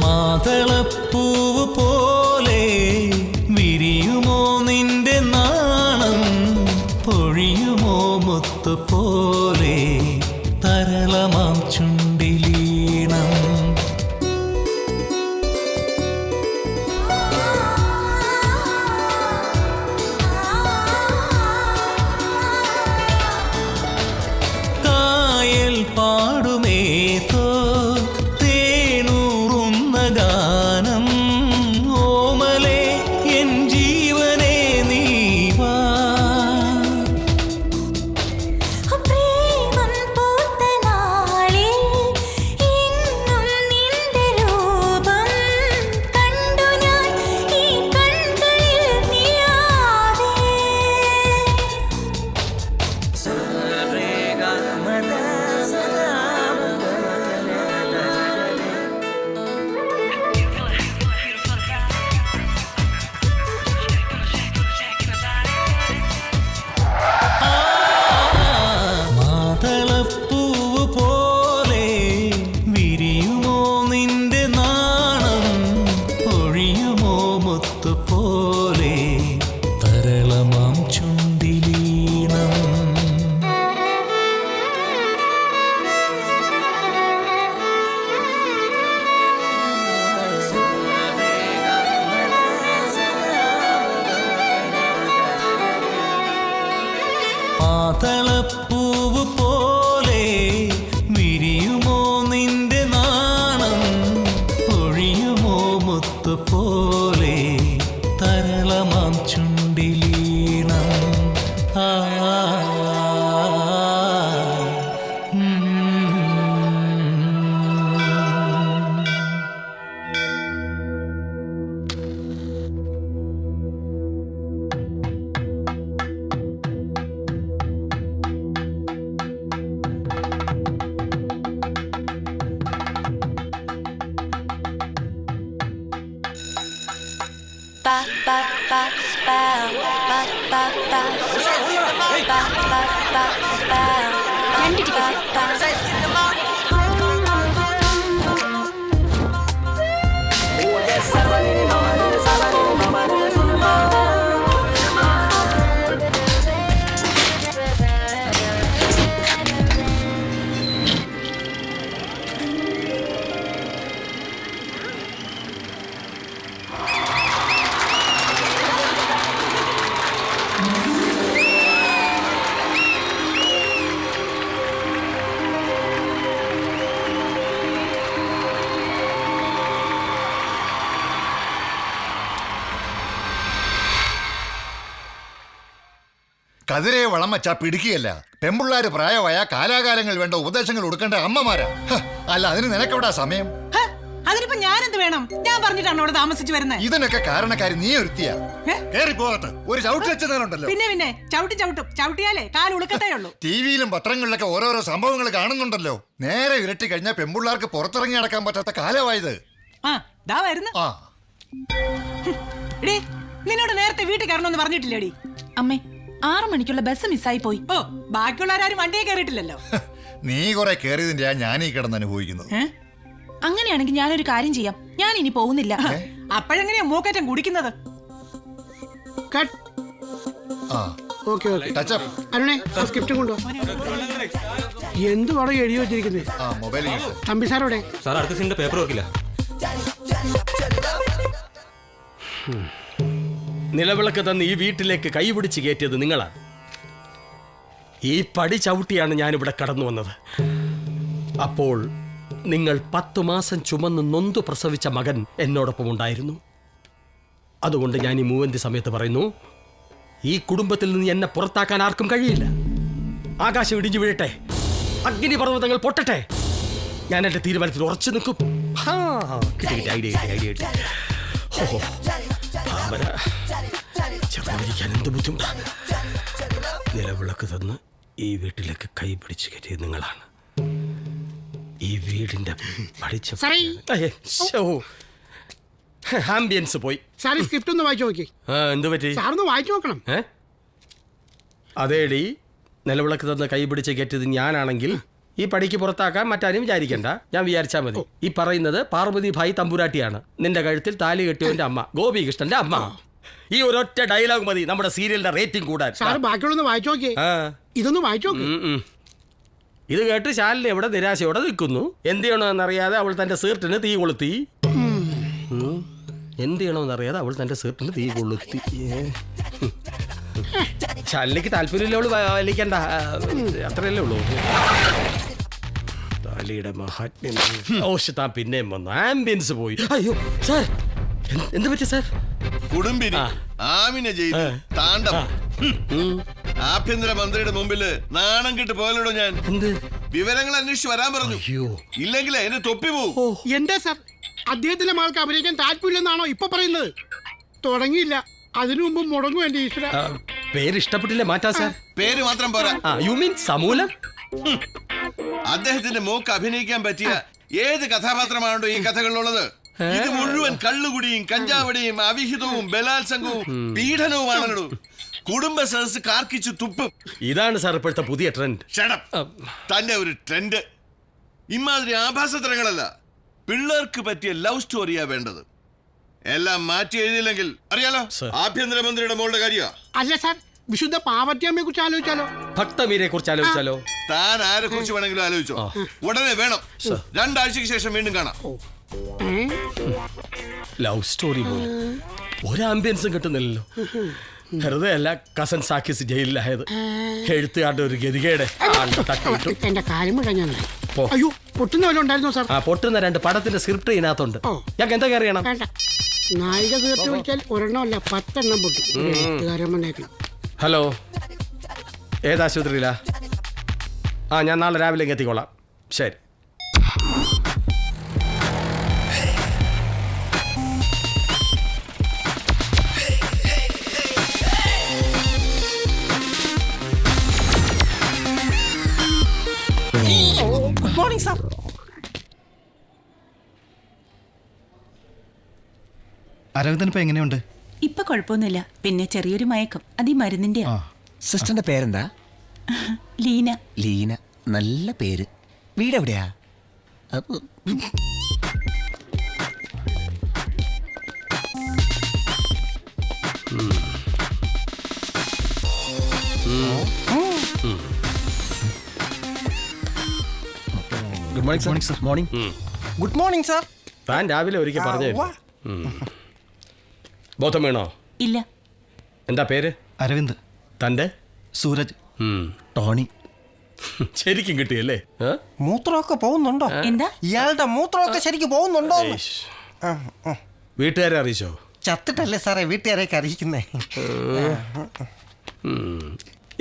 മാതളപ്പൂവ് പോലെ വിരിയുമോ നിന്റെ നാണം, പൊഴിയുമോ മുത്തുപോലെ തരളമാം ചുണ്ടിലീണം. കായൽ പാടുമേതോ തേനൂറുന്ന ഗാനം, ഓമലേ എൻ ജീവനേ നീവാ. മാതളപ്പൂവ് പോലെ വിരിയുമോ നിന്റെ നാണം, പൊഴിയുമോ മുത്തുപോലെ തരളമാം ചുണ്ടിലീണം. മാതളപ്പൂവ് പോലെ വിരിയുമോ നിന്റെ നാണം, പൊഴിയുമോ മുത്തുപോലെ തരളമാം ചുണ്ടിലീണം. ആ കതിരെ വളം വച്ചാ പിടിക്കുകയല്ല. പെമ്പിള്ളാര് പ്രായമായ കാലാകാലങ്ങൾ വേണ്ട ഉപദേശങ്ങൾ കൊടുക്കേണ്ട അമ്മമാരാ. അല്ല, അതിന് നിനക്കെവിടാ സമയം? അതിനിപ്പോ ഞാനെന്ത് വേണം? ഞാൻ പറഞ്ഞിട്ടാണ് അവിടെ താമസിച്ചു വരുന്നത്. ഇതിനൊക്കെ കാരണക്കാരി നീ ഒരുത്തിയാ. കേറി പോകത്ത് ഒരു ചവിട്ടി വെച്ചതല്ലോ. പിന്നെ ചവിട്ടിയാലേ കാൽ ഉളുക്കത്തേ ഉള്ളൂ. ടിവിയിലും പത്രങ്ങളിലൊക്കെ ഓരോരോ സംഭവങ്ങൾ കാണുന്നുണ്ടല്ലോ. നേരെ ഇരട്ടി കഴിഞ്ഞാൽ പെമ്പിള്ളാർക്ക് പുറത്തിറങ്ങി നടക്കാൻ പറ്റാത്ത കാലമായത്. നിന്നോട് നേരത്തെ വീട്ടിൽ കയറണമെന്ന് പറഞ്ഞിട്ടില്ലേടി? അമ്മേ, 6 മണിക്കുള്ള ബസ് മിസ്സായി പോയി. ഓ, ബാക്കിയുള്ളവരാരും വണ്ടിയെ കയറിയിട്ടില്ലല്ലോ. നീ കുറെ കയറിയതിന്റെ ഞാനീ കിടന്ന് അനുഭവിക്കുന്നത്. അങ്ങനെയാണെങ്കിൽ ഞാനൊരു കാര്യം ചെയ്യാം. ഞാൻ ഇനി പോകുന്നില്ല. അപ്പോഴെങ്ങനെയാ മൂക്കറ്റം കുടിക്കുന്നത്? എന്തുവാണോ എഴുതി വെച്ചിരിക്കുന്നത്? തമ്പി സാറോടെ സാർ അടുത്ത സീനിന്റെ പേപ്പർ വെക്കില്ല. നിലവിളക്ക് തന്ന് ഈ വീട്ടിലേക്ക് കൈപിടിച്ച് കയറ്റിയത് നിങ്ങളാണ്. ഈ പടി ചവിട്ടിയാണ് ഞാനിവിടെ കടന്നു വന്നത്. അപ്പോൾ നിങ്ങൾ 10 മാസം ചുമന്ന് നൊന്തു പ്രസവിച്ച മകൻ എന്നോടൊപ്പം ഉണ്ടായിരുന്നു. അതുകൊണ്ട് ഞാൻ ഈ മൂവന്തി സമയത്ത് പറയുന്നു, ഈ കുടുംബത്തിൽ നിന്ന് എന്നെ പുറത്താക്കാൻ ആർക്കും കഴിയില്ല. ആകാശം ഇടിഞ്ഞു വീഴട്ടെ, അഗ്നിപർവ്വതങ്ങൾ പൊട്ടട്ടെ, ഞാൻ എൻ്റെ തീരുമാനത്തിൽ ഉറച്ചു നിൽക്കും. ചെറുതിരിക്കാൻ എന്ത് ബുദ്ധിമുട്ടാ. നിലവിളക്ക് തന്ന് ഈ വീട്ടിലേക്ക് കൈ പിടിച്ചു കയറ്റിയത് നിങ്ങളാണ്. ഈ വീടിന്റെ ആംബിയൻസ് പോയി. സ്ക്രിപ്റ്റ് ഒന്ന് വായിച്ചു നോക്കി. എന്ത് പറ്റി? സാറൊന്ന് വായിച്ചു നോക്കണം. അതേടി, നിലവിളക്ക് തന്ന് കൈ പിടിച്ച് കയറ്റിയത് ഞാനാണെങ്കിൽ ഈ പടിക്ക് പുറത്താക്കാൻ മറ്റാരും വിചാരിക്കണ്ട, ഞാൻ വിചാരിച്ചാൽ മതി. ഈ പറയുന്നത് പാർവതി ഭായ് തമ്പുരാട്ടിയാണ്, നിന്റെ കഴുത്തിൽ താലി കെട്ടിയവന്റെ അമ്മ, ഗോപികൃഷ്ണന്റെ അമ്മ. ഈ ഒരൊറ്റ ഡയലോഗ് മതി നമ്മുടെ സീരിയലിന്റെ റേറ്റിംഗ് കൂടാൻ. സാറ് ബാക്കിയുള്ളൊന്ന് വായിച്ചു നോക്കിയേ. ആ. ഇതൊന്ന് വായിച്ചു നോക്ക്. ഇത് കേട്ട് ശാലിനി എവിടെ നിരാശയോടെ നിൽക്കുന്നു. എന്ത് ചെയ്യണമെന്നറിയാതെ അവൾ തന്റെ സീർട്ടിന് തീ കൊളുത്തി. എന്ത് ചെയ്യണമെന്നറിയാതെ അവൾ തന്റെ സീർട്ടിന് തീ കൊളുത്തി. ശാലിനിക്ക് താല്പര്യമില്ല, അവള് വലിക്കണ്ട, അത്രയല്ലേ ഉള്ളൂ. താലിയുടെ മഹാത്മ്യം. താൻ പിന്നെയും വന്നു, ആംബിയൻസ് പോയി. അയ്യോ സാർ, എന്ത് പറ്റി സാർ? കുടുംബിനി ആമിനെ ചെയ്തു താണ്ഡവം. ആഭ്യന്തര മന്ത്രിയുടെ മുമ്പില് നാണം കിട്ട് പോയല്ലോ ഞാൻ. എന്ത് വിവരങ്ങൾ അന്വേഷിച്ച് വരാൻ പറഞ്ഞു. ഇല്ലെങ്കിൽ എന്നെ തൊപ്പി പോവും. എന്താ സാർ, അദ്ദേഹത്തിന്റെ മകൾക്ക് അഭിനയിക്കാൻ താല്പര്യമില്ലെന്നാണോ ഇപ്പൊ പറയുന്നത്? തുടങ്ങിയില്ല, അതിനു മുമ്പ് മുടങ്ങും എന്റെ ഈശ്വര. പേര് ഇഷ്ടപ്പെട്ടില്ല, മാറ്റാ സാർ. പേര് മാത്രം പോരാ. യു മീൻ സമൂലം? അദ്ദേഹത്തിന്റെ മോക്ക് അഭിനയിക്കാൻ പറ്റിയ ഏത് കഥാപാത്രമാണോ ഈ കഥകളിലുള്ളത്? ഇത് മുഴുവൻ കള്ളുകുടിയും കഞ്ചാവടിയും അവിഹിതവും ബലാത്സംഗവും പീഡനവുമാണല്ലോ. കുടുംബ സദസ് കാർക്കിച്ചു തുപ്പും. ഇതാണ് സാർ ഇപ്പോഴത്തെ പുതിയ ട്രെൻഡ്. തന്റെ ഒരു ട്രെൻഡ്. ഇമാതിരി ആഭാസത്തരങ്ങളല്ല, പിള്ളേർക്ക് പറ്റിയ ലവ് സ്റ്റോറിയാ വേണ്ടത്. എല്ലാം മാറ്റി എഴുതിയില്ലെങ്കിൽ അറിയാലോ, ആഭ്യന്തരമന്ത്രിയുടെ മോളുടെ കാര്യ. അല്ല സാർ, വിശുദ്ധ പാർവതിയമ്മയെ കുറിച്ച് ആലോചിച്ചാലോ? ഭക്തമീരെ കുറിച്ച് ആലോചിച്ചാലോ? താൻ ആരെ കുറിച്ച് വേണമെങ്കിലും ആലോചിച്ചോ. ഉടനെ വേണം. 2 ആഴ്ചക്ക് ശേഷം വീണ്ടും കാണാം. ലവ് സ്റ്റോറി പോലെ ഒരു ആംബിയൻസും കിട്ടുന്നില്ലല്ലോ. വെറുതെ അല്ല കസൻ സാക്കിസ് ജയിലിലായത്. എഴുത്തുകാരുടെ ഒരു ഗതികേട്. എന്റെ കാര്യം കഴിഞ്ഞാൽ അയ്യോ പൊട്ടുന്ന വല്ല ഉണ്ടായിരുന്നോ സാർ? പൊട്ടുന്ന 2 പടത്തിന്റെ സ്ക്രിപ്റ്റ് ഇതിനകത്തുണ്ട്. ഞങ്ങൾക്ക് എന്തൊക്കെ അറിയണം? വേണ്ട, നായിക തീർത്ത് വിളിച്ചാൽ 1 അല്ല 10 പൊട്ടും. ഹലോ, ഏതാശുപത്രിയിലാ? ഞാൻ നാളെ രാവിലെ എത്തിക്കോളാം. ശരി. Good morning sir. അരവിന്ദൻ ഇപ്പൊ എങ്ങനെയുണ്ട്? ഇപ്പൊ കുഴപ്പമൊന്നുമില്ല, പിന്നെ ചെറിയൊരു മയക്കം, അത് ഈ മരുന്നിന്റെ. സിസ്റ്ററിന്റെ പേരെന്താ? ലീന. ലീന, നല്ല പേര്. വീട് എവിടെയാ? Good morning sir. Morning. Good morning sir. താൻ രാവിലെ ഒരിക്കൽ പറഞ്ഞു. ബോധം വേണോ? ഇല്ല. എന്താ പേര്? അരവിന്ദ്. തന്റെ? സൂരജ്. ടോണി. ശരിക്കും കിട്ടിയല്ലേ? മൂത്രമൊക്കെ പോകുന്നുണ്ടോ? എന്താ? ഇയാളുടെ മൂത്രമൊക്കെ ശരിക്കും പോകുന്നുണ്ടോ? വീട്ടുകാരെ അറിയിച്ചോ? ചത്തിട്ടല്ലേ സാറേ വീട്ടുകാരെയൊക്കെ അറിയിക്കുന്നേ.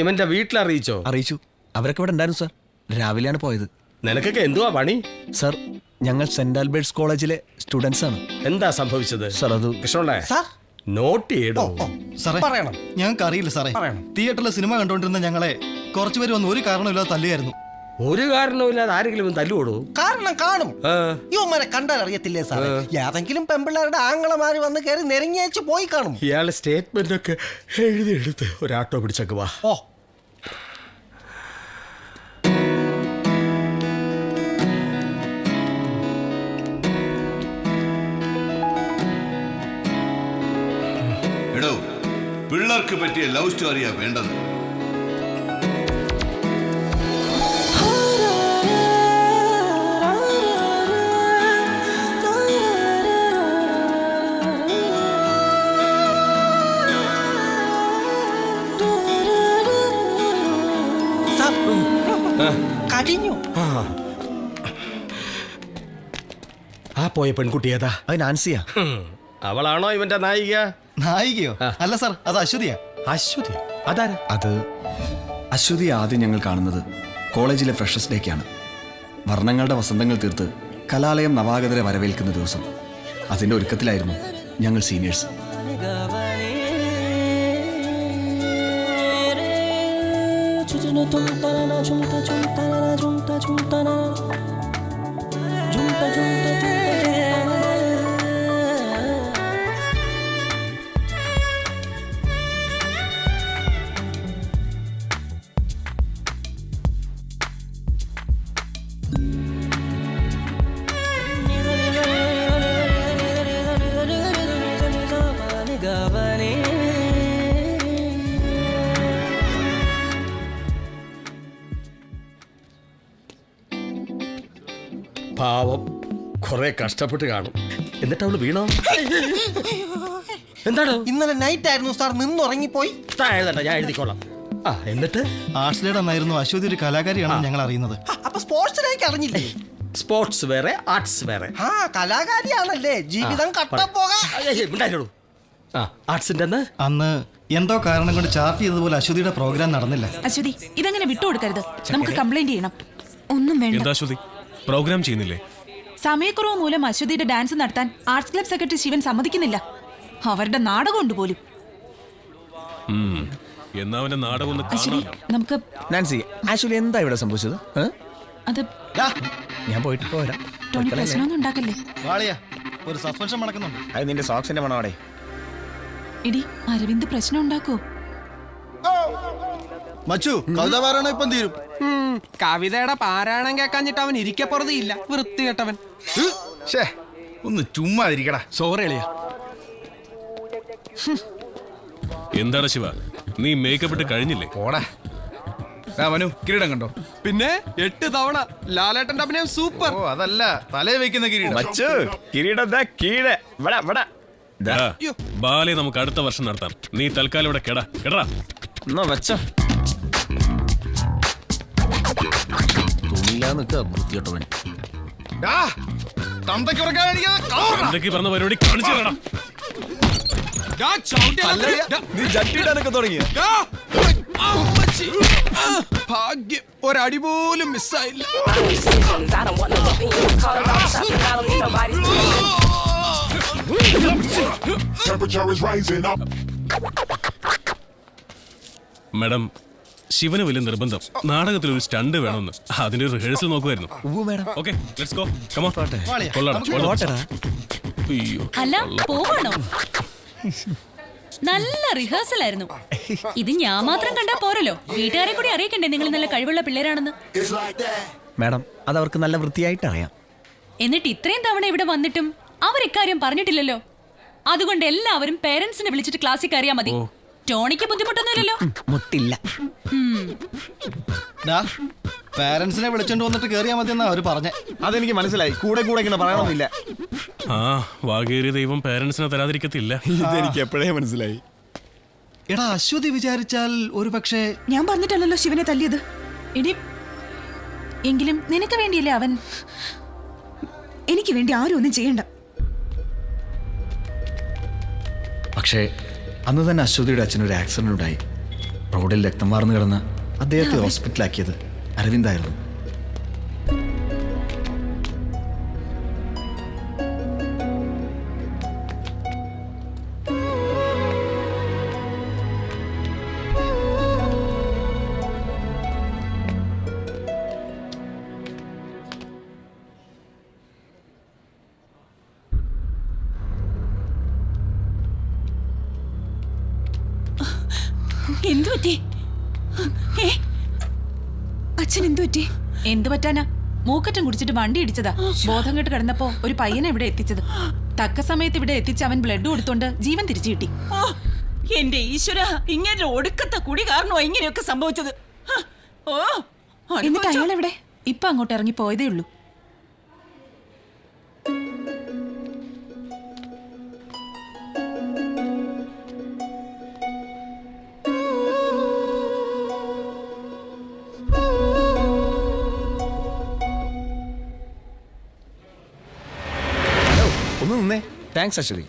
ഇവന്റെ വീട്ടിലറിയിച്ചോ? അറിയിച്ചു. അവരൊക്കെ ഇവിടെ ഉണ്ടായിരുന്നു സർ. രാവിലെയാണ് പോയത്. നിനക്കൊക്കെ എന്തുവാ പണി? സർ, ഞങ്ങൾ സെന്റ് ആൽബർട്ട്സ് കോളേജിലെ സ്റ്റുഡൻസ് ആണ്. എന്താ സംഭവിച്ചത്? സർ, അത് കൃഷ്ണോളെ സാർ നോട്ട് ചെയ്യടോ. സാറേ, പറയണം. ഞങ്ങൾക്ക് അറിയില്ല സാറേ. തിയേറ്ററിലെ സിനിമ കണ്ടോണ്ടിരുന്ന ഞങ്ങളെ കുറച്ചുപേര് വന്ന് ഒരു കാരണമില്ലാതെ തല്ലുകയായിരുന്നു. ഒരു കാരണവുമില്ലാതെ ആരെങ്കിലും തല്ലുകൊടു? കാരണം കാണും. ഇവന്മാരെ കണ്ടാൽ അറിയത്തില്ലേ സാറേ? ഏതെങ്കിലും പെമ്പിള്ളേരുടെ ആങ്ങളമാര് വന്ന് കയറി നെരങ്ങിയച്ച് പോയി കാണും. ഇയാളെ സ്റ്റേറ്റ്മെന്റ് ഒക്കെ എഴുതി ഒരാട്ടോ പിടിച്ചേക്ക് വാ. ഓ, എടോ, പിള്ളേർക്ക് പറ്റിയ ലവ് സ്റ്റോറിയാ വേണ്ടത്. കഴിഞ്ഞു. ആ പോയ പെൺകുട്ടി ഏതാ? അത് നാൻസിയാ. അവളാണോ ഇവന്റെ നായിക? നായികയോ? അല്ല സാർ, അത് അശ്വതിയാ. അശ്വതി? അതാരാ? അത് അശ്വതി ആദ്യം ഞങ്ങൾ കാണുന്നത് കോളേജിലെ ഫ്രഷേഴ്സ് ഡേക്കാണ്. വർണ്ണങ്ങളുടെ വസന്തങ്ങൾ തീർത്ത് കലാലയം നവാഗതരെ വരവേൽക്കുന്ന ദിവസം. അതിൻ്റെ ഒരുക്കത്തിലായിരുന്നു ഞങ്ങൾ സീനിയേഴ്സ്. പാവം കുറെ കഷ്ടപ്പെട്ട് കാണും. എന്നിട്ട് അവള് വീണോ? എന്താണ്? ഇന്നലെ നൈറ്റ് ആയിരുന്നു സാർ, നിന്നുറങ്ങിപ്പോയി. ഞാൻ എഴുതിക്കോളാം. എന്നിട്ട് ആർട്സ് ഡേയുടെ അന്നായിരുന്നു അശ്വതി ഒരു കലാകാരിയാണെന്ന് ഞങ്ങൾ അറിയുന്നത്. അപ്പൊ സ്പോർട്സിലേക്ക് അറിഞ്ഞില്ലേ? സ്പോർട്സ് വേറെ, ആർട്സ് വേറെ. കലാകാരിയാണല്ലേ, ജീവിതം കട്ടപ്പോകാം. ആർട്സിന്റെ അന്ന് എന്തോ കാരണം കൊണ്ട് ചാർട്ട് ചെയ്തതുപോലെ അശ്വതിയുടെ പ്രോഗ്രാം നടന്നില്ല. അശ്വതി, ഇതങ്ങനെ വിട്ടുകൊടുക്കരുത്. നമുക്ക് കംപ്ലൈന്റ് ചെയ്യണം. ഒന്നും വേണ്ട. അശ്വതി പ്രോഗ്രാം ചെയ്യുന്നില്ലേ? സമയക്കുറവ് മൂലം അശ്വതിയുടെ ഡാൻസ് നടത്താൻ ആർട്സ് ക്ലബ് സെക്രട്ടറി ശിവൻ സമ്മതിക്കുന്നില്ല. അവരുടെ നാടകം ഉണ്ട് പോലും. എന്നാ അവന്റെ നാടകം ഒന്ന് അശ്വതി, നമുക്ക് നാൻസി, ആക്ച്വലി എന്താ ഇവിടെ സംഭവിച്ചത്? അത് ഞാൻ പോയിട്ട് പോരാ. ടോണി പ്രശ്നമൊന്നും ഉണ്ടാക്കല്ലേ. വാളിയാ, ഒരു സസ്പെൻഷൻ നടക്കുന്നുണ്ട്. അത് നിന്റെ സോക്സിന്റെ മണോടെ. ഇടി, അരവിന്ദ് പ്രശ്നം ഉണ്ടാക്കോ? മച്ചു, കവിത പാരായണം ഇപ്പം തീരും. കവിതയുടെ പാരായണം കേൾക്കാഞ്ഞിട്ട് അവൻ ഇരിക്കപ്പുറതിയില്ല, വൃത്തികെട്ടവൻ. ഒന്ന് ചുമ്മാ ഇരിക്കടാ. സോറി അളിയാ. എന്താണ് ശിവ, നീ മേക്കപ്പ് ഇട്ട് കഴിഞ്ഞില്ലേ? പോടാ. മനു, കിരീടം കണ്ടോ? പിന്നെ 8 തവണ ലാലേട്ടന്റെ അഭിനയം സൂപ്പർ. ഓ, അതല്ല, തലേ വെക്കുന്ന കിരീടം. മച്ചു, കിരീടം കീഴെ. ബാലെ നമുക്ക് അടുത്ത വർഷം നടത്താം. നീ തൽക്കാലം ഇവിടെ കേടാ. എന്നാ വെച്ചോ. തുണിയില്ലാ നിൽക്കാ ബുദ്ധിയോട്ടവൻ. എന്തൊക്കെ പറഞ്ഞ പരിപാടി കാണിച്ചു തരണം. നീ ജട്ടിയിടാനൊക്കെ തുടങ്ങിയ ഭാഗ്യം, ഒരടി പോലും മിസ്സായില്ല. മാഡം, ശിവന് വലിയ നിർബന്ധം നാടകത്തിൽ ഒരു സ്റ്റണ്ട് വേണമെന്ന്. അതിന്റെ ഒരു റിഹേഴ്സൽ നോക്കുമായിരുന്നു. Okay, let's go. Come on. കൊള്ളാം. അയ്യോ, അല്ല, പോവാണോ? നല്ല റിഹേഴ്സൽ ആയിരുന്നു. ഇത് ഞാൻ മാത്രം കണ്ടാ പോരല്ലോ, വീട്ടുകാരെ കൂടി അറിയിക്കണ്ടേ നിങ്ങൾ നല്ല കഴിവുള്ള പിള്ളേരാണെന്ന്. മാഡം, അത് അവർക്ക് നല്ല വൃത്തിയായിട്ട് അറിയാം. എന്നിട്ട് ഇത്രയും തവണ ഇവിടെ വന്നിട്ടും അവർ ഇക്കാര്യം പറഞ്ഞിട്ടില്ലല്ലോ. അതുകൊണ്ട് എല്ലാവരും പേരൻസിനെ വിളിച്ചിട്ട് ക്ലാസ്സിൽ കയറിയാ മതി. ടോണിക്ക് ബുദ്ധിമുട്ടൊന്നുമില്ലല്ലോ. മുട്ടില്ല. പാരന്റ്സിനെ വിളിച്ചോണ്ട് വന്നിട്ട് കേറിയാ മതി എന്നാ അവര് പറഞ്ഞേ. അതെനിക്ക് മനസ്സിലായി. കൂടെ ഇങ്ങനെ പറയണമെന്നില്ല. വാഗേറിയ ദൈവം പേരൻസിനെ തരാതിരിക്കത്തില്ല. ഇതെനിക്ക് എപ്പോഴേ മനസ്സിലായി. എടാ, അശ്വതി വിചാരിച്ചാൽ ഒരു പക്ഷേ. ഞാൻ പറഞ്ഞിട്ടല്ലോ ശിവനെ തല്ലിയത്. ഇനി എങ്കിലും നിനക്ക് വേണ്ടിയല്ലേ അവൻ. എനിക്ക് വേണ്ടി ആരും ഒന്നും ചെയ്യണ്ട. പക്ഷേ അന്ന് തന്നെ അശ്വതിയുടെ അച്ഛനൊരു ആക്സിഡന്റ് ഉണ്ടായി. റോഡിൽ രക്തം വാർന്നു കിടന്ന് അദ്ദേഹത്തെ ഹോസ്പിറ്റലാക്കിയത് അരവിന്ദായിരുന്നു. എന്തു പറ്റി? അച്ഛൻ എന്തു പറ്റി? എന്തു പറ്റാനാ? മൂക്കറ്റം കുടിച്ചിട്ട് വണ്ടി ഇടിച്ചതാ. ബോധം കെട്ട് കിടന്നപ്പോ ഒരു പയ്യനെ ഇവിടെ എത്തിച്ചത്. തക്ക സമയത്ത് ഇവിടെ എത്തിച്ച് അവൻ ബ്ലഡ് കൊടുത്തോണ്ട് ജീവൻ തിരിച്ചു കിട്ടി. എന്റെ ഈശ്വര, ഇങ്ങനെ ഒടുക്കത്തെ കുടി കാരണോ ഇങ്ങനെയൊക്കെ സംഭവിച്ചത്? എന്നിട്ട് അയാൾ എവിടെ? ഇപ്പൊ അങ്ങോട്ട് ഇറങ്ങി പോയതേ ഉള്ളൂ. ഒന്ന് നിന്നേ. താങ്ക്സ് അശ്വതി.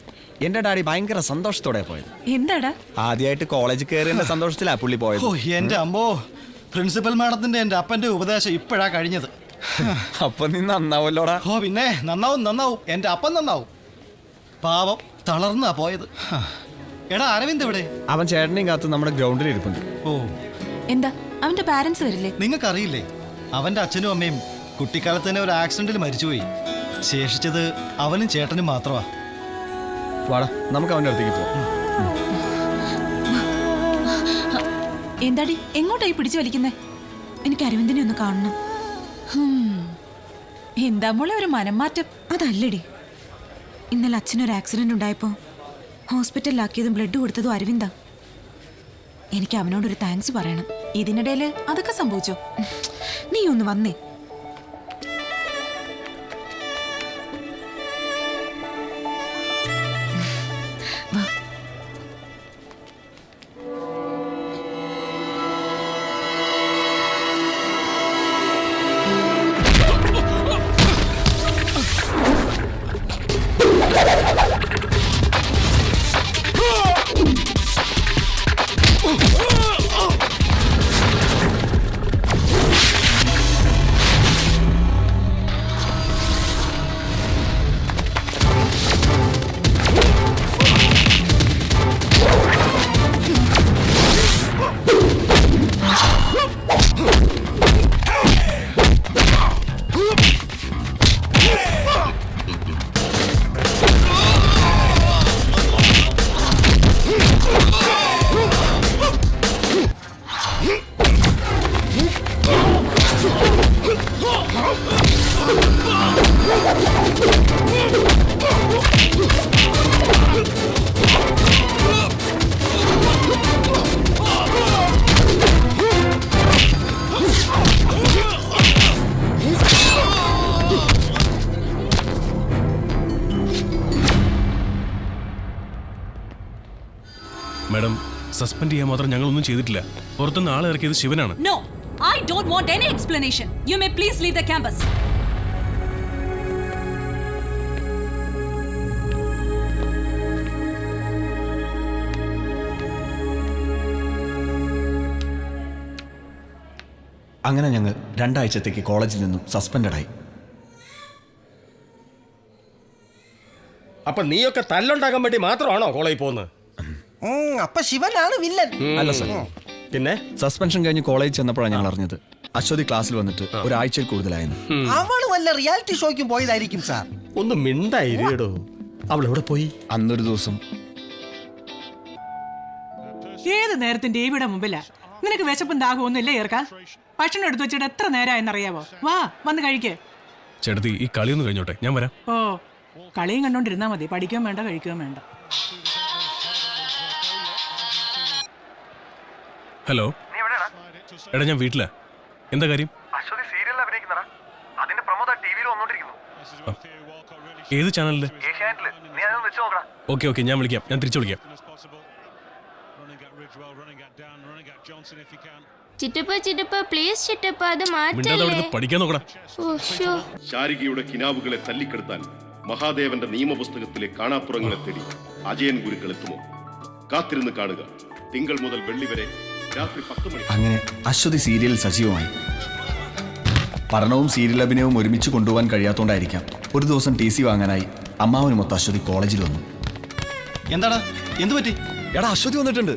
എന്റെ ഡാഡി ഭയങ്കര സന്തോഷത്തോടെ പോയത്. എന്താടാ? ആദ്യമായിട്ട് കോളേജ് കയറിയ സന്തോഷത്തിലാ പുള്ളി പോയത്. ഓ, എന്റെ അമ്മോ, പ്രിൻസിപ്പൽ മാഡത്തിന്റെ എന്റെ അപ്പന്റെ ഉപദേശം ഇപ്പോഴാ കഴിഞ്ഞത്. അപ്പൊ നീ നന്നാവല്ലോടാ. ഓ പിന്നെ നന്നാവും. എന്റെ അപ്പൻ നന്നാവും. പാവം തളർന്നാ പോയത്. എടാ, അരവിന്ദ് എവിടെ? അവൻ ചേട്ടനെയും കാത്ത് നമ്മുടെ ഗ്രൗണ്ടിൽ ഇരിപ്പുണ്ട്. ഓ, എന്താ അവന്റെ പാരന്റ്സ് വരില്ലേ? നിങ്ങൾക്കറിയില്ലേ, അവന്റെ അച്ഛനും അമ്മയും കുട്ടിക്കാലത്ത് തന്നെ ഒരു ആക്സിഡന്റിൽ മരിച്ചുപോയി. ശേഷിച്ചത് അവനും ചേട്ടനും മാത്രമാ. വാടാ, നമുക്ക് അവന്റെ അടുത്തേക്ക് പോവാം. എന്താടി, എങ്ങോട്ടായി പിടിച്ചു വലിക്കുന്നേ? എനിക്ക് അരവിന്ദനെ ഒന്ന് കാണണം. എന്താ മോളെ ഒരു മനംമാറ്റം? അതല്ലടി, ഇന്നലെ അച്ഛനൊരു ആക്സിഡന്റ് ഉണ്ടായപ്പോ ഹോസ്പിറ്റലിലാക്കിയതും ബ്ലഡ് കൊടുത്തതും അരവിന്ദാ. എനിക്ക് അവനോടൊരു താങ്ക്സ് പറയണം. ഇതിനിടയിൽ അതൊക്കെ സംഭവിച്ചോ? നീ ഒന്ന് വന്നേ. മാഡം സസ്പെൻഡ് ചെയ്യാൻ മാത്രം ഞങ്ങളൊന്നും ചെയ്തിട്ടില്ല. പുറത്തുനിന്ന് ആളെ ഇറക്കിയത് ശിവനാണ്. No, I don't want any explanation. You may please leave the campus. അങ്ങനെ ഞങ്ങൾ 2 ആഴ്ചത്തേക്ക് കോളേജിൽ നിന്നും സസ്പെൻഡഡായി. അപ്പൊ നീയൊക്കെ തല്ലുണ്ടാക്കാൻ വേണ്ടി മാത്രമാണോ കോളേജിൽ പോകുന്നത്? അപ്പൊ ശിവനാണ് വില്ലൻ. അല്ല സർ, പിന്നെ സസ്പെൻഷൻ കഴിഞ്ഞ് കോളേജിൽ ചെന്നപ്പോഴാണ് ഞങ്ങൾ അറിഞ്ഞത് അശ്വതി ക്ലാസ്സിൽ വന്നിട്ട് ഒരാഴ്ചയിൽ കൂടുതലായിരുന്നു. അവള് വല്ല റിയാലിറ്റി ഷോയ്ക്കും പോയതായിരിക്കും സാർ. ഒന്ന് മിണ്ടായിരോ. അവൾ എവിടെ പോയി? അന്നൊരു ദിവസം ഏത് നേരത്തും ടിവിയുടെ മുമ്പിലാ. നിനക്ക് വിശപ്പും ദാഹമൊന്നും ഇല്ലേ ഏർക്ക? ഭക്ഷണം എടുത്തു വെച്ചിട്ട് എത്ര നേരമായെന്നറിയാവോ? വാ, വന്ന് കഴിക്കേ. ചേട്ടത്തി ഈ കളിയൊന്നും കഴിഞ്ഞോട്ടെ, ഞാൻ വരാം. ഓ, കളിയും കണ്ടോണ്ടിരുന്നാ മതി. പഠിക്കുകയും വേണ്ട, കഴിക്കുകയും വേണ്ട. ഹലോ എടാ, ഞാൻ വീട്ടിലാ. എന്താ കാര്യം? ഏത് ചാനലില്? ഓക്കെ ഞാൻ വിളിക്കാം, ഞാൻ തിരിച്ചു വിളിക്കാം. പഠിക്കാൻ നോക്കടാ. ശാരികയുടെ കിനാവുകളെ തല്ലിക്കെടുത്താൻ മഹാദേവന്റെ നിയമപുസ്തകത്തിലെ കാണാപ്പുറങ്ങളെ തേടി അജയൻ ഗുരുക്കൾ എത്തുമോ? കാത്തിരുന്ന് കാണുക. തിങ്കൾ മുതൽ വെള്ളി വരെ രാത്രി 10 മണി. അങ്ങനെ അശ്വതി സീരിയലിൽ സജീവമായി. പഠനവും സീരിയൽ അഭിനയവും ഒരുമിച്ച് കൊണ്ടുപോകാൻ കഴിയാത്തോണ്ടായിരിക്കാം ഒരു ദിവസം TC വാങ്ങാനായി അമ്മാവനുമൊത്ത് അശ്വതി കോളേജിൽ വന്നു. എന്താടാ, എന്തു പറ്റി? എടാ, അശ്വതി വന്നിട്ടുണ്ട്.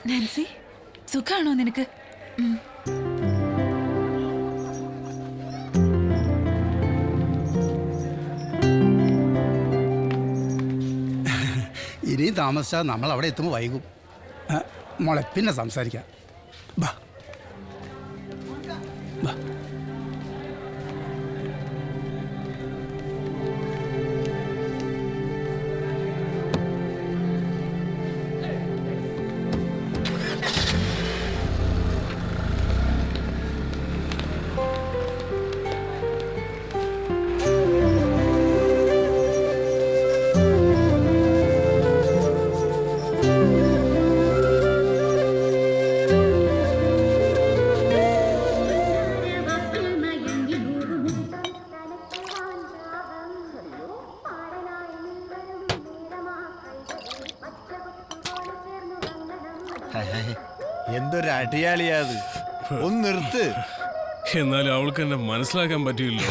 നാൻസി, സുഖാണോ നിനക്ക്? ഇനിയും താമസിച്ചാൽ നമ്മൾ അവിടെ എത്തുമ്പോൾ വൈകും. മോളെ പിന്നെ സംസാരിക്കാം. ബാ ബാ. എന്തൊരു അടിയാളിയാ അത്. ഒന്ന് നിർത്ത്. എന്നാലും അവൾക്ക് എന്നെ മനസ്സിലാക്കാൻ പറ്റില്ല.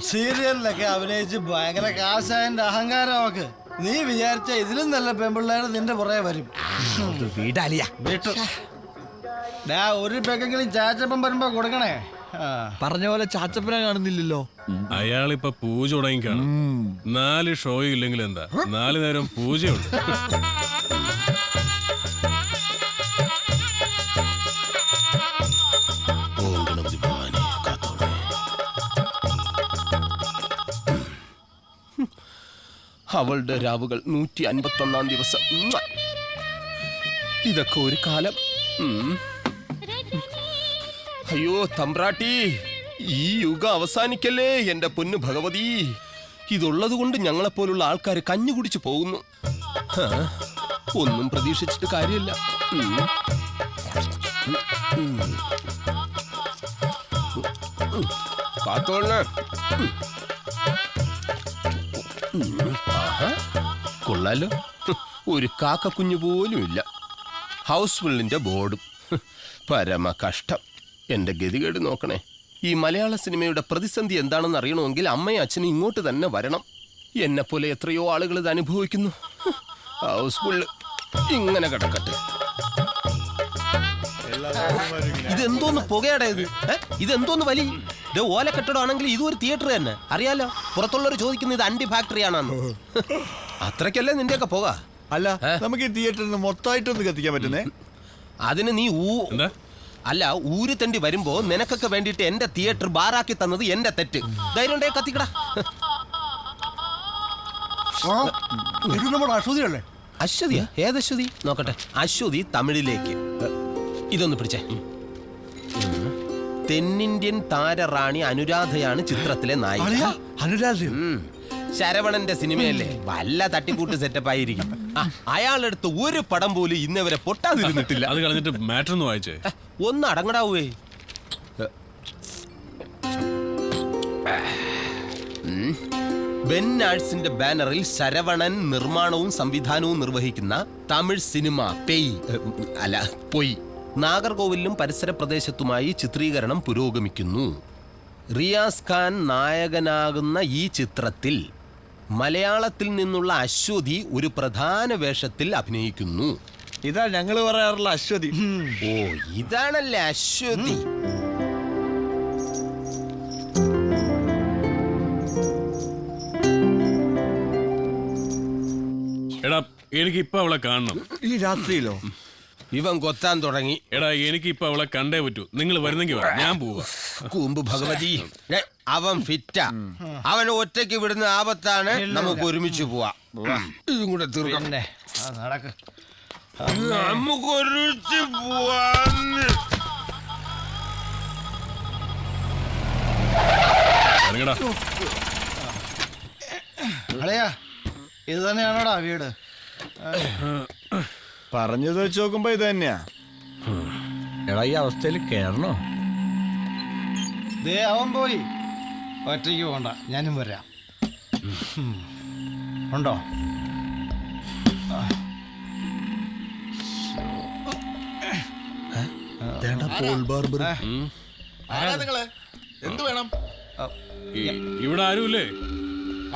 സീരിയലിലൊക്കെ അഭിനയിച്ച് ഭയങ്കര കാശായന്റെ അഹങ്കാരം അവക്ക്. നീ വിചാരിച്ച ഇതിലും നല്ല പെൺപിള്ളേർ നിന്റെ പുറകെ വരും. ഒരു പെക്കെങ്കിലും ചാച്ചപ്പം വരുമ്പോ കൊടുക്കണേ. പറഞ്ഞ പോലെ ചാച്ചപ്പനെ കാണുന്നില്ലല്ലോ. അയാളിപ്പോ പൂജ തുടങ്ങി കാണും. 4 ഷോ ഇല്ലെങ്കിൽ എന്താ, 4 നേരം പൂജയുണ്ട്. അവളുടെ രാവുകൾ 151 ദിവസം. ഇതൊക്കെ ഒരു കാലം. അയ്യോ തമ്പ്രാട്ടി, ഈ യുഗം അവസാനിക്കല്ലേ എന്റെ പൊന്നു ഭഗവതി. ഇതുള്ളത് കൊണ്ട് ഞങ്ങളെപ്പോലുള്ള ആൾക്കാർ കഞ്ഞു കുടിച്ചു പോകുന്നു. ഒന്നും പ്രതീക്ഷിച്ചിട്ട് കാര്യമില്ല. കാത്തോളെ. കൊള്ളാലോ, ഒരു കാക്ക കുഞ്ഞു പോലും ഇല്ല. ഹൗസ് ഫുള്ളിന്റെ ബോർഡും. പരമ കഷ്ടം. എന്റെ ഗതികേട് നോക്കണേ. ഈ മലയാള സിനിമയുടെ പ്രതിസന്ധി എന്താണെന്ന് അറിയണമെങ്കിൽ അമ്മയും അച്ഛനും ഇങ്ങോട്ട് തന്നെ വരണം. എന്നെപ്പോലെ എത്രയോ ആളുകൾ ഇത് അനുഭവിക്കുന്നു. ഹൗസ് ഫുള്ള് ഇങ്ങനെ കിടക്കട്ടെ. ഇതെന്തോന്ന് പുകയടയത്? ഇതെന്തോന്ന് വലി? ഇത് ഓല കെട്ടിടമാണെങ്കിൽ ഇതും ഒരു തിയേറ്റർ തന്നെ. അറിയാലോ, പുറത്തുള്ളവർ ചോദിക്കുന്നത് ഇത് അണ്ടി ഫാക്ടറിയാണെന്ന്. അത്രയ്ക്കല്ലേ നിന്റെയൊക്കെ പുക? അല്ല, നമുക്ക് ഈ തിയേറ്ററിന് മൊത്തമായിട്ടൊന്ന് കത്തിക്കാൻ പറ്റുന്നേ. അതിന് നീ അല്ല ഊര് തണ്ടി വരുമ്പോ നിനക്കൊക്കെ വേണ്ടിട്ട് എന്റെ തിയേറ്റർ ബാറാക്കി തന്നത് എന്റെ തെറ്റ്. ധൈര്യം ഉണ്ടേ കത്തിക്കടാ. അശ്വതിയല്ലേ? അശ്വതിയാ? ഏതശ്വതി? നോക്കട്ടെ. അശ്വതി തമിഴിലേക്ക്. ഇതൊന്ന് പിടിച്ചേ. തെന്നിന്ത്യൻ താരറാണി അനുരാധയാണ് ചിത്രത്തിലെ നായിക. അനുരാധ ശരവണന്റെ സിനിമയല്ലേ, വല്ല തട്ടിക്കൂട്ട് സെറ്റപ്പ് ആയിരിക്കും. അയാളെടുത്ത് ഒരു പടം പോലും ഇന്നവരെ പൊട്ടാതിരുന്നിട്ടില്ല. അത് കളഞ്ഞിട്ട് മാറ്റർ ഒന്ന് വായിച്ചേ. ഒന്ന് അടങ്ങടാവേ. ബെൻ ആർട്സിന്റെ ബാനറിൽ ശരവണൻ നിർമ്മാണവും സംവിധാനവും നിർവഹിക്കുന്ന തമിഴ് സിനിമ പൊയ് നാഗർകോവിലും പരിസര പ്രദേശത്തുമായി ചിത്രീകരണം പുരോഗമിക്കുന്നു. റിയാസ് ഖാൻ നായകനാകുന്ന ഈ ചിത്രത്തിൽ മലയാളത്തിൽ നിന്നുള്ള അശ്വതി ഒരു പ്രധാന വേഷത്തിൽ അഭിനയിക്കുന്നു. ഇതാ ഞങ്ങൾ പറയാറുള്ള അശ്വതി. ഓ, ഇതാണല്ലേ അശ്വതി. എടാ എനിക്ക് ഇപ്പൊ അവളെ കാണണം. ഈ രാത്രിയിലോ? ഇവൻ കൊത്താൻ തുടങ്ങി. എടാ എനിക്ക് ഇപ്പൊ അവളെ കണ്ടേ പറ്റൂ. നിങ്ങൾ വരുന്നെങ്കിൽ ഞാൻ പോവാ. കൂമ്പ് ഭഗവതി, അവൻ ഫിറ്റാ. അവൻ ഒറ്റയ്ക്ക് വിടുന്ന ആപത്താണ്. നമുക്ക് ഒരുമിച്ച് പോവാ. ഇതും കൂടെ തീർക്കാം. നമുക്ക് ഒരുമിച്ച് പോവാന്ന്. ഇത് തന്നെയാണോടാ വീട്? പറഞ്ഞത് വെച്ച് നോക്കുമ്പോ ഇത് തന്നെയാ. എടാ ഈ അവസ്ഥയിൽ കേറണോ? ദേ അവൻ പോയി. ഒറ്റയ്ക്ക് പോണ്ട, ഞാനും വരാം. ഉണ്ടോ? എന്ത് വേണം? ഇവിടെ ആരുമില്ലേ?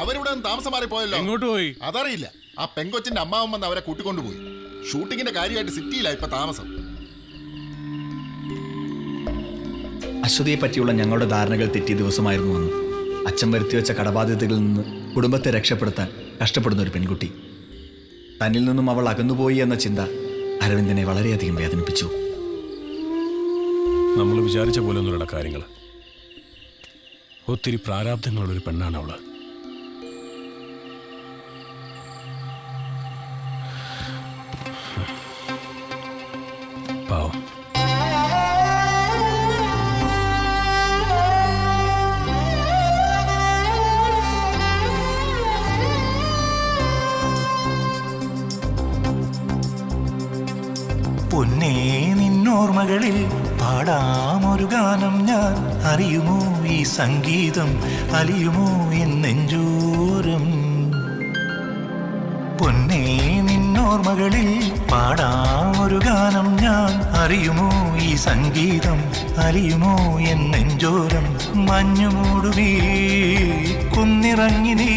അവരിവിടെ താമസം മാറി പോയല്ലോ. എങ്ങോട്ട് പോയി? അതറിയില്ല. ആ പെങ്കൊച്ചിന്റെ അമ്മാവൻ വന്ന് അവരെ കൂട്ടിക്കൊണ്ടുപോയി. ഷൂട്ടിങ്ങിന്റെ കാര്യമായിട്ട് സിറ്റിയിലാ ഇപ്പൊ താമസം. അശ്വതിയെ പറ്റിയുള്ള ഞങ്ങളുടെ ധാരണകൾ തെറ്റിയ ദിവസമായിരുന്നു അന്ന്. അച്ഛൻ വരുത്തിവെച്ച കടബാധ്യതകളിൽ നിന്ന് കുടുംബത്തെ രക്ഷപ്പെടുത്താൻ കഷ്ടപ്പെടുന്ന ഒരു പെൺകുട്ടി. തന്നിൽ നിന്നും അവൾ അകന്നുപോയി എന്ന ചിന്ത അരവിന്ദനെ വളരെയധികം വേദനിപ്പിച്ചു. നമ്മൾ വിചാരിച്ച പോലെ ഒന്നുമില്ല കാര്യങ്ങൾ. ഒത്തിരി പ്രാരാബ്ധങ്ങളുള്ളൊരു പെണ്ണാണ് അവള്. പാവം. പൊന്നേ നിന്നോർമകളിൽ പാടാമൊരു ഗാനം ഞാൻ. അറിയുമോ ഈ സംഗീതം അലിയുമോ എന്നെഞ്ചോരം. പൊന്നേ നിന്നോർമകളിൽ പാടാമൊരു ഗാനം ഞാൻ. അറിയുമോ ഈ സംഗീതം അലിയുമോ എന്നെഞ്ചോരം. മഞ്ഞുമൂടുവീ കുന്നിറങ്ങി നീ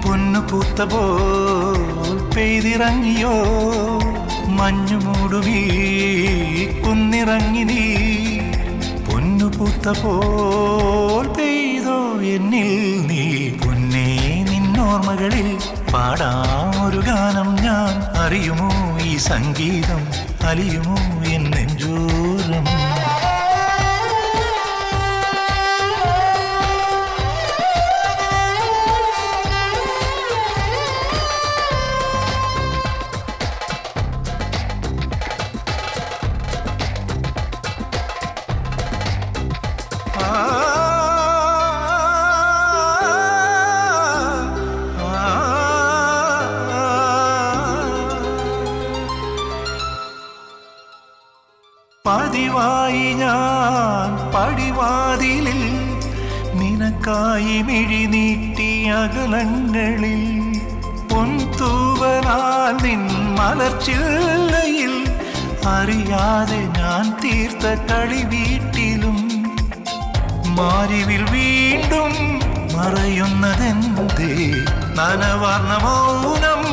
പൊന്നു പൂത്ത പോൽ പെയ്തിറങ്ങിയോ. മഞ്ഞുമൂടുവീ കുന്നിറങ്ങി നീ പൊന്നു പൂത്ത പോൽ പെയ്തോ എന്നിൽ നീ. പൊന്നേ നിന്നോർമകളിൽ പാടാമൊരു ഗാനം ഞാൻ. അറിയുമോ ഈ സംഗീതം അലിയുമോ എന്നെഞ്ചോരം. പതിവായി ഞാൻ പടിവാതിലിൽ നിനക്കായി മിഴി നീട്ടി അകലങ്ങളിൽ. പൊൻതൂവനാൽ നിൻ മലർച്ചില്ലയിൽ അറിയാതെ ഞാൻ തീർത്ത കളി വീട്ടിലും. മാരിവിൽ വീണ്ടും മറയുന്നതെന്തേ? നനവാർന്ന മൗനം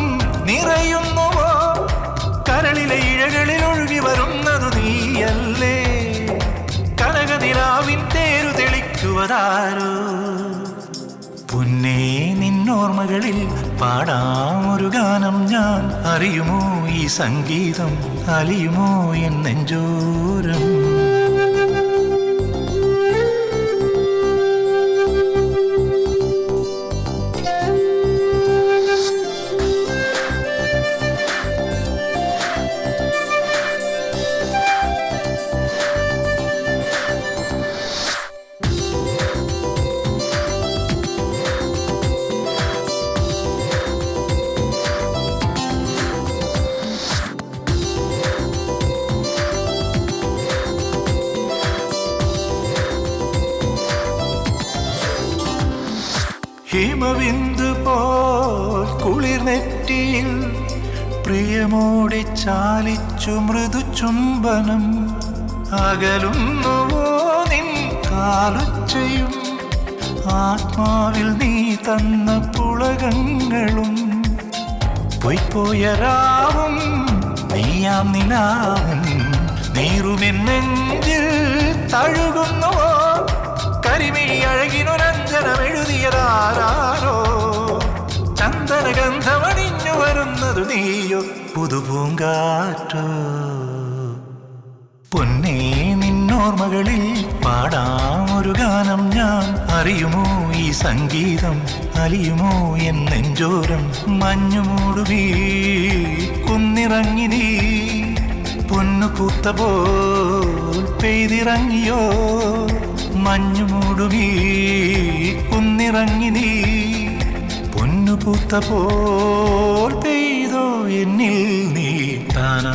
നിറയുന്നുവോ? കരളിലെ ഇഴകളിൽ ഒഴുകി വരുന്നതു നീയല്ലേ? കനകനിലാവിൻ തേരു തെളിക്കുവതാരോ? പൊന്നേ നിന്നോർമകളിൽ പാടാമൊരു ഗാനം ഞാൻ. അറിയുമോ ഈ സംഗീതം അലിയുമോ എന്നെഞ്ചോരം. ഹിമബിന്ദു പോൽ കുളിർനെറ്റിയിൽ പ്രിയമോടെ ചാലിച്ചു മൃദു ചുംബനം. അകലുന്നുവോ നിൻ കാലുച്ചയും ആത്മാവിൽ നീ തന്ന പുളകങ്ങളും. പൊയ്പോയ രാവും നീയാം നിലാവും നീറുമെന്നെഞ്ചിൽ തഴുകുന്നുവോ. കരിമിഴി അഴകിനൊരഞ്ജനമെഴുതിയതാരോ. ചന്ദനഗന്ധമണിഞ്ഞു വരുന്നതു നീയോ പുതുപൂങ്കാറ്റോ. പൊന്നേ നിന്നോർമകളിൽ പാടാം ഒരു ഗാനം ഞാൻ. അറിയുമോ ഈ സംഗീതം അലിയുമോ എൻ നെഞ്ചോരം. മഞ്ഞുമൂടുമീ കുന്നിറങ്ങി നീ പൊന്നു പൂത്ത പോൽ പെയ്തിറങ്ങിയോ. മഞ്ഞുമൂടുമീ കുന്നിറങ്ങി നീ പൊന്നു പൂത്ത പോൽ പെയ്തോ എന്നിൽ നീ. താനാ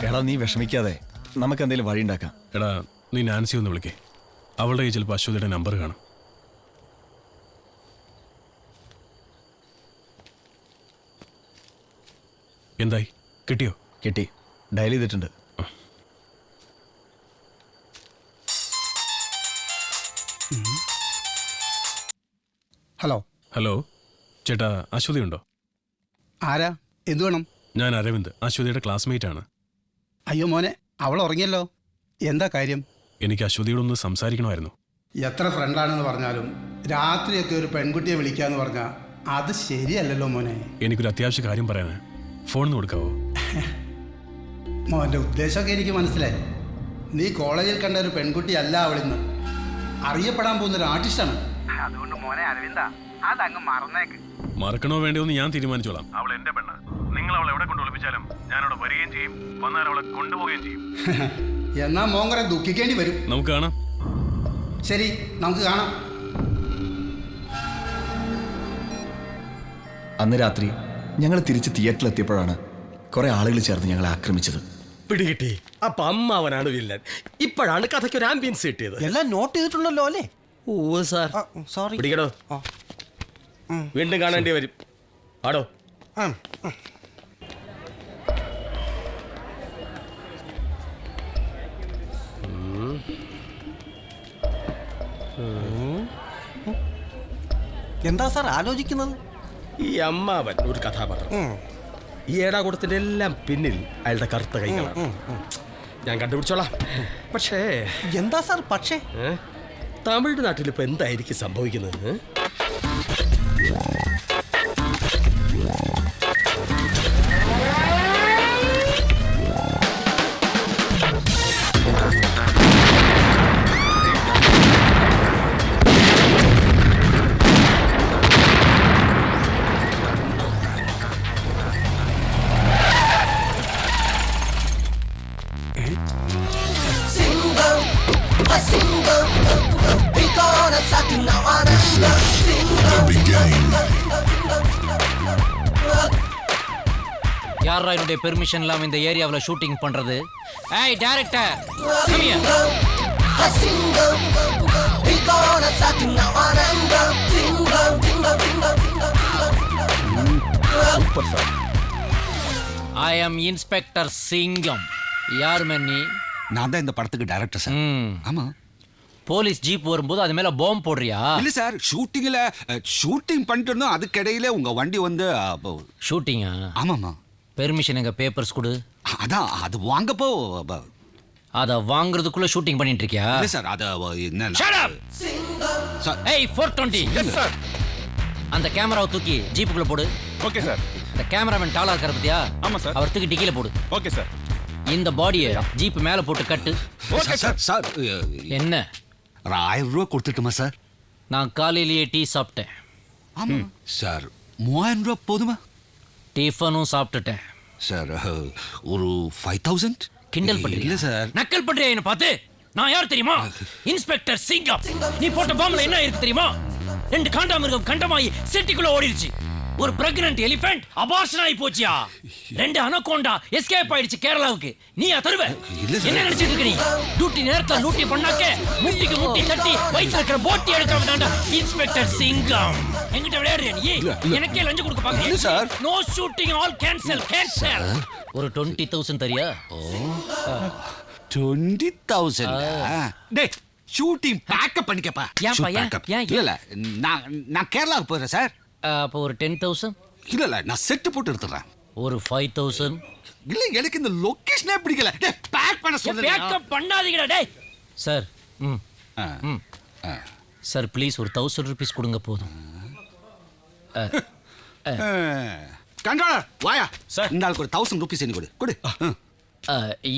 എടാ നീ വിഷമിക്കാതെ നമുക്ക് എന്തെങ്കിലും വഴി ഉണ്ടാക്കാം. എടാ നീ നാൻസി ഒന്ന് വിളിക്കേ. അവളുടെ കയ്യിൽ ചിലപ്പോൾ അശ്വതിയുടെ നമ്പർ കാണും. എന്തായി, കിട്ടിയോ? കിട്ടി, ഡയൽ ചെയ്തിട്ടുണ്ട്. ഹലോ. ഹലോ ചേട്ടാ, അശ്വതി ഉണ്ടോ? ആരാ? എന്തു വേണം? ഞാൻ അരവിന്ദ്, അശ്വതിയുടെ ക്ലാസ്മേറ്റ് ആണ്. അയ്യോ മോനെ, അവൾ ഉറങ്ങിയല്ലോ. എന്താ കാര്യം? എനിക്ക് അശ്വതിയോടൊന്ന് സംസാരിക്കണമായിരുന്നു. എത്ര ഫ്രണ്ടാണെന്ന് പറഞ്ഞാലും രാത്രിയൊക്കെ ഒരു പെൺകുട്ടിയെ വിളിക്കാന്ന് പറഞ്ഞാൽ അത് ശരിയല്ലല്ലോ മോനെ. എനിക്കൊരു അത്യാവശ്യ കാര്യം പറയാനാ. ഫോൺ കൊടുക്കാവോ? മോൻ്റെ ഉദ്ദേശമൊക്കെ എനിക്ക് മനസ്സിലായി. നീ കോളേജിൽ കണ്ട ഒരു പെൺകുട്ടിയല്ല അവളിന്ന്. അറിയപ്പെടാൻ പോകുന്ന ഒരു ആർട്ടിസ്റ്റാണ്. അതുകൊണ്ട് മോനെ അരവിന്ദ, അതങ്ങ് മറന്നേക്ക്. മറക്കണോ വേണ്ടോ എന്ന് ഞാൻ തീരുമാനിച്ചോളാം. അവൾ എന്റെ പെണ്ണ്. നിങ്ങൾ അവളെ എവിടെ കൊണ്ട് ഒളിപ്പിച്ചാലും ഞാൻ അവിടെ വരികയും ചെയ്യും, വന്നാൽ അവളെ കൊണ്ടുപോവുകയും ചെയ്യും. എന്നാ മോൻ കുറെ ദുഃഖിക്കേണ്ടി വരും. നമുക്ക് കാണാം. ശരി, നമുക്ക് കാണാം. അന്ന് രാത്രി ഞങ്ങൾ തിരിച്ച് തിയേറ്ററിലെത്തിയപ്പോഴാണ് കുറെ ആളുകൾ ചേർന്ന് ഞങ്ങളെ ആക്രമിച്ചത്. പിടികിട്ടി. അപ്പൊ അമ്മാവനാണ് വില്ലൻ. ഇപ്പോഴാണ് കഥയ്ക്ക് ഒരു ആംബിയൻസ് കിട്ടിയത്. എല്ലാം നോട്ട് ചെയ്തിട്ടുണ്ടല്ലോ അല്ലേ? ഓ സാർ, സോറി. പിടിക്കടോ. വീണ്ടും കാണേണ്ടി വരും. ആടോ. എന്താ സാർ ആലോചിക്കുന്നത്? ഈ അമ്മാവൻ ഒരു കഥാപാത്രം. ഈ ഏടാകൂടത്തിന്റെ എല്ലാം പിന്നിൽ അയാളുടെ കറുത്ത കൈകളാണ്. ഞാൻ കണ്ടുപിടിച്ചോളാം. പക്ഷേ എന്താ സാർ പക്ഷേ? തമിഴ്നാട്ടിൽ ഇപ്പൊ എന്തായിരിക്കും സംഭവിക്കുന്നത്? யாரா என்னுடைய பெர்மிஷன் இல்லாம இந்த ஏரியாவில் ஷூட்டிங் பண்றது? ஏய் டைரக்டர், ஐ ஆம் இன்ஸ்பெக்டர் சிங்கம். யார் மன்னி? நான் தான் இந்த படத்துக்கு டைரக்டர் சார். ஆமா. போலீஸ் ஜீப் வரும்போது அது மேல பாம்பு போடுறியா? இல்ல சார், ஷூட்டிங் பண்ணிட்டு இருந்தோம், அதுக்கிடையில உங்க வண்டி வந்து. ஷூட்டிங்கா? ஆமாமா. பெர்மிஷன் எங்க பேப்பர்ஸ் கொடு. அதான் அது வாங்கப்போ. அத வாங்குறதுக்குள்ள ஷூட்டிங் பண்ணிட்டு இருக்கியா? இல்ல சார், அத என்ன. Shut up. சார், ஏய் 420. Yes sir. அந்த கேமராவை தூக்கி ஜீப்புக்குள்ள போடு. Okay sir. இந்த கேமராமேன் டாலா இருக்காரு பாத்தியா? ஆமா சார். அவர் தூக்கி டிக்கில போடு. Okay sir. இந்த பாடியை ஜீப் மேல போட்டு கட்டு. Okay sir. சார் என்ன? 1000 ரூபாய் கொடுத்துட்டுமா சார்? நான் காலையிலேயே டீ சாப்பிட்டேன். ஆமா சார். 3000 ரூபாய் போதுமா? டிஃபனும் சாப்பிட்டுட்டேன் சார். ஒரு 5000. கிண்டல் பண்றீங்க? இல்ல சார். நக்கல் பண்றியா என்ன பார்த்து? நான் யார் தெரியுமா? இன்ஸ்பெக்டர் சிங்கம். நீ போட்ட பாம்புல என்ன இருக்கு தெரியுமா? 2 காண்டாமிருகம் கண்டமாயி சிட்டிக்குள்ள ஓடிடுச்சு. ஒரு பிரெக்னன்ட் எலிபென்ட் அபார்ஷன் ஆகி போச்சியா? 2 அனகோண்டா எஸ்கேப் ஆயிடுச்சு கேரளாவுக்கு. நீயா தருவ? என்ன நினைச்சிட்டு இருக்க நீ? டியூட்டி நேரத்துல லூட்டி பண்ணாக்க முட்டிக்கு முட்டி தட்டி வயித்துல இருக்கிற போட்டி எடுக்க வேண்டாம். இன்ஸ்பெக்டர் சிங்கம் என்கிட்ட விளையாடுறியா நீ? எனக்கே லஞ்ச கொடுக்க பாக்குறீங்க sir. No shooting, all cancel. ஒரு 20,000 தரியா? 20,000 டேய் ஷூட்டிங் பேக்கப் பண்ணிக்கப்பா. ஏன்பா ஏன்? இல்ல நான் கேரளாவுக்கு போறேன் சார். அப்போ ஒரு 10,000. இல்ல நான் செட் போட்டு எடுத்துறேன். ஒரு 5,000. இல்ல எனக்கு இந்த லொகேஷனே பிடிக்கல. டேய் பேக் பண்ண சொல்லுங்க. பேக்கப் பண்ணாதீங்கடா டேய். சார் சார் ப்ளீஸ் ஒரு 1000 ரூபீஸ் கொடுங்க போதும். கண்ட்ரோலர் வாயா சார். இந்த ஆளுக்கு ஒரு 1000 ரூபீஸ் எனக்கு கொடு.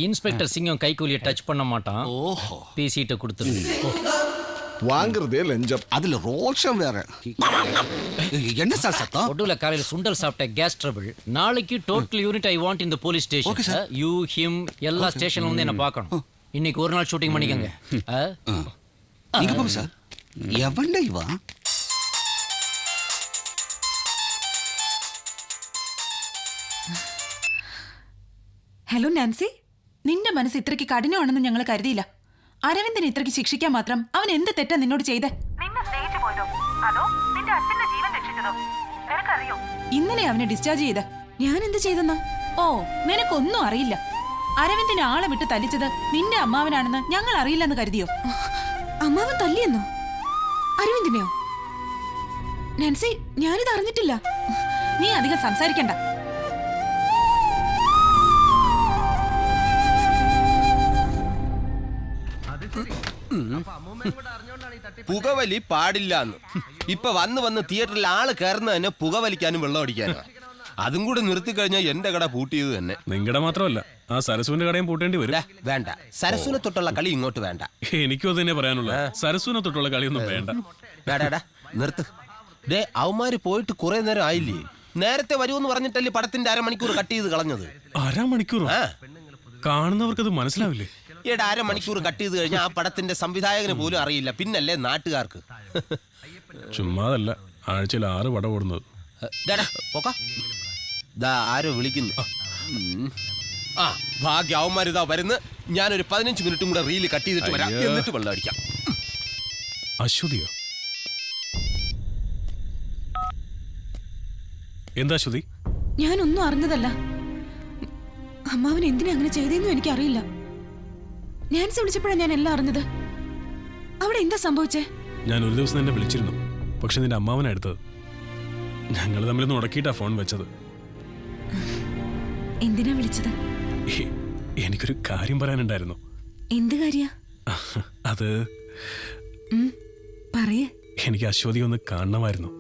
இன்ஸ்பெக்டர் சிங்கம் கைக்கூலியை டச் பண்ண மாட்டான். ஓஹோ பேசிட்டு கொடுத்துரு. வாங்குறதே லஞ்சம், அதுல ரோஷம் வேற. என்ன சார் சத்தம்? ஒடுல காலையில சுண்டல் சாப்பிட்ட கேஸ் ட்ரபிள். நாளைக்கு total unit I want in the police station. You him எல்லா ஸ்டேஷன்ல வந்து என்ன பார்க்கணும். இன்னைக்கு ஒரு நாள் ஷூட்டிங் பண்ணிக்கங்க. நீங்க போங்க சார். எவன்டா இவா? ഹലോ നാൻസി, നിന്റെ മനസ്സ് ഇത്രയ്ക്ക് കഠിനമാണെന്ന് ഞങ്ങൾ കരുതിയില്ല. അരവിന്ദനെ ഇത്രയ്ക്ക് ശിക്ഷിക്കാൻ മാത്രം അവൻ എന്ത് തെറ്റാ നിന്നോട് ചെയ്തേ? ഇന്നലെ അവനെ ഡിസ്ചാർജ് ചെയ്ത. ഞാൻ എന്ത് ചെയ്തെന്നാ? ഓ, നിനക്കൊന്നും അറിയില്ല. അരവിന്ദനെ ആളെ വിട്ട് തല്ലിച്ചത് നിന്റെ അമ്മാവനാണെന്ന് ഞങ്ങൾ അറിയില്ലെന്ന് കരുതിയോ? അമ്മാവൻ തല്ലിയെന്നോ? അരവിന്ദനെയോ? നാൻസി, ഞാനിത് അറിഞ്ഞിട്ടില്ല. നീ അധികം സംസാരിക്കണ്ട. പുകവലി പാടില്ലാന്ന് ഇപ്പൊ വന്ന് തിയേറ്ററിൽ ആള് കയറുന്ന തന്നെ പുകവലിക്കാനും വെള്ളം അടിക്കാനും. അതും കൂടെ നിർത്തി കഴിഞ്ഞാൽ എന്റെ കട പൂട്ടിയത് തന്നെ. നിങ്ങളുടെ മാത്രമല്ല, ആ സരസുവിന്റെ കടയും പൂട്ടേണ്ടി വരും. വേണ്ട, സരസുവിനെ തൊട്ടുള്ള കളി ഇങ്ങോട്ട് വേണ്ട. എനിക്കും അത് തന്നെ പറയാനുള്ള. സരസുവിനെ തൊട്ടുള്ള കളിയൊന്നും വേണ്ട. വേടാ നിർത്ത്. ഡേ അവന്മാര് പോയിട്ട് കുറെ നേരം ആയില്ലേ? നേരത്തെ വരുമെന്ന് പറഞ്ഞിട്ടല്ലേ പടത്തിന്റെ അരമണിക്കൂർ കട്ട് ചെയ്ത് കളഞ്ഞത്. അരമണിക്കൂർ കാണുന്നവർക്ക് അത് മനസ്സിലാവില്ലേ? ഈയിടെ അരമണിക്കൂർ കട്ട് ചെയ്ത് കഴിഞ്ഞാൽ ആ പടത്തിന്റെ സംവിധായകന് പോലും അറിയില്ല, പിന്നല്ലേ നാട്ടുകാർക്ക്. ചുമ്മാതല്ല, ആഴ്ചയിൽ 6 പടം ഓടുന്നത്. ആരോ വിളിക്കുന്നു. ആ ഭാഗ്യ അവന്മാരിതാ വരുന്നു. ഞാനൊരു 15 മിനിറ്റും കൂടെ റീല് കട്ട് ചെയ്തിട്ട് വരാം, എന്നിട്ട് വെള്ളം അടിക്കാം. അശ്വതിയോ? എന്താ ശ്രുതി? ഞാനൊന്നും അറിഞ്ഞതല്ല. അമ്മാവൻ എന്തിനാ അങ്ങനെ ചെയ്തെന്നും എനിക്കറിയില്ല. നാൻസി വിളിച്ചപ്പോഴാണ് ഞാൻ എല്ലാം അറിഞ്ഞത്. അവിടെ എന്താ സംഭവിച്ചേ? ഞാൻ ഒരു ദിവസം നിന്നെ വിളിച്ചിരുന്നു, പക്ഷെ നിന്റെ അമ്മാവനാ എടുത്തത്. ഞങ്ങൾ തമ്മിൽ ഉടക്കിയിട്ടാ ഫോൺ വെച്ചത്. എന്തിനാ വിളിച്ചത്? എനിക്കൊരു കാര്യം പറയാനുണ്ടായിരുന്നു. എന്ത് കാര്യാ? അത് പറയേ. എനിക്ക് അശ്വതി ഒന്ന് കാണണമായിരുന്നു.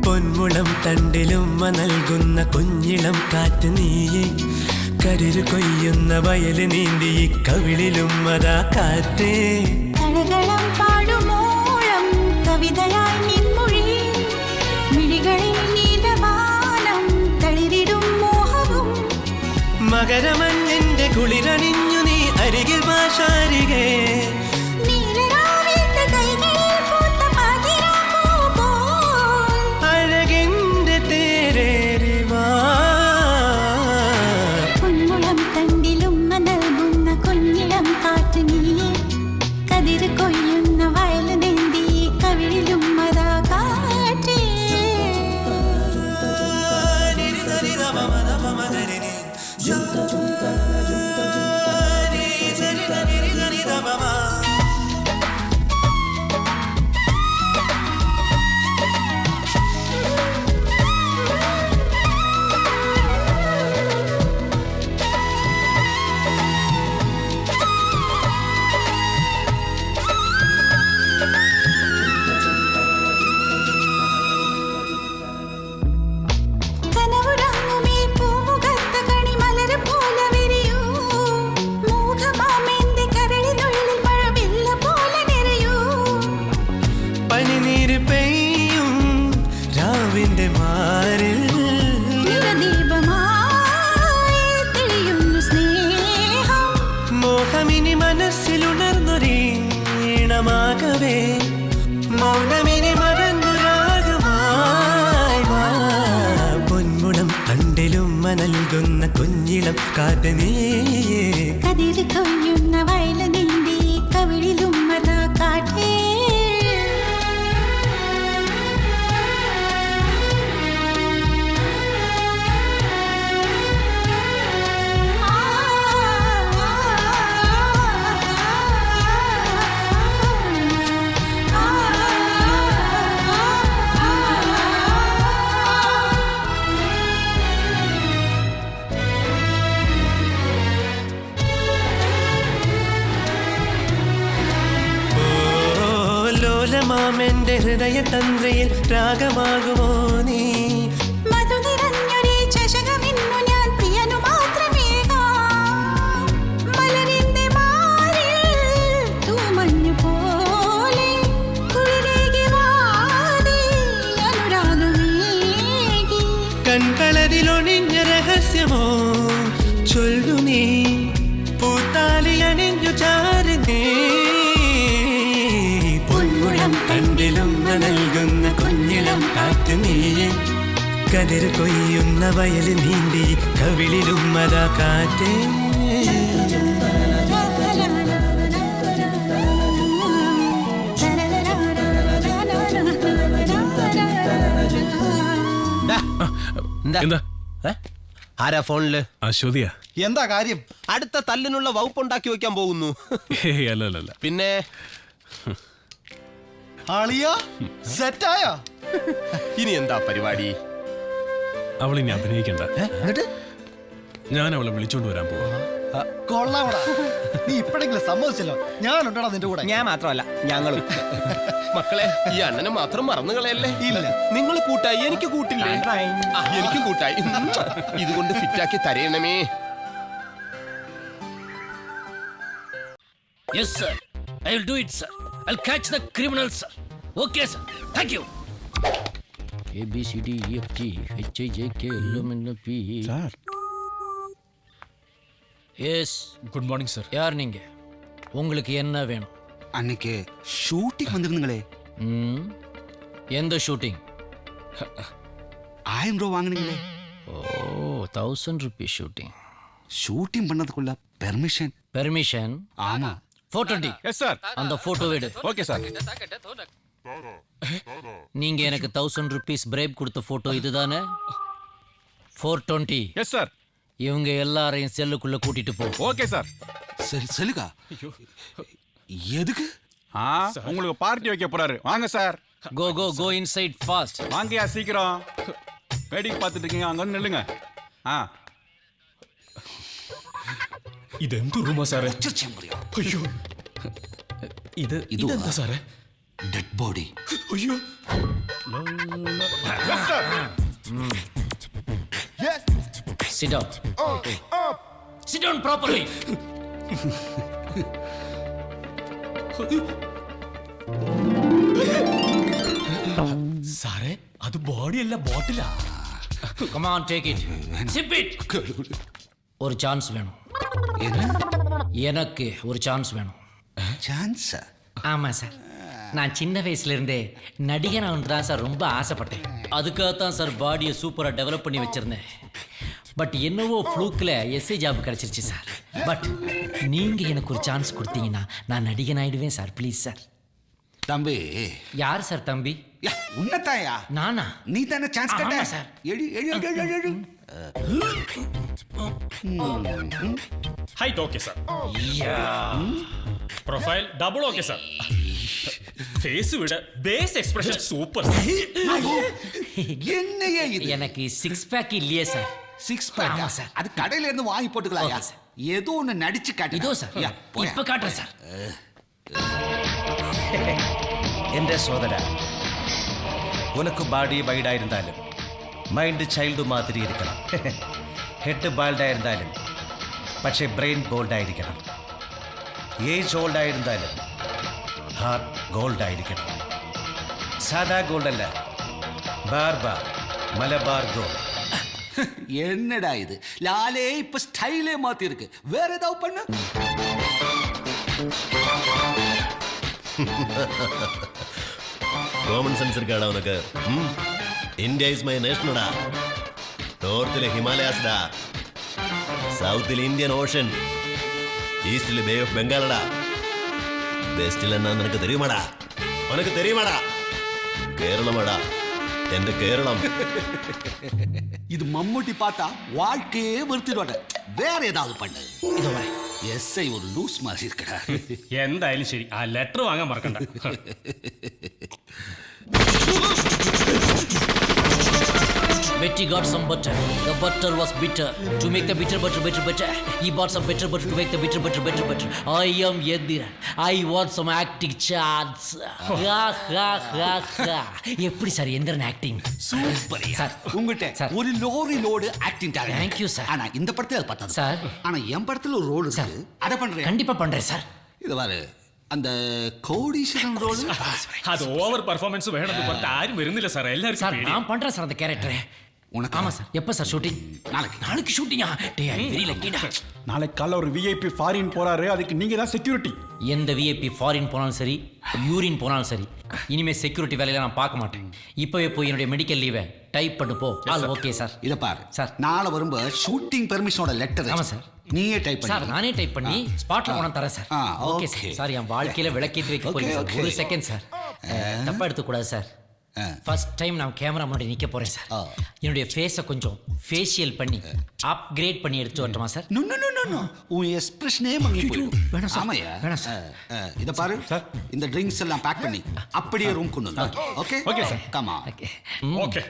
പൊന്മുളം തണ്ടിലുമ്മ നൽകുന്ന കുഞ്ഞിളം കാറ്റ് നീയെ, കരിരു കൊയ്യുന്ന വയല് നീന്തി കവിളിലും അതാ കാറ്റേ. കളകളം പാടുമോളം കവിതയായി നിൻമൊഴി, മിഴികളിൽ നീലവാനം തളിരിടും മോഹവും. മകരമഞ്ഞിന്റെ കുളിരണിഞ്ഞു നീ അരികിൽ ഭാഷാരികേ. അഴകിന്റെ തേരേറിവാ. പൊന്മുളം തണ്ടിലുമ്മ നൽകുന്ന കുഞ്ഞിളം കാറ്റ് നീയെ, കതിര് കൊയ്യുന്ന വയൽ നീന്തി കവിളിലും അതാ കാറ്റേ. Jumta jumta jumta jumta jumta മാറിൽ തെളിയുന്നു സ്നേഹം മോഹമിനി മനസ്സിലുണർന്നൊരീണമാകവേ മൗനമിനി മറന്നുരാഗമായി വാ പൊന്മുളം തണ്ടിലും നൽകുന്ന കുഞ്ഞിളം കാറ്റ് നീയേ കതിര് കൊയ്യുന്ന വയല നിന്റെ കവിളിലും മതാ കാട്ടേ ലോലമാമെന്റെ ഹൃദയ തന്ത്രയിൽ രാഗമാകുമോ നീ മധു നിറഞ്ഞൊരു ചഷകമിന്നു ഞാൻ പ്രിയനു മാത്രമേകാം മലരിന്റെ മാറിൽ തൂമഞ്ഞു പോലെ കുളിരേകി വാതി അനുരാഗമേകി കൺകളതിലൊണിഞ്ഞ രഹസ്യമോ ചൊല്ലു നീ പൂത്താലി അണിഞ്ഞു ചാരുന്നേ പൊന്മുളം കണ്ടിലും നൽകുന്ന കുഞ്ഞിളം കാറ്റ് നീയെ കതിര് കൊയ്യുന്ന വയൽ നീന്തി കവിളിലും മതാ കാറ്റേ എന്താ ആരാ ഫോണില്? അശ്വതിയാ. എന്താ കാര്യം? അടുത്ത തല്ലിനുള്ള വകുപ്പുണ്ടാക്കി വെക്കാൻ പോകുന്നു. അല്ല പിന്നെ ആളിയാ സെറ്റായോ? ഇനി എന്താ പരിപാടി? അവൾ ഇനി അഭിനയിക്കണ്ട. ഞാൻ അവളെ വിളിച്ചോണ്ട് വരാൻ പോവാ. കൊള്ളാവടാ, നീ ഇപ്പഴെങ്കിലും സമ്മതിച്ചല്ലോ. ഞാനുണ്ടടാ നിന്റെ കൂടെ. ഞാൻ മാത്രമല്ല, ഞങ്ങളും. മക്കളെ, ഈ അണ്ണനെ മാത്രം മറന്നു കളയല്ലേ. ഇല്ല, നിങ്ങൾ കൂട്ടായി, എനിക്ക് കൂട്ടില്ലേ? എനിക്കും കൂട്ടായി. ഇതുകൊണ്ട് ഫിറ്റാക്കി തരയണമേ. Yes, sir. I will do it, sir. I'll catch the criminals, sir. Okay, sir. Thank you. A B C D E F G H I J K L M N P. Sir. Yes. Good morning, sir. யார் நீங்க? உங்களுக்கு என்ன வேணும்? அன்னைக்கு shooting வந்திருந்தீங்களே. எந்த shooting? 1000 ரூபாய் வாங்குனீங்களே. Oh, 1000 rupees shooting. Shooting பண்ணதுக்குள்ள பெர்மிஷன். பெர்மிஷன்? ஆமா. 420. Yes sir. அந்த போட்டோ எடு. Okay sir. நீங்க எனக்கு 1000 rupees பிரேப் கொடுத்த போட்டோ இதுதானே? 420. Yes sir. இவங்க எல்லாரையும் செல்லுக்குள்ள கூட்டிட்டு போ. Okay sir. சரி, செல்லுகா. எதுக்கு? உங்களுக்கு பார்ட்டி வைக்க போறாரு. வாங்க sir. Go go go inside fast. வாங்கயா சீக்கிரம். வேடிக்கை பார்த்துட்டு இருக்கீங்க, அங்க வந்து நில்லுங்க. ഇതെന്തു റൂമാ സാറേ? അയ്യോ, ഇതെന്താ സാറേ? Dead body. അയ്യോ. Sit down. Sit down properly. സാറേ, അത് ബോഡിയല്ല, ബോട്ടിലാ. Come on, take it. Sip it. ஒரு சான்ஸ் வேணும். எனக்கு ஒரு சான்ஸ் வேணும். சான்ஸா? ஆமா சார். நான் சின்ன வயசுல இருந்தே நடிகனாக தான் சார் ரொம்ப ஆசைப்பட்டேன். அதுக்காகத்தான் சார் பாடியை சூப்பரா டெவலப் பண்ணி வச்சிருந்தேன். பட் என்னவோ ஃப்ளூக்கில் எஸ்ஐ ஜாப் கிடைச்சிருச்சு சார். பட் நீங்க எனக்கு ஒரு சான்ஸ் கொடுத்தீங்கன்னா நான் நடிகன் ஆயிடுவேன் சார். Please sir. தம்பி. யார் சார் தம்பி? உன்னதாயா? நானா? நீ தானே சான்ஸ் கேட்ட? சார். எழு. Height okay sir. Profile double okay sir. Face വിട ബേസ് എക്സ്പ്രഷൻ സൂപ്പർ. என்னையே இது? எனக்கு 6 பேக் இல்லையே சார். 6 பேக்? ஆமா சார். அது கடையில இருந்து வாங்கி போட்டுக்கலாம்யா. ஏதோ ஒன்னு நடிச்சு காட்டு. இதோ சார். இப்ப காட்டுறேன் சார். എന്റെ സോദര, ഉനക്ക് ബോഡി വൈഡായിരുന്നാലും മൈൻഡ് ചൈൽഡ് മാതിരി ഇരിക്കണം. ഹെഡ് ബാൾഡായിരുന്നാലും പക്ഷേ ബ്രെയിൻ ബോൾഡായിരിക്കണം. ഏജ് ഓൾഡായിരുന്നാലും ഹാർട്ട് ഗോൾഡായിരിക്കണം. സാധാ ഗോൾഡല്ല, ബാർബ மலபார் கோல்ட். என்னடா இது லாலே இப்ப ஸ்டைலே மாத்தி இருக்கு. வேற ஏதாவது பண்ணு. കോമൺ സെൻസ് ഇരിക്കാടാ ഉനക്ക്. ഇന്ത്യ ഇസ് മൈ നേഷനടാ. നോർത്തിലെ ഹിമാലയാസ്ഡാ, സൗത്തിൽ ഇന്ത്യൻ ഓഷൻ, ഈസ്റ്റിലെ ബേ ഓഫ് ബംഗാളടാ, വെസ്റ്റിൽ എന്നാ നിനക്ക് തെരിയുമാടാ? ഉനക്ക് തെരിയുമാടാ? കേരളമാടാ, എന്റെ കേരളം. இது மம்முட்டி பார்த்தா வாழ்க்கையே வெறுத்துடுவாங்க. வேற ஏதாவது பண்ணு. இதோ எஸ்ஐ ஒரு லூஸ் மாதிரி இருக்கடா. എന്തായാലും ശരി, ആ ലെറ്റർ വാങ്ങാൻ മറക്കണ്ട. Betty got some butter. The butter was bitter. To make the bitter butter better better, he bought some better butter to make the bitter butter better better. I am Yediran. I want some acting chance. Ha ha ha ha. எப்படி sir Enthiran acting? Super sir. உங்ககிட்ட ஒரு lorry load acting talent. Thank you sir. ஆனா இந்த படத்துல அது பத்தாது sir. ஆனா என் படத்துல ஒரு ரோல் இருக்கு. அத பண்றேன். கண்டிப்பா பண்றேன் சார். இது பாரு, அந்த கோடீஸ்வரன் ரோல் അത് ഓവർ പെർഫോമൻസ് വേണമെന്ന് പറഞ്ഞിട്ട് ആരും വരുന്നില്ല സാർ. എല്ലാവരും சார் நான் பண்றேன் சார் அந்த கேரக்டரை. உனக்கு ஆமா சார். எப்ப சார் ஷூட்டிங்? நாளைக்கு ஷூட்டிங்கா? டேய் ஐ வெரி லக்கிடா. நாளைக்கு காலைல ஒரு விஐபி ஃபாரின் போறாரு, அதுக்கு நீங்க தான் செக்யூரிட்டி. எந்த விஐபி ஃபாரின் போனாலும் சரி, யூரின் போனாலும் சரி, இனிமே செக்யூரிட்டி வேலையில நான் பார்க்க மாட்டேன். இப்பவே போய் என்னுடைய மெடிக்கல் லீவை டைப் பண்ணு போ. All okay sir. இத பாரு சார், நாளை வரும்போது ஷூட்டிங் பெர்மிஷனோட லெட்டர். ஆமா சார். நீயே டைப் பண்ணு. சார் நானே டைப் பண்ணி ஸ்பாட்ல கொண்டு தரேன் சார். Okay sir. சார் என் வாழ்க்கையில விளக்கேற்றி வைக்க போறேன் சார். ஒரு செகண்ட் சார், தப்பா எடுத்துக்கூடாது சார். ஃபர்ஸ்ட் டைம் நான் கேமரா முன்னாடி நிற்க போறேன் சார். என்னுடைய ஃபேஸை கொஞ்சம் ஃபேஷியல் பண்ணி அப்கிரேட் பண்ணி எடுத்து வரட்டுமா sir? No no no no, உன் எக்ஸ்பிரஷனே மங்கி போயிடும். வேணாம் சார். ஆமாயா? வேணாம் சார். இத பாரு சார், இந்த ட்ரிங்க்ஸ் எல்லாம் பேக் பண்ணி அப்படியே ரூம் கொண்டு வந்து. Okay okay sir. Come on. Okay.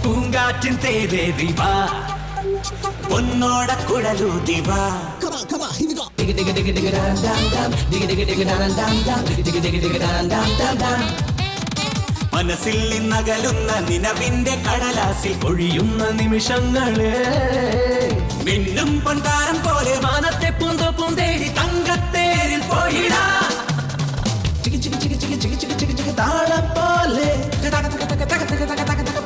പൂങ്കാറ്റിൻ തേരേറി വാ, പൊന്നോട കുഴലൂതി വാ. മനസ്സിൽ നിന്നകലുന്ന നിലവിന്റെ കടലാസിൽ പൊഴിയുന്ന നിമിഷങ്ങളെ മിന്നും പൊന്താരം പോലെ മാനത്തെ പൂന്തോപ്പും തേടി തങ്കത്തേരിൽ പോയിടാ. താളം പോലെ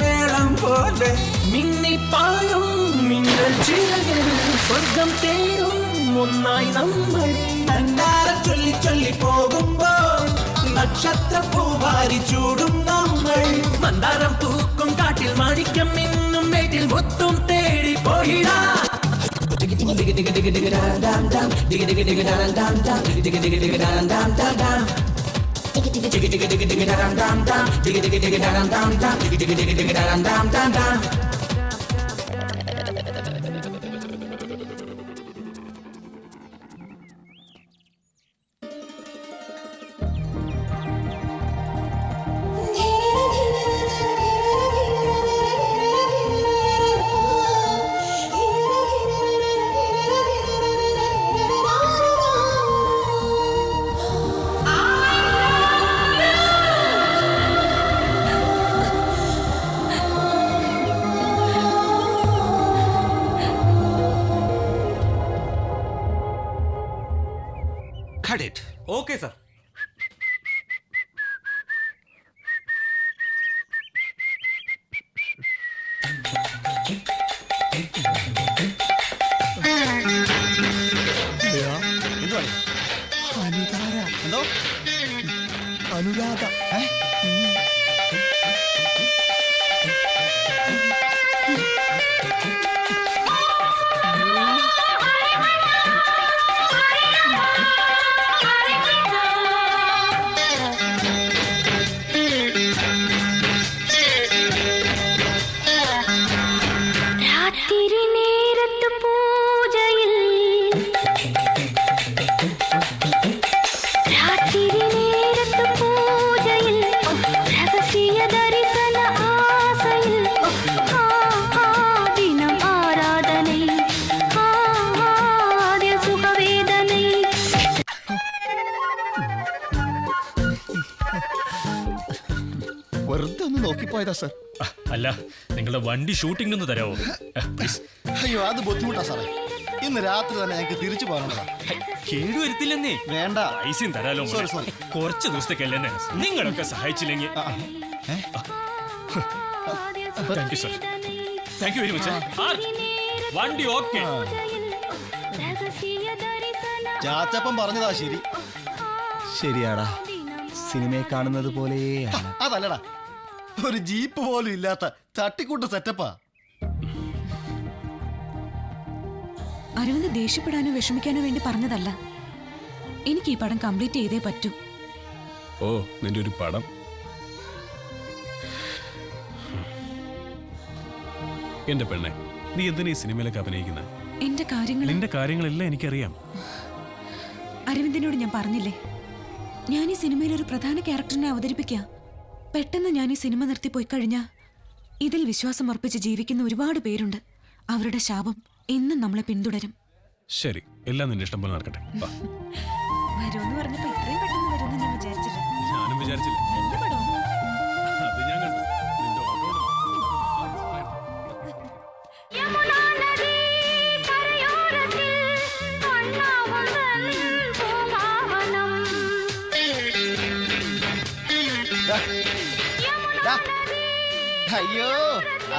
മേളം പോലെ മിന്നിപ്പായും മിന്നൽ ചിറകിൽ സ്വർഗം തേടും ഒന്നായി നമ്മൾ. നന്നാരം ചൊല്ലി ചൊല്ലി പോകുമ്പോൾ നക്ഷത്ര പൂവാരി ചൂടും നമ്മൾ. മന്ദാരം പൂക്കും കാട്ടിൽ മാണിക്യം മിന്നും മേട്ടിൽ മുത്തും തേടി പോയിടാ. Cut it. Okay sir. എന്തോ അനുരാധ രാത്രി നേരത്ത് പൂജയിൽ രാത്രി നേരത്ത് പൂജയിൽ രഹസ്യ ദർശന ആസയിൽ ദിനം ആരാധനൈ ആദ്യ സുഖവേദനൈ. വെറുതെ ഒന്ന് നോക്കിപ്പോയതാ സർ. അല്ല നിങ്ങളുടെ വണ്ടി ഷൂട്ടിംഗ് ഒന്ന് തരാമോ പ്ലീസ്? അയ്യോ അത് ബുദ്ധിമുട്ടാ സാറേ. ഇന്ന് രാത്രി തന്നെ ഞങ്ങൾക്ക് തിരിച്ചു പോകാനുള്ളതാ. കേടുവരുത്തില്ലെന്നേ. വേണ്ട, പൈസയും തരാലോ. Sorry sorry. കുറച്ച് ദിവസത്തേക്കല്ലേ നിങ്ങളൊക്കെ സഹായിച്ചില്ലെങ്കിൽ. Thank you sir, thank you very much. വണ്ടി ഓക്കെ. ചാച്ചപ്പൻ പറഞ്ഞതാ ശരി. ശരിയാടാ, സിനിമയെ കാണുന്നത് പോലെ. അതല്ലടാ, ഒരു ജീപ്പ് പോലും ഇല്ലാത്ത തട്ടിക്കൂട്ട് സെറ്റപ്പാ. അരവിന്ദ് ദേഷ്യപ്പെടാനോ വിഷമിക്കാനോ വേണ്ടി പറഞ്ഞതല്ല. എനിക്ക് ഈ പടം കംപ്ലീറ്റ് ചെയ്തേ പറ്റൂ. ഓ, നിന്റെ ഒരു പടം. എന്റെ പെണ്ണെ, നീ എന്തിനാ ഈ സിനിമയിലൊക്കെ അഭിനയിക്കുന്നത്? നിന്റെ കാര്യങ്ങളെല്ലാം എനിക്കറിയാം. അരവിന്ദിനോട് ഞാൻ പറഞ്ഞില്ലേ, ഞാൻ ഈ സിനിമയിൽ ഒരു പ്രധാന ക്യാരക്ടറിനെ അവതരിപ്പിക്കുക. പെട്ടെന്ന് ഞാൻ ഈ സിനിമ നിർത്തി പോയി കഴിഞ്ഞാ ഇതിൽ വിശ്വാസം അർപ്പിച്ച് ജീവിക്കുന്ന ഒരുപാട് പേരുണ്ട്. അവരുടെ ശാപം എന്നും നമ്മളെ പിന്തുടരും. ശരി, എല്ലാം നിന്റെ ഇഷ്ടം പോലെ നടക്കട്ടെ. വരുമെന്ന് പറഞ്ഞപ്പോ ഇത്രയും പെട്ടെന്ന് വരുമെന്ന് ഞാൻ വിചാരിച്ചില്ല. ഞാനും വിചാരിച്ചില്ല. എന്റെ പടം അത് ഞാൻ കണ്ടു. നിന്റെ ഓട്ടോടും. അയ്യോ,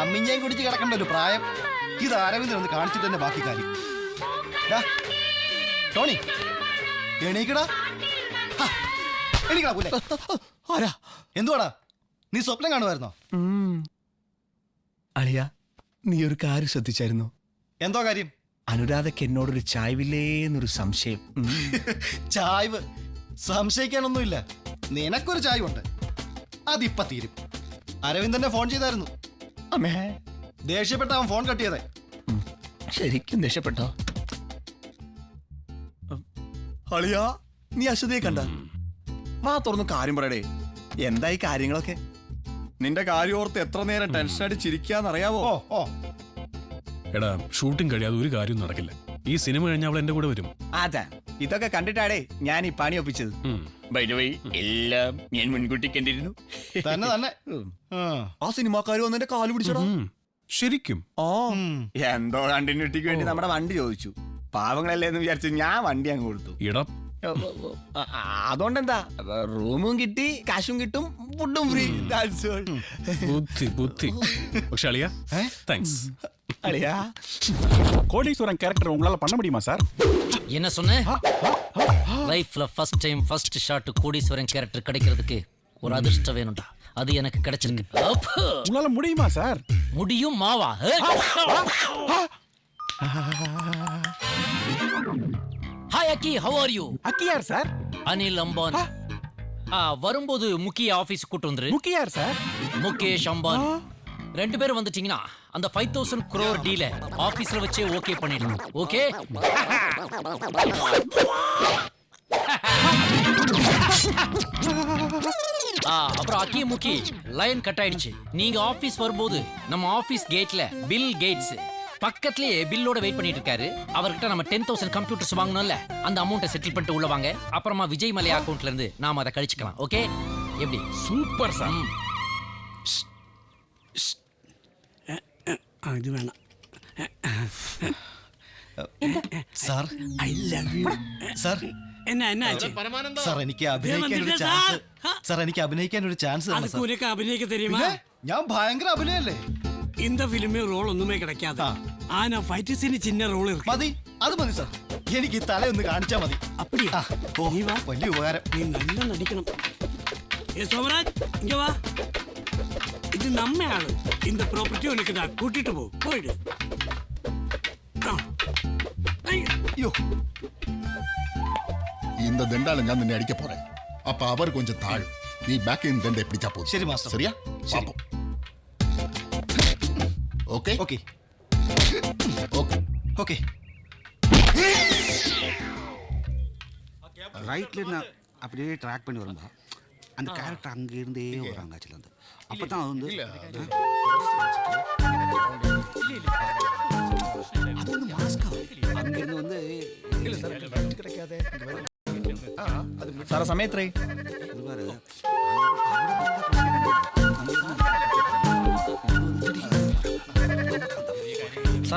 അമ്മിഞ്ഞേം കുടിച്ച് കിടക്കേണ്ട ഒരു പ്രായം. ഇത് അരവിന്ദനൊന്ന് കാണിച്ചിട്ട് തന്നെ ബാക്കി കാര്യം. ടോണി, എണീക്കടാ. എണീക്കടാ പുല്ലേ. എന്തുവാടാ, നീ സ്വപ്നം കാണുമായിരുന്നോ? അളിയ, നീ ഒരു കാര്യം ശ്രദ്ധിച്ചായിരുന്നോ? എന്തോ കാര്യം? അനുരാധയ്ക്ക് എന്നോടൊരു ചായ്വില്ലേന്നൊരു സംശയം. ചായ്വ് സംശയിക്കാനൊന്നുമില്ല. നിനക്കൊരു ചായ്വുണ്ട്, അതിപ്പ തീരും. അരവിന്ദനെ ഫോൺ ചെയ്തായിരുന്നു. അമ്മേ, ദേഷ്യപ്പെട്ട അവൻ ഫോൺ കട്ട് ചെയ്തേ. ശരിക്കും ദേഷ്യപ്പെട്ടോ? അളിയാ, നീ അശ്വതിയെ കണ്ട? വാ തുറന്ന് കാര്യം പറയടേ. എന്തായി കാര്യങ്ങളൊക്കെ? നിന്റെ കാര്യം ഓർത്ത് എത്ര നേരം ടെൻഷൻ അടിച്ചിരിക്കാന്നറിയാവോ? എടാ, ഷൂട്ടിംഗ് കഴിയാതെ ഒരു കാര്യം നടക്കില്ല. ഈ സിനിമ കഴിഞ്ഞാൽ അവൾ എന്റെ കൂടെ വരും. അതാ, ഇതൊക്കെ കണ്ടിട്ടാടേ ഞാൻ ഈ പണി ഒപ്പിച്ചത്. എല്ലാം ഞാൻ മുൻകൂട്ടി കണ്ടിരുന്നു. തന്നെ തന്നെ. ആ സിനിമാക്കാര് വന്ന് എന്റെ കാല് പിടിച്ചടാ. ശരിക്കും? എന്തോ കണ്ടിന്യൂറ്റിക്ക് വേണ്ടി നമ്മുടെ വണ്ടി ചോദിച്ചു. പാവങ്ങളല്ലേ എന്ന് വിചാരിച്ചു ഞാൻ വണ്ടി അങ്ങ് കൊടുത്തു. അതുകൊണ്ടെന്താ, റൂമും കിട്ടി, കാശും കിട്ടും, ഫുഡും ഫ്രീ. ബുദ്ധി ബുദ്ധി. പക്ഷെ അളിയാ, താങ്ക്സ്. அழியா, கோடீஸ்வரன் கேரக்டர் உங்களால பண்ண முடியுமா சார்? என்ன சொன்ன? லைஃப்ல ஃபர்ஸ்ட் டைம் ஃபர்ஸ்ட் ஷாட் கோடீஸ்வரன் கேரக்டர் கிடைக்கிறதுக்கு ஒரு அதிர்ஷ்டம் வேணும்டா. அது எனக்கு கிடைச்சிருக்கு. உங்களால முடியுமா சார்? முடியும் மாவா. ஹாய் அக்கி, how are you? அக்கி யார் சார்? அனில் அம்பானி. வரும்போது முக்கிய ஆபீஸ் கூட்டு வந்துரு. முக்கிய யார் சார்? முகேஷ் அம்பானி. ரெண்டு பேரும் வந்துட்டீங்கன்னா அந்த 5000 crore டீல ஆபீஸ்ல வச்சே ஓகே பண்ணிடலாம். ஓகே? அப்புறம் அக்கி முக்கி லைன் கட் ஆயிடுச்சு. நீங்க ஆபீஸ் வரும்போது நம்ம ஆபீஸ் கேட்ல பில் கேட்ஸ் பக்கத்துலயே பில்லோட வெயிட் பண்ணிட்டு இருக்காரு. அவர்கிட்ட நம்ம 10,000 கம்ப்யூட்டர்ஸ் வாங்கணும்ல, அந்த அமௌண்ட்டை செட்டில் பண்ணிட்டு உள்ள வாங்க. அப்புறமா விஜய் மலை அக்கவுண்ட்ல இருந்து நாம அதை கழிச்சுக்கலாம். ஓகே? எப்படி? Super sir. இது வேணாம் sir, I love you sir. என்ன സാർ, എനിക്ക് അഭിനയിക്കാൻ ഒരു ചാൻസ്. സാർ, എനിക്ക് അഭിനയിക്കാൻ ഒരു ചാൻസ്. அதுக்கு உனக்கு அபிநயிக்க தெரியுமா? ഞാൻ ഭയങ്കര അഭിനയല്ലേ. இந்த ஃபிலிமே ரோல் ஒண்ணுமே கிடைக்காது. ஆனா ஃபைட் சீன் சின்ன ரோல் இருக்கு. മതി, അത് മതി സാർ. എനിക്ക് തലയൊന്ന് കാണിച്ചാ മതി. அப்படியா? നീ വാ, വലിയ ഉപകാരം. நீ நல்லா நடிக்கணும். ஏ சோமராஜ், இங்க வா. இது நம்ம ஆளு. இந்த ப்ராப்பர்ட்டி உனக்கு நான் கூட்டிட்டு போயிடு. ஐயோ, இந்த தண்டால ഞാൻ നിന്നെ അടിக்க പോறேன். அப்ப அவர் கொஞ்சம் தாழ். நீ பேக் இன் தண்டை பிடிச்சா போதும். ശരി മാസ്റ്റർ. சரியா? பாப்போம். Okay okay okay okay. ரைட்ல நான் அப்படியே ட்ராக் பண்ணி வரும்பா, அந்த கேரக்டர் அங்க இருந்தே வராங்க ஆச்சுல இருந்து. அப்பதான் அது வந்து அது வந்து மாஸ்கா அங்க இருந்து வந்து இல்ல சார் கிடைக்காதே. സാറേ, സമയത്രേ? இது பாரு.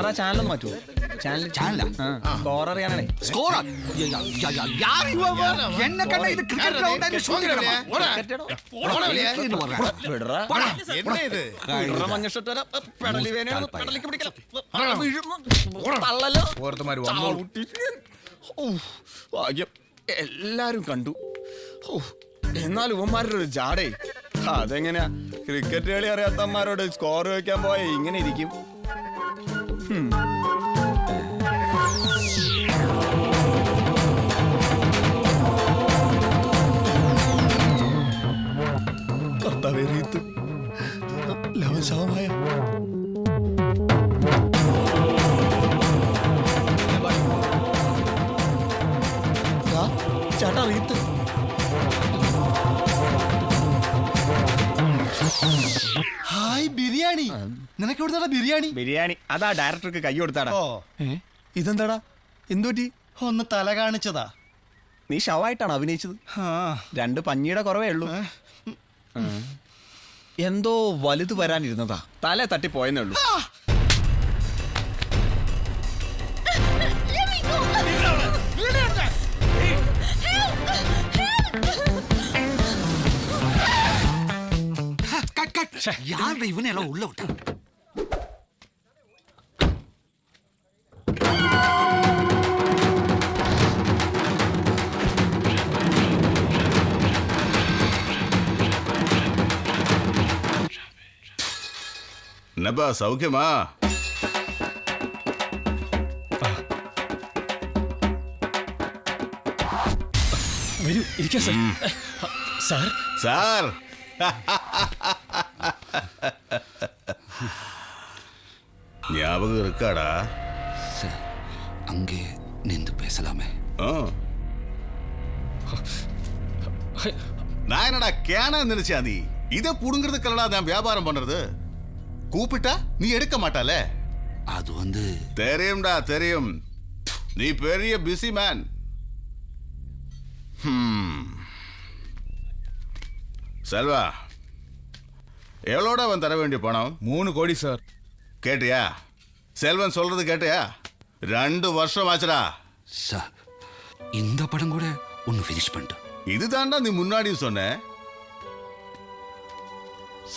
സാർ ആ ചാനൽ ഒന്ന് മാറ്റുമോ? ചാനൽ സ്കോർ അറിയാനാണേ. ஸ்கோர் யார் இவன் என்ன கண்ண இது கிரிக்கெட் கிரவுண்ட் ஷூட்டிங் ഭാഗ്യം എല്ലാരും കണ്ടു. എന്നാലും ഇവന്മാരുടെ ഒരു ജാടേ. അതെങ്ങനെയാ ക്രിക്കറ്റ് കളി അറിയാത്തമാരോട് സ്കോർ വെക്കാൻ പോയ ഇങ്ങനെ ഇരിക്കും. കർത്താവേ റീത്ത് ലവശവമായ ചേട്ടാ റീത്ത്. ഹായ് ബിരിയാണി. നിനക്ക് എവിടുന്നാടാ ബിരിയാണി? ബിരിയാണി അതാ ഡയറക്ടർക്ക് കൈ കൊടുത്താടാ. ഇതെന്താടാ എന്തുപറ്റി? ഒന്ന് തല കാണിച്ചതാ. നീ ഷവായിട്ടാണ് അഭിനയിച്ചത്. 2 പഞ്ഞിയുടെ കുറവേ ഉള്ളൂ. എന്തോ വലുത് വരാനിരുന്നതാ, തല തട്ടിപ്പോയെന്നേ ഉള്ളൂ. யார் இவனை எல்லாம் உள்ள விட்டா? என்னப்பா சௌக்கியமா? വരൂ ഇരിക്കാം സാർ. സാർ சார் ஞாபகம் இருக்காடா? அங்கே நின்று பேசலாமே. நான் என்னடா கேனா நினைச்சா? நீ இதை புடுங்கிறதுக்கல்லடா நான் வியாபாரம் பண்றது. கூப்பிட்டா நீ எடுக்க மாட்டால. அது வந்து தெரியும்டா தெரியும். நீ பெரிய பிஸி மேன். செல்வா, எவ்வளோட அவன் தர வேண்டிய பணம்? 3 கோடி சார். கேட்டியா? செல்வன் சொல்றது கேட்டியா? 2 வருஷம் ஆச்சுடா. சார் இந்த படம் கூட ஒன்னு ஃபினிஷ் பண்ணிட்டு. இதுதான்டா நீ முன்னாடியும் சொன்ன.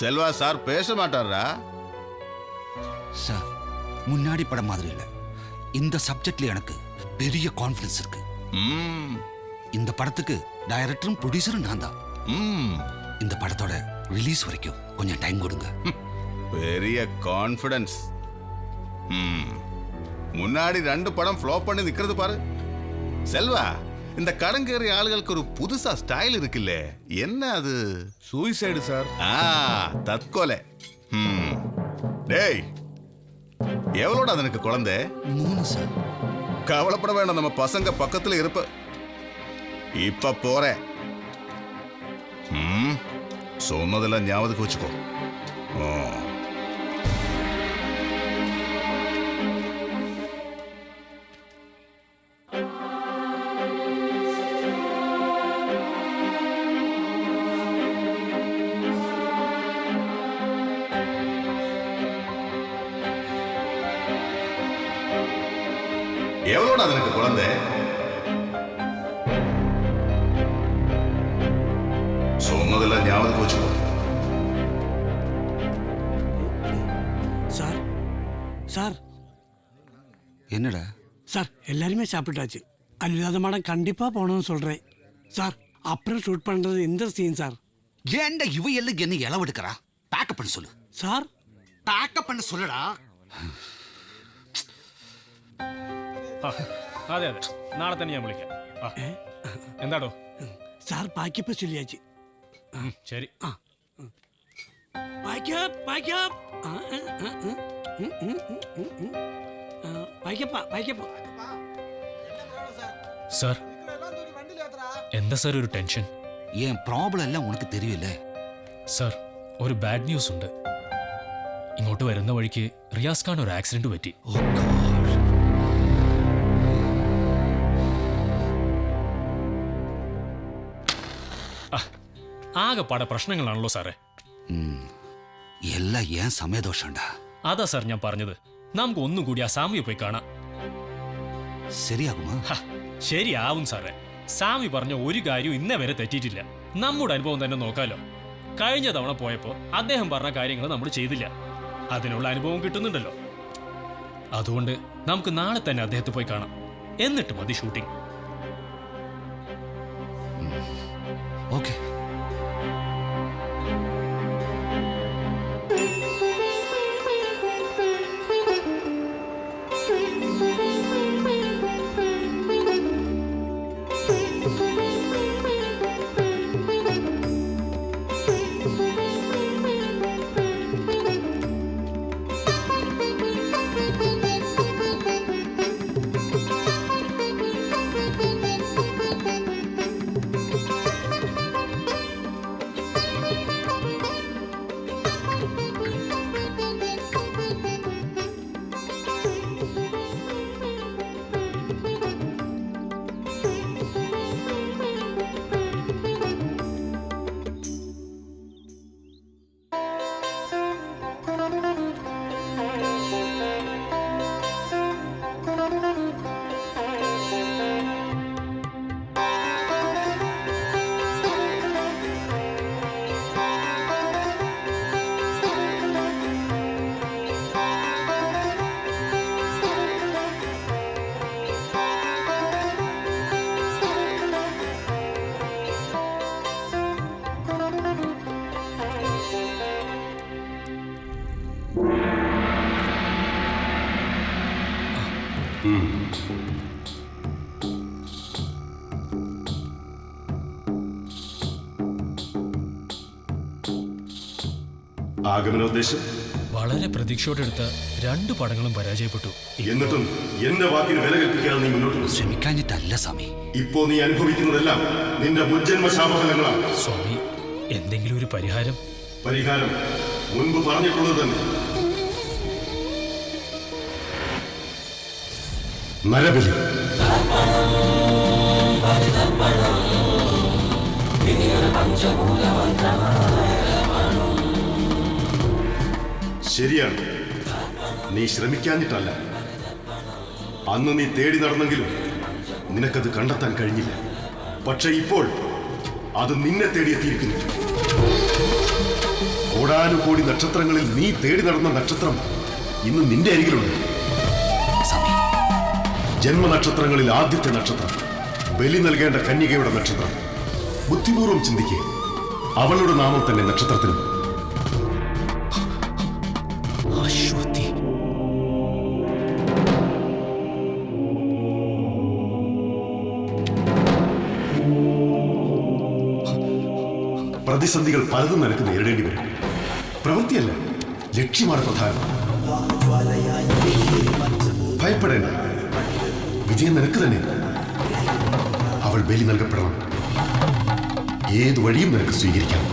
செல்வா சார் பேச மாட்டாரா? சார் முன்னாடி படம் மாதிரி இல்ல. இந்த சப்ஜெக்ட்ல எனக்கு பெரிய கான்ஃபிடன்ஸ் இருக்கு. இந்த படத்துக்கு டைரக்டரும் ப்ரொடியூசரும் நான் தான். இந்த படத்தோட ரிலீஸ் வரைக்கும் கொஞ்சம் டைம் கொடுங்க. பெரிய கான்ஃபிடன்ஸ். முன்னாடி 2 படம் ஃப்ளாப் பண்ணி நிக்கிறது பாரு. செல்வா, இந்த கடங்கேறி ஆளுகளுக்கு ஒரு புதுசா ஸ்டைல் இருக்குல்ல, என்ன அது? Suicide sir. தற்கொலை. டேய், எவ்வளோட அதனுக்கு குழந்தை? 3 சார். கவலைப்பட வேண்டாம், நம்ம பசங்க பக்கத்துல இருப்ப. இப்ப போறேன். சொன்னதெல்லாம் ஞாபகத்துக்கு வச்சுக்கோ. எவ்வளோட அதனுக்கு குழந்தை? சொன்னதெல்லாம் ஞாபகத்துக்கு வச்சுக்கோ. சார் சார் என்னடா சார், எல்லாருமே சாப்பிட்டாச்சு. அல்விதாத மேடம் கண்டிப்பா போகணும்னு சொல்றேன் சார். அப்புறம் ஷூட் பண்றது இந்த சீன் சார். ஏன்டா இவ எல்லாம் என்ன இளவெடுக்கிறா? பேக்கப் பண்ண சொல்லு சார். பேக்கப் பண்ண சொல்லுடா. അതെ അതെ, നാളെ തന്നെ ഞാൻ വിളിക്കാം. എന്താടോ സാർ പാക്കിയപ്പോ ചൊല്ലിയാச்சு. ശരി. പാക്കപ്പ് പാക്കപ്പ് പാക്കപ്പാ പാക്കപ്പ്. സാർ എന്താ സാർ ഒരു ടെൻഷൻ? ஏன் ப்ராப்ளம் எல்லாம் உனக்கு தெரியல. സാർ ഒരു ബാഡ് ന്യൂസ് ഉണ്ട്. ഇങ്ങോട്ട് വരുന്ന വഴിക്ക് റിയാസ് ഖാൻ ഒരു ആക്സിഡന്റ് പറ്റി. ആകെപ്പാടെ പ്രശ്നങ്ങളാണല്ലോ സാറേ. எல்லாம் ஏன் சமயதோஷம்டா. അതാ സാർ ഞാൻ പറഞ്ഞത്. നമുക്ക് ഒന്നും കൂടി ആ സ്വാമിയെ പോയി കാണാം. ശരിയാകുമോ? ശരിയാവും സാറേ. സ്വാമി പറഞ്ഞ ഒരു കാര്യവും ഇന്നേ വരെ തെറ്റിയിട്ടില്ല. നമ്മുടെ അനുഭവം തന്നെ നോക്കാലോ. കഴിഞ്ഞ തവണ പോയപ്പോ അദ്ദേഹം പറഞ്ഞ കാര്യങ്ങൾ നമ്മൾ ചെയ്തില്ല. അതിനുള്ള അനുഭവം കിട്ടുന്നുണ്ടല്ലോ. അതുകൊണ്ട് നമുക്ക് നാളെ തന്നെ അദ്ദേഹത്തെ പോയി കാണാം. എന്നിട്ട് മതി ഷൂട്ടിംഗ്. ഓക്കെ. ആഗമനോദ്ദേശം വളരെ പ്രതീക്ഷയോടെടുത്ത 2 പടങ്ങളും പരാജയപ്പെട്ടു. എന്നിട്ടും എന്റെ വാക്കിന് വില കൽപ്പിക്കാതെ നീ മുന്നോട്ട് ശ്രമിക്കാഞ്ഞിട്ടല്ല സ്വാമി. ഇപ്പോ നീ അനുഭവിക്കുന്നതെല്ലാം നിന്റെ മുജ്ജന്മ ശാപഫലങ്ങളാണ്. സ്വാമി, എന്തെങ്കിലും ഒരു പരിഹാരം? പരിഹാരം മുൻപ് പറഞ്ഞിട്ടുള്ളത് തന്നെ. നരബലി. ശരിയാണ്, നീ ശ്രമിക്കാഞ്ഞിട്ടല്ല. അന്ന് നീ തേടി നടന്നെങ്കിലും നിനക്കത് കണ്ടെത്താൻ കഴിഞ്ഞില്ല. പക്ഷെ ഇപ്പോൾ അത് നിന്നെ തേടിയെത്തിയിരിക്കുന്നു. കോടാനുകോടി നക്ഷത്രങ്ങളിൽ നീ തേടി നടന്ന നക്ഷത്രം ഇന്ന് നിന്റെ അരികിലുണ്ട്. ജന്മനക്ഷത്രങ്ങളിൽ ആദ്യത്തെ നക്ഷത്രം, ബലി നൽകേണ്ട കന്യകയുടെ നക്ഷത്രം. ബുദ്ധിപൂർവം ചിന്തിക്കുക, അവളുടെ നാമം തന്നെ നക്ഷത്രത്തിനും. പ്രതിസന്ധികൾ പലതും നിനക്ക് നേരിടേണ്ടി വരും. പ്രവൃത്തിയല്ല, ലക്ഷ്യമാണ് പ്രധാനം. ഭയപ്പെടേണ്ട, വിജയം നിനക്ക് തന്നെ. അവൾ ബലി നൽകപ്പെടണം. ഏത് വഴിയും നിനക്ക് സ്വീകരിക്കാം.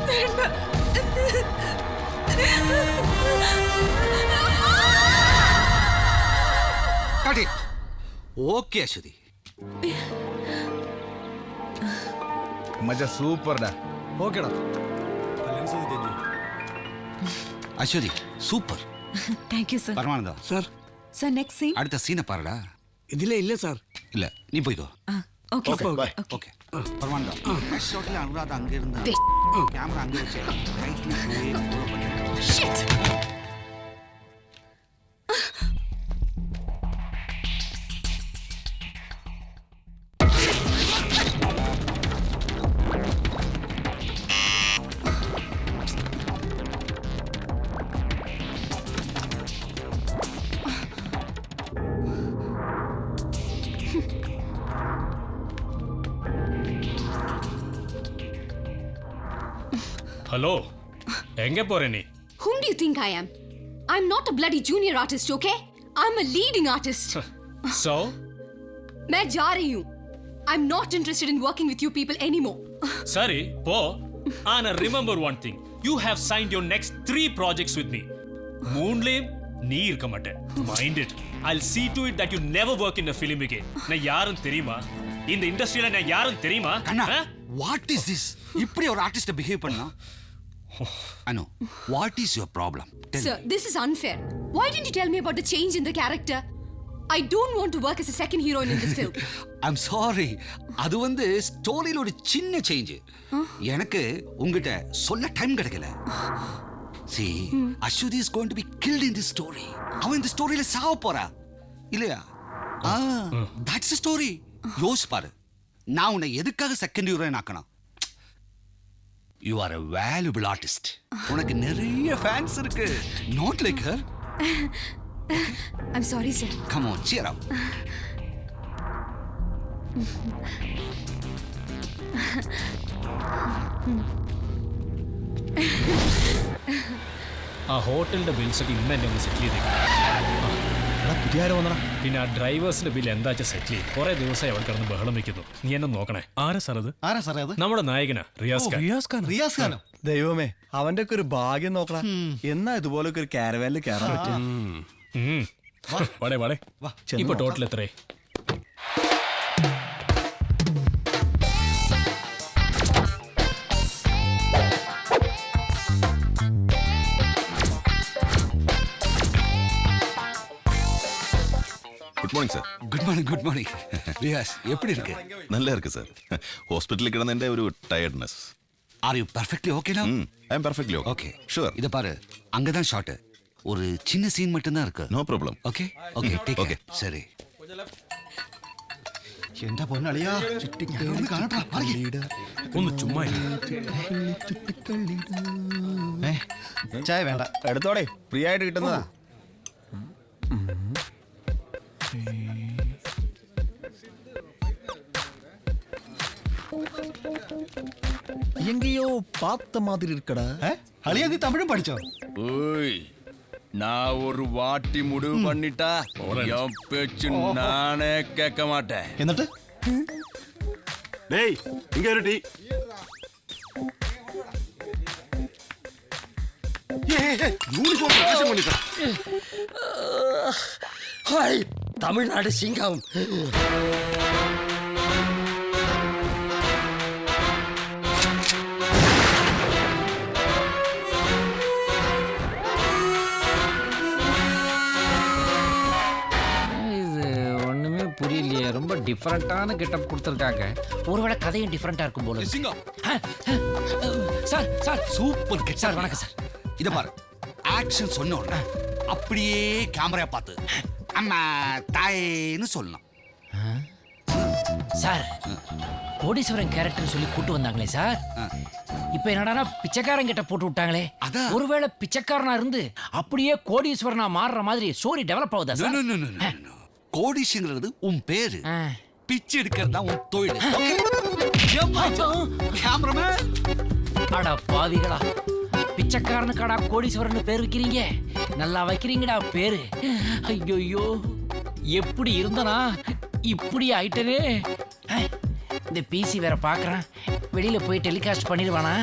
വേണ്ട ஓகே அஸ்வதி. മജ സൂപ്പർഡാ. ഓക്കേടാ. Aswathi super. Thank you sir. Paramananda sir sir next scene. அடுத்த சீனை பாருடா. ഇതിലെ ഇല്ല സാർ. இல்ல நீ போய்க்கோ. Okay sir. Okay Paramananda first ஷாட்ல அனுராதா அங்க இருந்தா கேமரா அங்க வச்சு ரைட்ல போய் ஃபாலோ பண்ணு. ஷிட். ஹலோ, எங்க போற நீ? Whom do you think I am? I'm not a bloody junior artist, okay? I'm a leading artist. So, मैं जा रही हूँ. I'm not interested in working with you people anymore. சரி போ. ஆனா remember one thing. You have signed your next 3 projects with me. மூணுலயும் நீ இருக்க மாட்டே. Mind it. I'll see to it that you never work in a film again. நான் யாரும் தெரியுமா? இந்த இண்டஸ்ட்ரியில நான் யாரும் தெரியுமா? கண்ணா, what is this? இப்படி ஒரு ஆர்டிஸ்ட் பிஹேவ் பண்ணா? அனு, what is your problem? Sir, this is unfair. Why didn't you tell me about the change in the character? I don't want to work as a second heroine in this film. I'm sorry. அது வந்து ஸ்டோரியில ஒரு சின்ன change. எனக்கு உங்ககிட்ட சொல்ல time கிடைக்கல. See, Ashwati is going to be killed in this story. அவன் இந்த ஸ்டோரியில சாவ போறா. இல்லையா? That's the story. யோசிச்சு பாரு. நான் உன்னை எதுக்காக செகண்ட் ஹீரோயின் ஆக்கணும்? You are a valuable artist. உனக்கு நிறைய ஃபேன்ஸ் இருக்கு. Not like her. I'm sorry, sir. Come on, cheer up. ആ ഹോട്ടലിന്റെ ബിൽസ് ഒക്കെ ഇന്ന് തന്നെ ഒന്ന് സെറ്റിൽ ചെയ്തേക്കാം. പിന്നെ ആ ഡ്രൈവേഴ്സിന്റെ ബിൽ എന്താച്ചാ സെറ്റിൽ ചെയ്യും. കുറെ ദിവസമായി അവിടെ കിടന്ന് ബഹളം വെക്കുന്നു. നീ എന്നെ നോക്കണേ. ആരാ സാർ അത്? നമ്മുടെ നായകനാ റിയാസ് ഖാൻ. റിയാസ് ഖാനോ? ദൈവമേ, അവന്റെ ഒക്കെ ഒരു ഭാഗ്യം നോക്കണം. എന്നാ ഇതുപോലൊക്കെ ഒരു കാരവാനിൽ കയറാൻ പറ്റും. വാടേ ഇപ്പൊ ടോട്ടൽ എത്രേ? Good morning sir. Good morning Riyas, எப்படி இருக்கு? நல்லா இருக்கு சார். ஹாஸ்பிட்டலில் கிடந்த ஒரு tiredness. Are you perfectly okay now? I am perfectly okay. Sure. இத பாரு, அங்க தான் ஷாட். ஒரு சின்ன சீன் மட்டும் தான் இருக்கு. No problem. Okay take okay. சரி. എന്റെ പൊന്നളിയാ ചുറ്റിക്കളി കാണട്ടാ. ഒന്ന് ചുമ്മാ ചായ വേണ്ട, എടുത്തോടെ, ഫ്രീ ആയിട്ട് കിട്ടുന്നതാ. எங்கேயோ பார்த்த மாதிரி இருக்கடா. അളിയാ നീ തമിഴും പഠിച്ചോ? ஓய், நான் ஒரு வாட்டி முடிவு பண்ணிட்டா என் பேச்சு நானே கேட்க மாட்டேன். എന്നിട്ട് டேய், இங்க ஒரு டீ. யூனிஃபார்ம் நாசம் பண்ணிட்டேன். ஹாய், தமிழ்நாடு சிங்கம். புரியலையே, ரொம்ப டிஃபரெண்டான கெட்டப் கொடுத்துருக்காங்க. ஒருவேளை கதையும் டிஃபரெண்டா இருக்கும் போல. Sir super get sir. வணக்கம் சார். இத பாரு, ஆக்ஷன் சொன்ன உடனே அப்படியே கேமரா பார்த்து அம்மா தாயேன்னு சொல்லணும். சார், கோடீஸ்வரன் கேரக்டர் சொல்லி கூட்டு வந்தாங்களே சார், இப்ப என்னடா பிச்சைக்காரன் கிட்ட போட்டு விட்டாங்களே. ஒருவேளை பிச்சைக்காரனா இருந்து அப்படியே கோடீஸ்வரனா மாறுற மாதிரி ஸ்டோரி டெவலப் ஆகுதா சார்? கோடீஸ்வரங்கிறது உன் பேரு, பிச்சை எடுக்கிறது தான் உன் தொழில். கேமராமேன், அட பாவிகளா, பிச்சைக்காரனுக்காடா கோடீஸ்வரன் பேர் வைக்கிறீங்க? நல்லா வைக்கிறீங்கடா பேரு. ஐயோ, எப்படி இருந்தனா இப்படி ஆயிட்டனே. இந்த பிசி வேற பாக்குறேன், வெளியில போய் டெலிகாஸ்ட் பண்ணிடுவானா?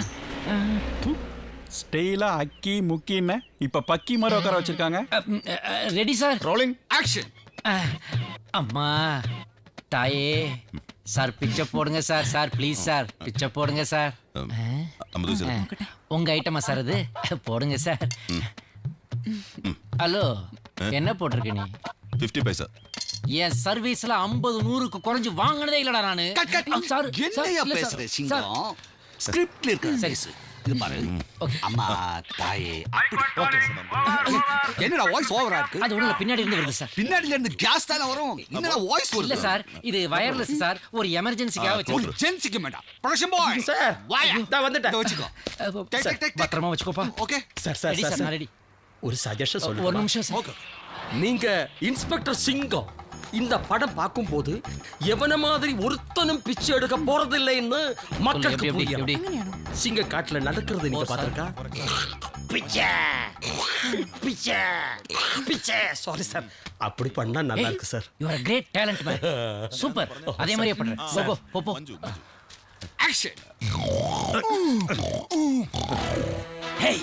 ஸ்டெயிலா அக்கி முக்கின்னு இப்ப பக்கி மாதிரி உட்கார வச்சிருக்காங்க. Ready sir. Rolling action. அம்மா தாயே சார் பிச்சை போடுங்க சார். சார் ப்ளீஸ் சார் பிச்சை போடுங்க சார். உங்க ஐட்டமா சார் அது? போடுங்க சார். ஹலோ, என்ன போட்டிருக்க நீ? 50 பைசா. என் சர்வீஸ்ல 50 100க்கு குறைஞ்சு வாங்கினதே இல்லடா நானு. சார் என்னையா பேசுற சிங்கம்? ஸ்கிரிப்ட்ல இருக்க பேசு. இது பாரு. அம்மா தாயே. என்னடா வாய்ஸ் ஓவரா இருக்கு? அது ஒண்ணுல பின்னாடி இருந்து வருது சார். பின்னாடில இருந்து கேஸ் தான வரும். என்னடா வாய்ஸ் வருது? இல்ல சார், இது வயர்லெஸ் சார். ஒரு எமர்ஜென்சிக்காக வச்சிருக்கேன். ஜென்சிக்கு மேடம். ப்ரொடக்ஷன் பாய். சார் வாயா. நான் வந்துட்டேன். வெச்சுக்கோ. பத்திரமா வச்சுக்கோப்பா. ஓகே. சார் ரெடி சார், நான் ரெடி. ஒரு சஜஷன் சொல்லுங்க. ஒரு நிமிஷம் சார். நீங்க இன்ஸ்பெக்டர் சிங்கம் இந்த படம் பார்க்கும்போது எவன மாதிரி ஒருத்தனும் பிச்சை எடுக்க போறதில்லைன்னு மக்களுக்கு புரியும். சிங்க காட்டுல நடக்கிறது நீங்க பாத்திருக்கா? பிச்சை பிச்சை பிச்சை. சாரி சார், அப்படி பண்ணா நல்லா இருக்கு sir. You are great talent man. Super. அதே மாதிரியே பண்றேன். போ போ. ஆக்ஷன். ஹேய்,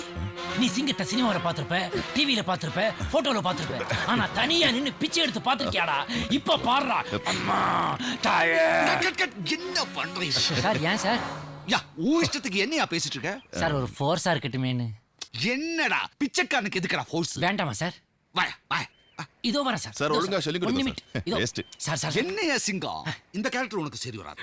நீ சிங்கத்தை சினிமால பாத்திருப்ப, டிவில பாத்திருப்ப, போட்டோல பாத்திருப்ப. ஆனா தனியா நின்னு பிச்சை எடுத்து பாத்திருக்கியாடா? இப்ப பாருடா. அம்மா தாயே. என்ன பண்றீங்க சார்? ஏன் சார்? யா, இஷ்டத்துக்கு என்னையா பேசிட்டு இருக்க? சார் ஒரு ஃபோர்ஸா இருக்கட்டுமேன்னு. என்னடா பிச்சைக்காரனுக்கு எதுக்குடா ஃபோர்ஸ்? வேண்டாமா சார்? வாயா வாயா. இதோ வரேன் சார். சார் ஒழுங்கா சொல்லி கொடுங்க minute. இதோ. வேஸ்ட். சார் சார் என்னையா சிங்கம்? இந்த கேரக்டர் உனக்கு சரி வராது.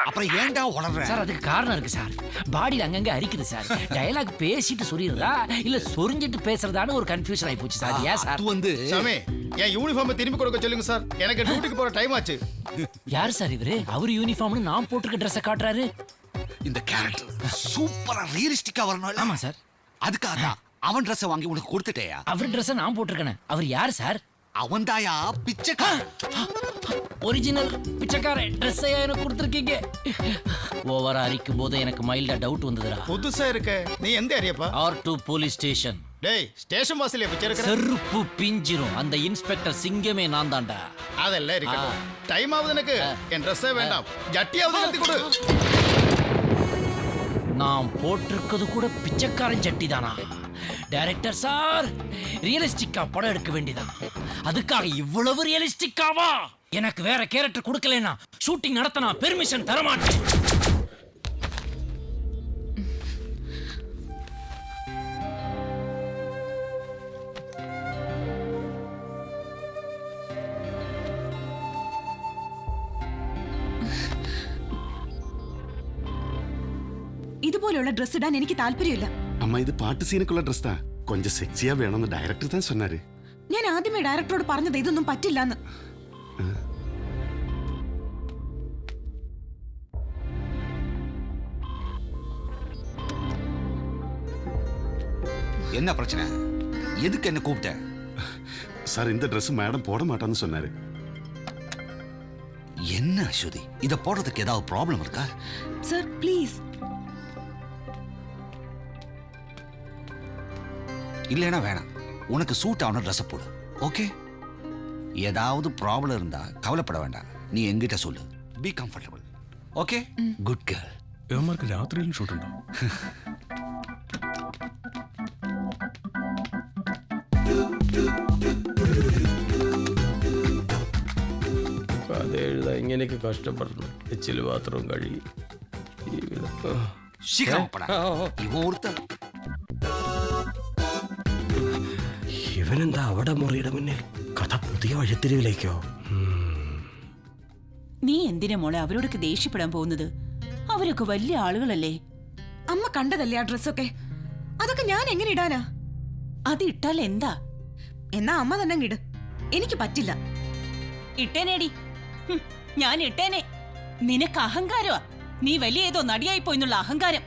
அப்புறம் ஏன்டா உளறற? சார் அதுக்கு காரணம் இருக்கு சார். பாடியில அங்கங்க அரிக்குது சார். டயலாக் பேசிட்டு சொரியுறதா இல்ல சொரிஞ்சிட்டு பேசுறதான்னு ஒரு கன்ஃபியூஷன் ஆயி போச்சு சார். ஏன் சார்? அது வந்து சாமி, என் யூனிஃபார்மை திரும்பி கொடுக்க சொல்லுங்க சார். எனக்கு டியூட்டிக்கு போற டைம் ஆச்சு. யார் சார் இவரு? அவர் யூனிஃபார்ம்னு நான் போட்டுருக்க ட்ரெஸ்ஸை காட்டுறாரு. இந்த கேரக்டர் சூப்பரா ரியலிஸ்டிக்கா வரணும். ஆமா சார். அதுக்காக தான் அவன் ட்ரெஸ் வாங்கி உனக்கு கொடுத்துட்டேயா? அவர் ட்ரெஸ்ஸை நான் போட்டிருக்கேன். அவர் யார் சார்? அவன் தாயா பிச்சைக்காரன். ஒரிஜினல் பிச்சைக்காரன் ட்ரெஸ்ஸை எனக்கு கொடுத்துருக்கீங்க. ஓவரா அரிக்கும் போது எனக்கு மைல்டா டவுட் வந்ததுடா. புதுசா இருக்க. நீ எந்த ஏரியாப்பா? R2 police station. டேய், ஸ்டேஷன் வாசல்ல பிச்சை எடுக்கற. செருப்பு பிஞ்சிரும். அந்த இன்ஸ்பெக்டர் சிங்கமே நான் தான்டா. அதெல்லாம் இருக்கட்டும். டைம் ஆகுது எனக்கு. என் ட்ரெஸ்ஸே வேண்டாம். ஜட்டியாவது எடுத்து கொடு. நான் போட்டிருக்கிறது கூட பிச்சைக்காரன் ஜட்டி தானா? டைரக்டர் சார், ரியலிஸ்டிக்கா படம் எடுக்க வேண்டியதான். அதுக்காக இவ்வளவு ரியலிஸ்டிக்காவா? எனக்கு வேற கேரக்டர் கொடுக்கலனா ஷூட்டிங் நடத்த நான் பெர்மிஷன் தர மாட்டேன். ഇതുപോലുള്ള ഡ്രസ് ഇടാൻ എനിക്ക് താല്പര്യമില്ല. അമ്മ ഇത് പാട്ട് സീനക്കുള്ള ഡ്രസ് താ കൊഞ്ചം സെക്സിയാ വേണമെന്ന് ഡയറക്ടർ താൻ சொன்னாரு. ഞാൻ ആദ്യമേ ഡയറക്ടറോട് പറഞ്ഞത് ഇതൊന്നും പറ്റില്ലെന്ന്. என்ன பிரச்சனை? எதுக்கு என்ன கூப்பிட்ட? சார் இந்த Dress மேடம் போட மாட்டான்னு சொன்னாரு. என்ன அஸ்வதி, இத போடுறதுக்கு ஏதாவது ப்ராப்ளம் இருக்கா? Sir please. இல்லைனா வேணாம். உனக்கு சூட் ஆன ட்ரெஸ் போடு. ஓகே? ஏதாவது ப்ராப்ளம் இருந்தா கவலைப்பட வேண்டாம். நீ என்கிட்ட சொல்லு. Be comfortable. Okay? Good girl. ഇവന്മാർക്ക് രാത്രിയിലും ഷൂട്ടുണ്ടോ? കഥ എഴുതാ ഇങ്ങനെയൊക്കെ കഷ്ടപ്പെടുന്നു. എച്ചില് പാത്രവും കഴുകി ഇവനെന്താ അവിടെ മുറിയുടെ മുന്നിൽ? കഥ പുതിയ വഴിത്തിരിവിലേക്കോ? നീ എന്തിനാ മോളെ അവരോടൊക്കെ ദേഷ്യപ്പെടാൻ പോകുന്നത്? അവരൊക്കെ വലിയ ആളുകളല്ലേ. അമ്മ കണ്ടതല്ലേ ആ ഡ്രസ്സൊക്കെ. അതൊക്കെ ഞാൻ എങ്ങനെ ഇടാനാ? അത് ഇട്ടാൽ എന്താ? എന്നാ അമ്മ തന്നെ ഇട്. എനിക്ക് പറ്റില്ല. ഇട്ടേനേടി. ഞാൻ ഇട്ടേനെ. നിനക്ക് അഹങ്കാരമാ. നീ വലിയ ഏതോ നടിയായി പോയിന്നുള്ള അഹങ്കാരം.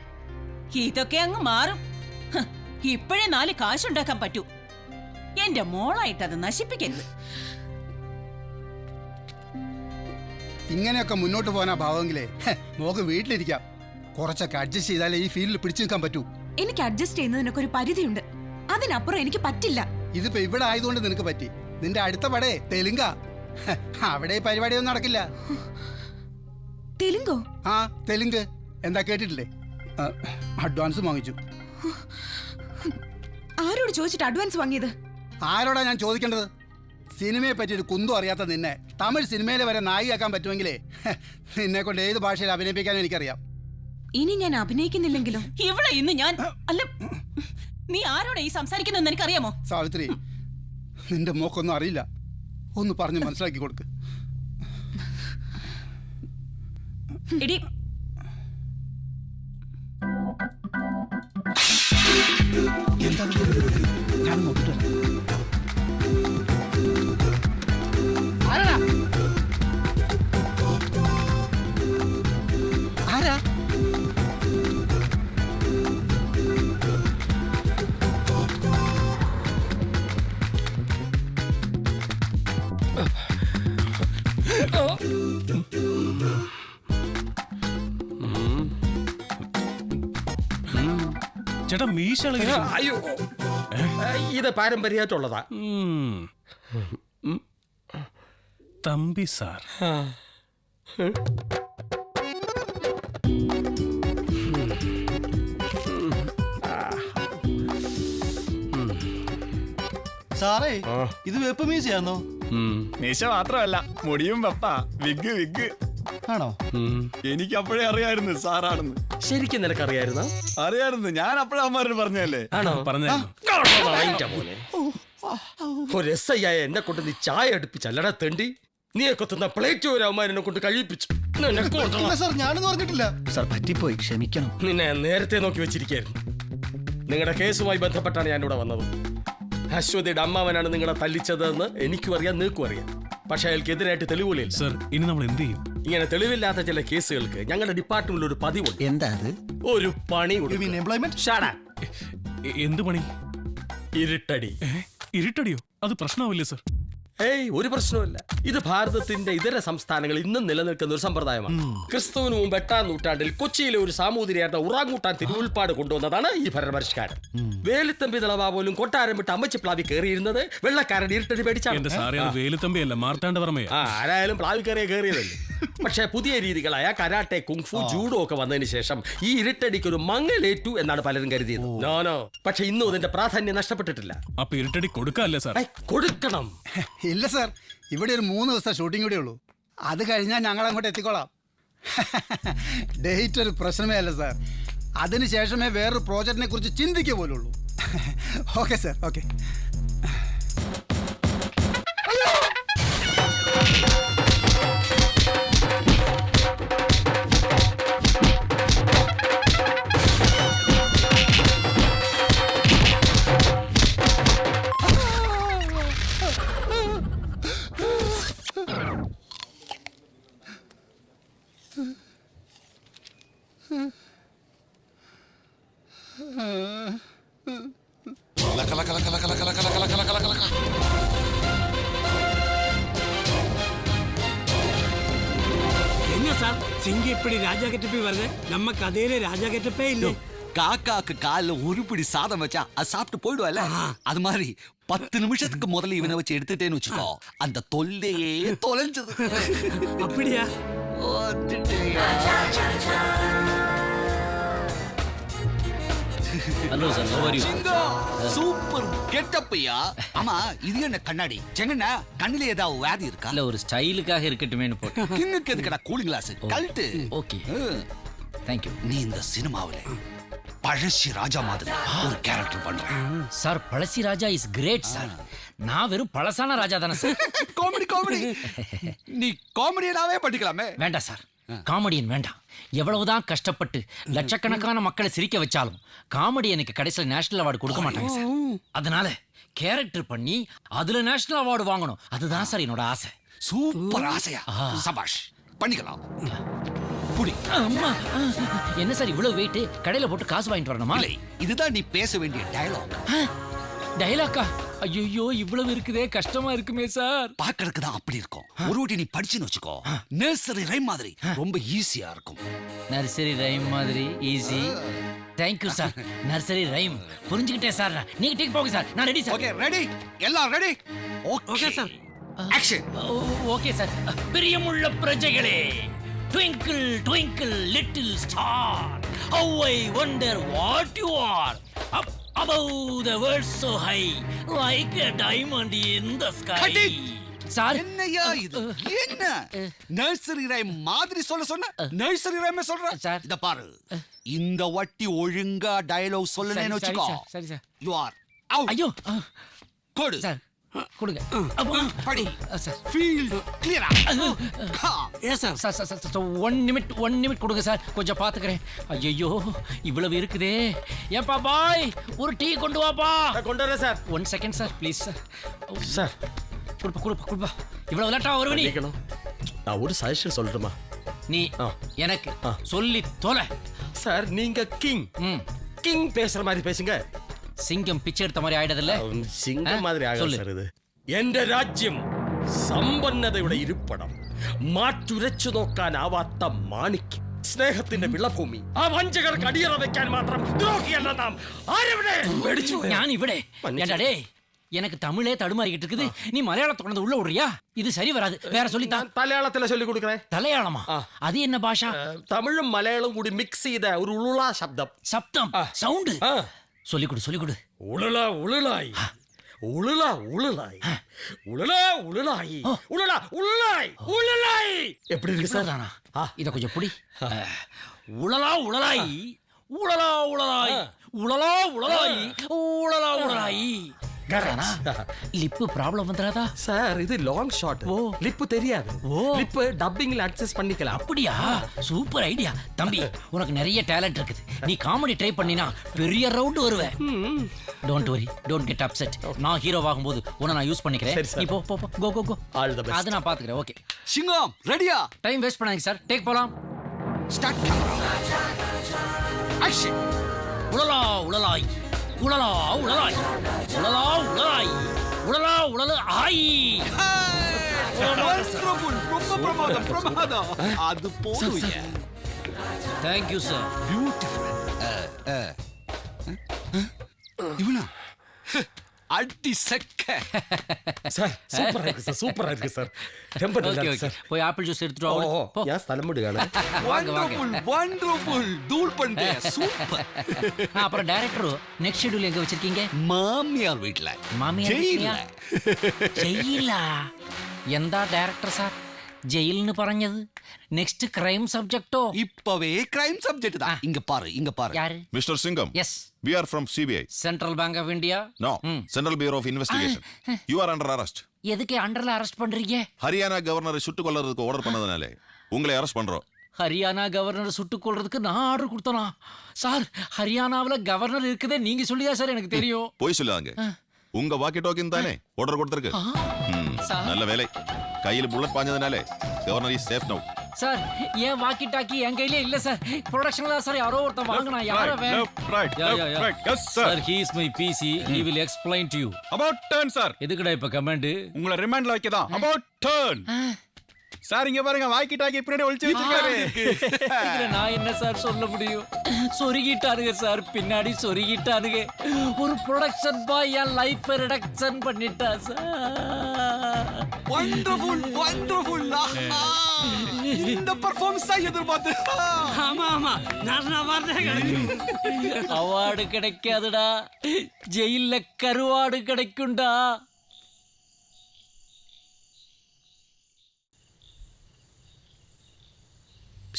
ഇതൊക്കെ അങ്ങ് മാറും. ഇപ്പോഴേ 4 കാശുണ്ടാക്കാൻ പറ്റൂ. എന്റെ മോളായിട്ട് അത് നശിപ്പിക്കരുത്. ഇങ്ങനെയൊക്കെ മുന്നോട്ട് പോകാനാ ഭാവമെങ്കിലേ മോക്ക് വീട്ടിലിരിക്കാം. കുറച്ചൊക്കെ അഡ്ജസ്റ്റ് ചെയ്താലേ ഈ ഫീൽഡിൽ പിടിച്ചു നിൽക്കാൻ പറ്റൂ. എനിക്ക് അഡ്ജസ്റ്റ് ചെയ്യുന്നതിനൊക്കെ ഒരു പരിധിയുണ്ട്. അതിനപ്പുറം എനിക്ക് പറ്റില്ല. ഇതിപ്പോ ഇവിടെ ആയതുകൊണ്ട് നിനക്ക് പറ്റി. നിന്റെ അടുത്ത പടേ തെലുങ്ക. അവിടെ ഈ പരിപാടിയൊന്നും നടക്കില്ല. തെലുങ്കോ? ആ തെലുങ്ക്. എന്താ കേട്ടിട്ടില്ലേ? അഡ്വാൻസ് വാങ്ങിച്ചു. ആരോട് ചോദിച്ചിട്ട് അഡ്വാൻസ് വാങ്ങിയത്? ആരോടാ ഞാൻ ചോദിക്കേണ്ടത്? സിനിമയെ പറ്റി ഒരു കുന്തും അറിയാത്ത നിന്നെ തമിഴ് സിനിമയിൽ വരെ നായികയാക്കാൻ പറ്റുമെങ്കിലേ നിന്നെ കൊണ്ട് ഏത് ഭാഷയിൽ അഭിനയിപ്പിക്കാനും എനിക്കറിയാം. ഇനി ഞാൻ അഭിനയിക്കുന്നില്ലെങ്കിലും ഇവിടെ ഇന്ന് ഞാൻ അല്ല, നീ ആരോടെ ഈ സംസാരിക്കുന്നതെന്ന് എനിക്കറിയാമോ? സാവിത്രി, നിന്റെ മോക്കൊന്നും അറിയില്ല. ഒന്ന് പറഞ്ഞ് മനസ്സിലാക്കി കൊടുക്ക്. എടി, എന്താ ഞാൻ നോക്കിട്ട് ആരാ? ചേട്ടാ മീശ അയ്യോ, ഇത് പാരമ്പര്യമായിട്ടുള്ളതാ. തമ്പി സാർ. സാറേ, ഇത് വെപ്പ് മീശയാണോ? മീശ മാത്രമല്ല, മുടിയും വെപ്പ. വിഗ് വിഗ് ആണോ? എനിക്ക് അപ്പോഴേ അറിയായിരുന്നു സാറാണെന്ന്. ശരിക്കും നിനക്കറിയായിരുന്നോ? അറിയായിരുന്നു, ഞാൻ അപ്പോഴേ അമ്മാരോട് പറഞ്ഞല്ലേ. ആണോ? പറഞ്ഞു. ഒരു SI ആയ എന്നെ കൊണ്ട് നീ ചായ അടുപ്പിച്ചല്ലടാ തെണ്ടി. നീ കൊത്തുന്ന പ്ലേറ്റ് ഒരു അവന്മാരെന്നെ കൊണ്ട് കഴിപ്പിച്ചു. സാർ, ഞാനൊന്നും പറഞ്ഞിട്ടില്ല. സാർ പറ്റിപ്പോയി, ക്ഷമിക്കണം. നിന്നെ നേരത്തെ നോക്കി വെച്ചിരിക്കായിരുന്നു. നിങ്ങളുടെ കേസുമായി ബന്ധപ്പെട്ടാണ് ഞാൻ ഇവിടെ വന്നത്. അശ്വതിയുടെ അമ്മാവനാണ് നിങ്ങളെ തല്ലിച്ചതെന്ന് എനിക്കും അറിയാം, നിങ്ങൾക്കും അറിയാം. പക്ഷെ അയാൾക്കെതിരായിട്ട് തെളിവുകളില്ല. സർ, ഇനി നമ്മൾ എന്ത് ചെയ്യും? ഇങ്ങനെ തെളിവില്ലാത്ത ചില കേസുകൾക്ക് ഞങ്ങളുടെ ഡിപ്പാർട്ട്മെന്റിൽ ഒരു പതിവുണ്ട്. എന്താ അത്? ഒരു പണി എംപ്ലോയ്മെന്റ്. എന്ത് പണി? ഇരുട്ടടി. ഇരുട്ടടിയോ? അത് പ്രശ്നമാവില്ലേ സർ? ഏയ്, ഒരു പ്രശ്നവുമില്ല. ഇത് ഭാരതത്തിന്റെ ഇതര സംസ്ഥാനങ്ങൾ ഇന്നും നിലനിൽക്കുന്ന ഒരു സമ്പ്രദായമാണ്. ക്രിസ്തുവിന് മുമ്പ് 8-ാം നൂറ്റാണ്ടിൽ കൊച്ചിയിലെ ഒരു സാമൂതിരിയായിരുന്ന ഉറാങ്ങൂട്ടാൻ തിരുവുൽപ്പാട് കൊണ്ടുവന്നതാണ് ഈ ഭരണപരിഷ്കാരം. വേലുത്തമ്പി തിളവ പോലും കൊട്ടാരം വിട്ട് അമ്മച്ചി പ്ലാവി കയറിയിരുന്നത് വെള്ളക്കാരൻ ഇരുട്ടടി പേടിച്ചാണ്. വേലുത്തമ്പിയല്ല, മാർത്താണ്ഡവർമ്മയാ. ആരായാലും പ്ലാവി കയറിയതല്ലേ. പക്ഷെ പുതിയ രീതികളായ കരാട്ടെ, കുങ്ഫു, ജൂഡോ ഒക്കെ വന്നതിന് ശേഷം ഈ ഇരുട്ടടിക്ക് ഒരു മങ്ങലേറ്റു എന്നാണ് പലരും കരുതിയത്. നോനോ, പക്ഷെ ഇന്നും അതിന്റെ പ്രാധാന്യം നഷ്ടപ്പെട്ടിട്ടില്ല. അപ്പൊ ഇരുട്ടടി കൊടുക്കല്ലേ സാർ? കൊടുക്കണം. ഇല്ല സാർ, ഇവിടെ ഒരു 3 ദിവസത്തെ ഷൂട്ടിംഗ് കൂടെ ഉള്ളൂ. അത് കഴിഞ്ഞാൽ ഞങ്ങൾ അങ്ങോട്ട് എത്തിക്കോളാം. ഡേറ്റ് ഒരു പ്രശ്നമേ അല്ല സാർ. അതിനുശേഷമേ വേറൊരു പ്രോജക്റ്റിനെ കുറിച്ച് ചിന്തിക്കുക പോലുള്ളൂ. Okay sir, okay. என்ன சார் சிங்கி இப்படி ராஜா கெட்டப்பி வருது? நம்ம கதையில ராஜா கெட்டப்பே இல்லை. காக்காக்கு காலில் ஒரு பிடி சாதம் வச்சா அது சாப்பிட்டு போயிடுவால, அது மாதிரி 10 நிமிஷத்துக்கு முதல்ல இவனை வச்சு எடுத்துட்டேன்னு வச்சுக்கோ, அந்த தொல்லையே தொலைஞ்சது. அப்படியா? Hello sir, how are you? Super கெட்டப்பையா. ஆமா, இது என்ன கண்ணாடி? செங்கண்ணா, கண்ணில ஏதாவது வியாதி இருக்கா? இல்ல, ஒரு ஸ்டைலுக்காக இருக்கட்டுமேனு போட்டேன். கிங்குக்கு எதுக்கடா கூலிங் கிளாஸ்? கழட்டு. Okay, thank you. நீ இந்த சினிமாவில பழசி ராஜா மாதிரி ஒரு கேரக்டர் பண்ற sir. Pazhassi Raja is great sir. நான் வெறும் பழசான ராஜா தானே சார். Comedy comedy. நீ காமெடியனாவே பண்ணிக்கலாமே. வேண்டாம் சார், காமெடியன் வேண்டாம். எவ்வளவுதான் கஷ்டப்பட்டு லட்சக்கணக்கான மக்களை சிரிக்க வச்சாலும் காமெடியனுக்கு கடைசியில் நேஷனல் அவார்டு கொடுக்க மாட்டாங்க சார். அதனால கேரக்டர் பண்ணி அதுல நேஷனல் அவார்டு வாங்கணும், அதுதான் சார் என்னோட ஆசை. சூப்பர் ஆசையா? சபாஷ், பண்ணிக்கலாம். புடி. அம்மா, என்ன சார் இவ்வளவு வெயிட்? கடையில போட்டு காசு வாங்கிட்டு வரணுமா? இல்லை, இதுதான் நீ பேச வேண்டிய டயலாக். டயலாக்கா? ஐயோ, இவ்வளவு இருக்குதே, கஷ்டமா இருக்குமே சார். பாக்கிறதுக்கு தான் அப்படி இருக்கும். ஒரு வாட்டி நீ படிச்சுன்னு வச்சுக்கோ, நர்சரி ரைம் மாதிரி ரொம்ப ஈஸியா இருக்கும். நர்சரி ரைம் மாதிரி easy? Thank you sir. Nursery rhyme புரிஞ்சுக்கிட்டேன் சார். நீங்க டேக் போங்க சார், நான் ரெடி சார். Okay, ready? எல்லாம் ready? Okay sir. Action. Okay sir. പ്രിയമുള്ള പ്രജകളെ, twinkle twinkle little star, how I wonder what you are up above the world so high like a diamond in the sky. Sir என்னையா இது? என்ன nursery rhyme மாதிரி சொன்ன nursery rhyme சொல்ற sir. இத பாரு, இந்த வட்டி ஒழுங்கா டயலாக் சொல்லனேன்னு வெச்சுக்கோ. சரி சார். You R out. ஐயோ கொடு சார், கொடுங்க. படி சார். ஃபீல் கிளியரா? Yes sir. Sir sir sir 1 நிமிட் கொடுங்க சார், கொஞ்சம் பாத்துக்கிறேன். ஐயோ இவ்வளவு இருக்குதே. ஏப்பா பாய், ஒரு டீ கொண்டு வாப்பா. கொண்டு வரேன் sir. 1 second sir please sir. Sir கொடுப்பா. இவ்வளவு லேட்டா வருவ நீ? நான் ஒரு சஜஷன் சொல்லட்டுமா? நீ எனக்கு சொல்லி தொலை. சார் நீங்க கிங் பேசுற மாதிரி பேசுங்க. சிங்கம் பிச்சை எடுத்த மாதிரி ஆயிடுதுல்ல? சிங்கம் மாதிரி ஆகல சார். ഇത് എന്റെ രാജ്യം സമ്പന്നതയുടെ ഇരിപ്പിടം, മാറ്റുരച്ചു നോക്കാനാവാത്ത മാണിക്യം, സ്നേഹത്തിന്റെ വിളഭൂമി. ആ വഞ്ചകർക്ക് അടിയറ വെക്കാൻ മാത്രം ദ്രോഹിയല്ല നാം. ആരെവിടെ? ഞാൻ ഇവിടെ. எனக்கு தமிழே தடுமாறிக்கிட்டு இருக்குது, நீ மலையாளத்தை கொண்டு உள்ள விடுறியா? இது சரி வராது, வேற சொல்லித்தான். മലയാളത്തിലെ சொல்லி കൊടുക്കണേ. தலையாளமா? அது என்ன பாஷா? തമിഴും മലയാളവും കൂടി മിക്സ് ചെയ്ത ഒരു ഉളുള ശബ്ദം. சவுண்ட் சொல்லி கொடு. ഉളുള ഉളുളായി, ഉളുള ഉളുളായി, ഉളുള ഉളുളായി, ഉളുള ഉളുളായി, ഉളുളായി. எப்படி இருக்கு சார்? இத கொஞ்சம் புடி. உளலா உளலாய், உளலா உளலாய், உளலா உளலாய், உளலா உளலாய். லிப்பு ப்ராப்ளம் வந்துடாதா சார்? இது லாங் ஷாட். லிப்பு தெரியாது. லிப்பு டப்பிங்ல அட்ஜஸ்ட் பண்ணிக்கலாம். அப்படியா? சூப்பர் ஐடியா தம்பி, உனக்கு நிறைய டேலண்ட் இருக்குது. நீ காமெடி ட்ரை பண்ணினா பெரிய ரவுண்ட் வருவ. Don't worry, don't get upset. நான் ஹீரோ ஆகும்போது உன்னை நான் யூஸ் பண்ணிக்கிறேன். நீ போ கோ. All the best. அது நான் பாத்துக்கிறேன். ஓகே சிங்கம் ரெடியா? டைம் வேஸ்ட் பண்ணாதீங்க சார், டேக் போலாம். Start camera action. உளலா உளலாய், உளலா உளலாய், உளலா உளலாய், உளலா உளலாய். ரொம்ப பிரமாதம். அது போதும். Thank you sir. பியூட்டிஃபுல். இவனா அடி சக்க. சார் சூப்பரா இருக்கு சார். ரொம்ப நல்லா இருக்கு சார். போய் ஆப்பிள் ஜூஸ் எடுத்துட்டு வா. போ. ഞാൻ സ്ഥലം വിടുകയാണ്. வண்டர்ஃபுல் தூள் பண்ணே. சூப்பர். அப்புறம் டைரக்டர் நெக்ஸ்ட் ஷெட்யூல் எங்க வச்சிருக்கீங்க? மாமியார் வீட்ல. மாமியார் வீட்லயா? ஜெயிலா? എന്താ ഡയറക്ടർ സാർ ജയിലിന് പറഞ്ഞത്? നെക്സ്റ്റ് ക്രൈം സബ്ജക്റ്റോ? இப்பவே கிரைம் சப்ஜெக்ட் தான். இங்க பாரு. யாரு? மிஸ்டர் சிங்கம், yes. we are from CBI. Central bank of India? No, Central Bureau of Investigation. You are under arrest. எதுக்கு அண்டர்ல அரெஸ்ட் பண்றீங்க? ஹரியானா கவர்னரை சுட்டுக் கொல்றதுக்கு ஆர்டர் பண்ணதுனாலே உங்களை அரெஸ்ட் பண்றோம். ஹரியானா கவர்னர் சுட்டுக் கொள்றதுக்கு நான் ஆர்டர் கொடுத்தனா? சார் ஹரியானாவில் கவர்னர் இருக்குதே நீங்க சொல்லியா சார் எனக்கு தெரியும். போய் சொல்லாங்க. உங்க வாக்கி டோக்கின் தானே ஆர்டர் கொடுத்திருக்கு. நல்ல வேலை. கையில் புல்லட் பாஞ்சதுனாலே கவர்னர் இஸ் சேஃப் நவ. சார் ஏன் வாக்கி டாக்கி என் கையிலே இல்ல சார். ப்ரொடக்ஷன்ல சார் யாரோ ஒருத்தன் வாங்குனா. யார right. Yes sir. Sir, he is my PC. He will explain to you. About turn sir. எதுக்குடா இப்ப கமெண்ட்? உங்களை ரிமைண்ட்ல வைக்கதான். About turn. சார் இங்க பாருங்க, வாக்கி டாக்கி பின்னாடி ஒளிச்சு வச்சிருக்காரு. இதுல நான் என்ன சார் சொல்ல முடியும்? சொருகிட்டானுங்க சார், பின்னாடி சொருகிட்டானுங்க. ஒரு ப்ரொடக்ஷன் பாய் என் லைஃப் ரிடக்ஷன் பண்ணிட்டா சார். வண்டர்ஃபுல். இந்த பெர்ஃபார்மன்ஸ் தான் எதிர்பார்த்து. ஆமா நான் வரேன். அவார்டு கிடைக்காதுடா, ஜெயில கருவாடு கிடைக்கும்டா.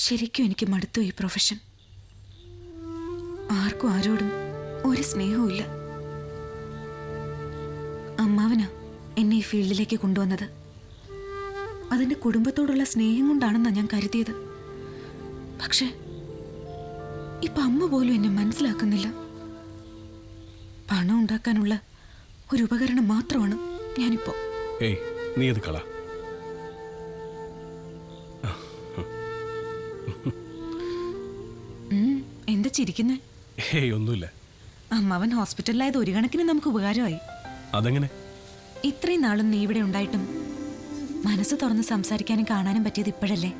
ശരിക്കും എനിക്ക് മടുത്തു ഈ പ്രൊഫഷൻ. ആർക്കും ആരോടും ഒരു സ്നേഹവും ഇല്ല. അമ്മാവനാ എന്നെ ഈ ഫീൽഡിലേക്ക് കൊണ്ടുവന്നത്. അതിൻ്റെ കുടുംബത്തോടുള്ള സ്നേഹം കൊണ്ടാണെന്നാണ് ഞാൻ കരുതിയത്. പക്ഷെ ഇപ്പം അമ്മ പോലും എന്നെ മനസ്സിലാക്കുന്നില്ല. പണം ഉണ്ടാക്കാനുള്ള ഒരു ഉപകരണം മാത്രമാണ് ഞാനിപ്പോൾ. ഏയ് നീ ഇത് കള. എന്താ ചിരിക്കുന്നേ? ഏയ് ഒന്നുമില്ല. അമ്മാവൻ ഹോസ്പിറ്റലിലായത് ഒരു കണക്കിന് നമുക്ക് ഉപകാരമായി. അതെങ്ങനെ? ഇത്രയും നാളും നീ ഇവിടെ ഉണ്ടായിട്ടും മനസ്സ് തുറന്ന് സംസാരിക്കാനും കാണാനും പറ്റിയത് ഇപ്പോഴല്ലേ?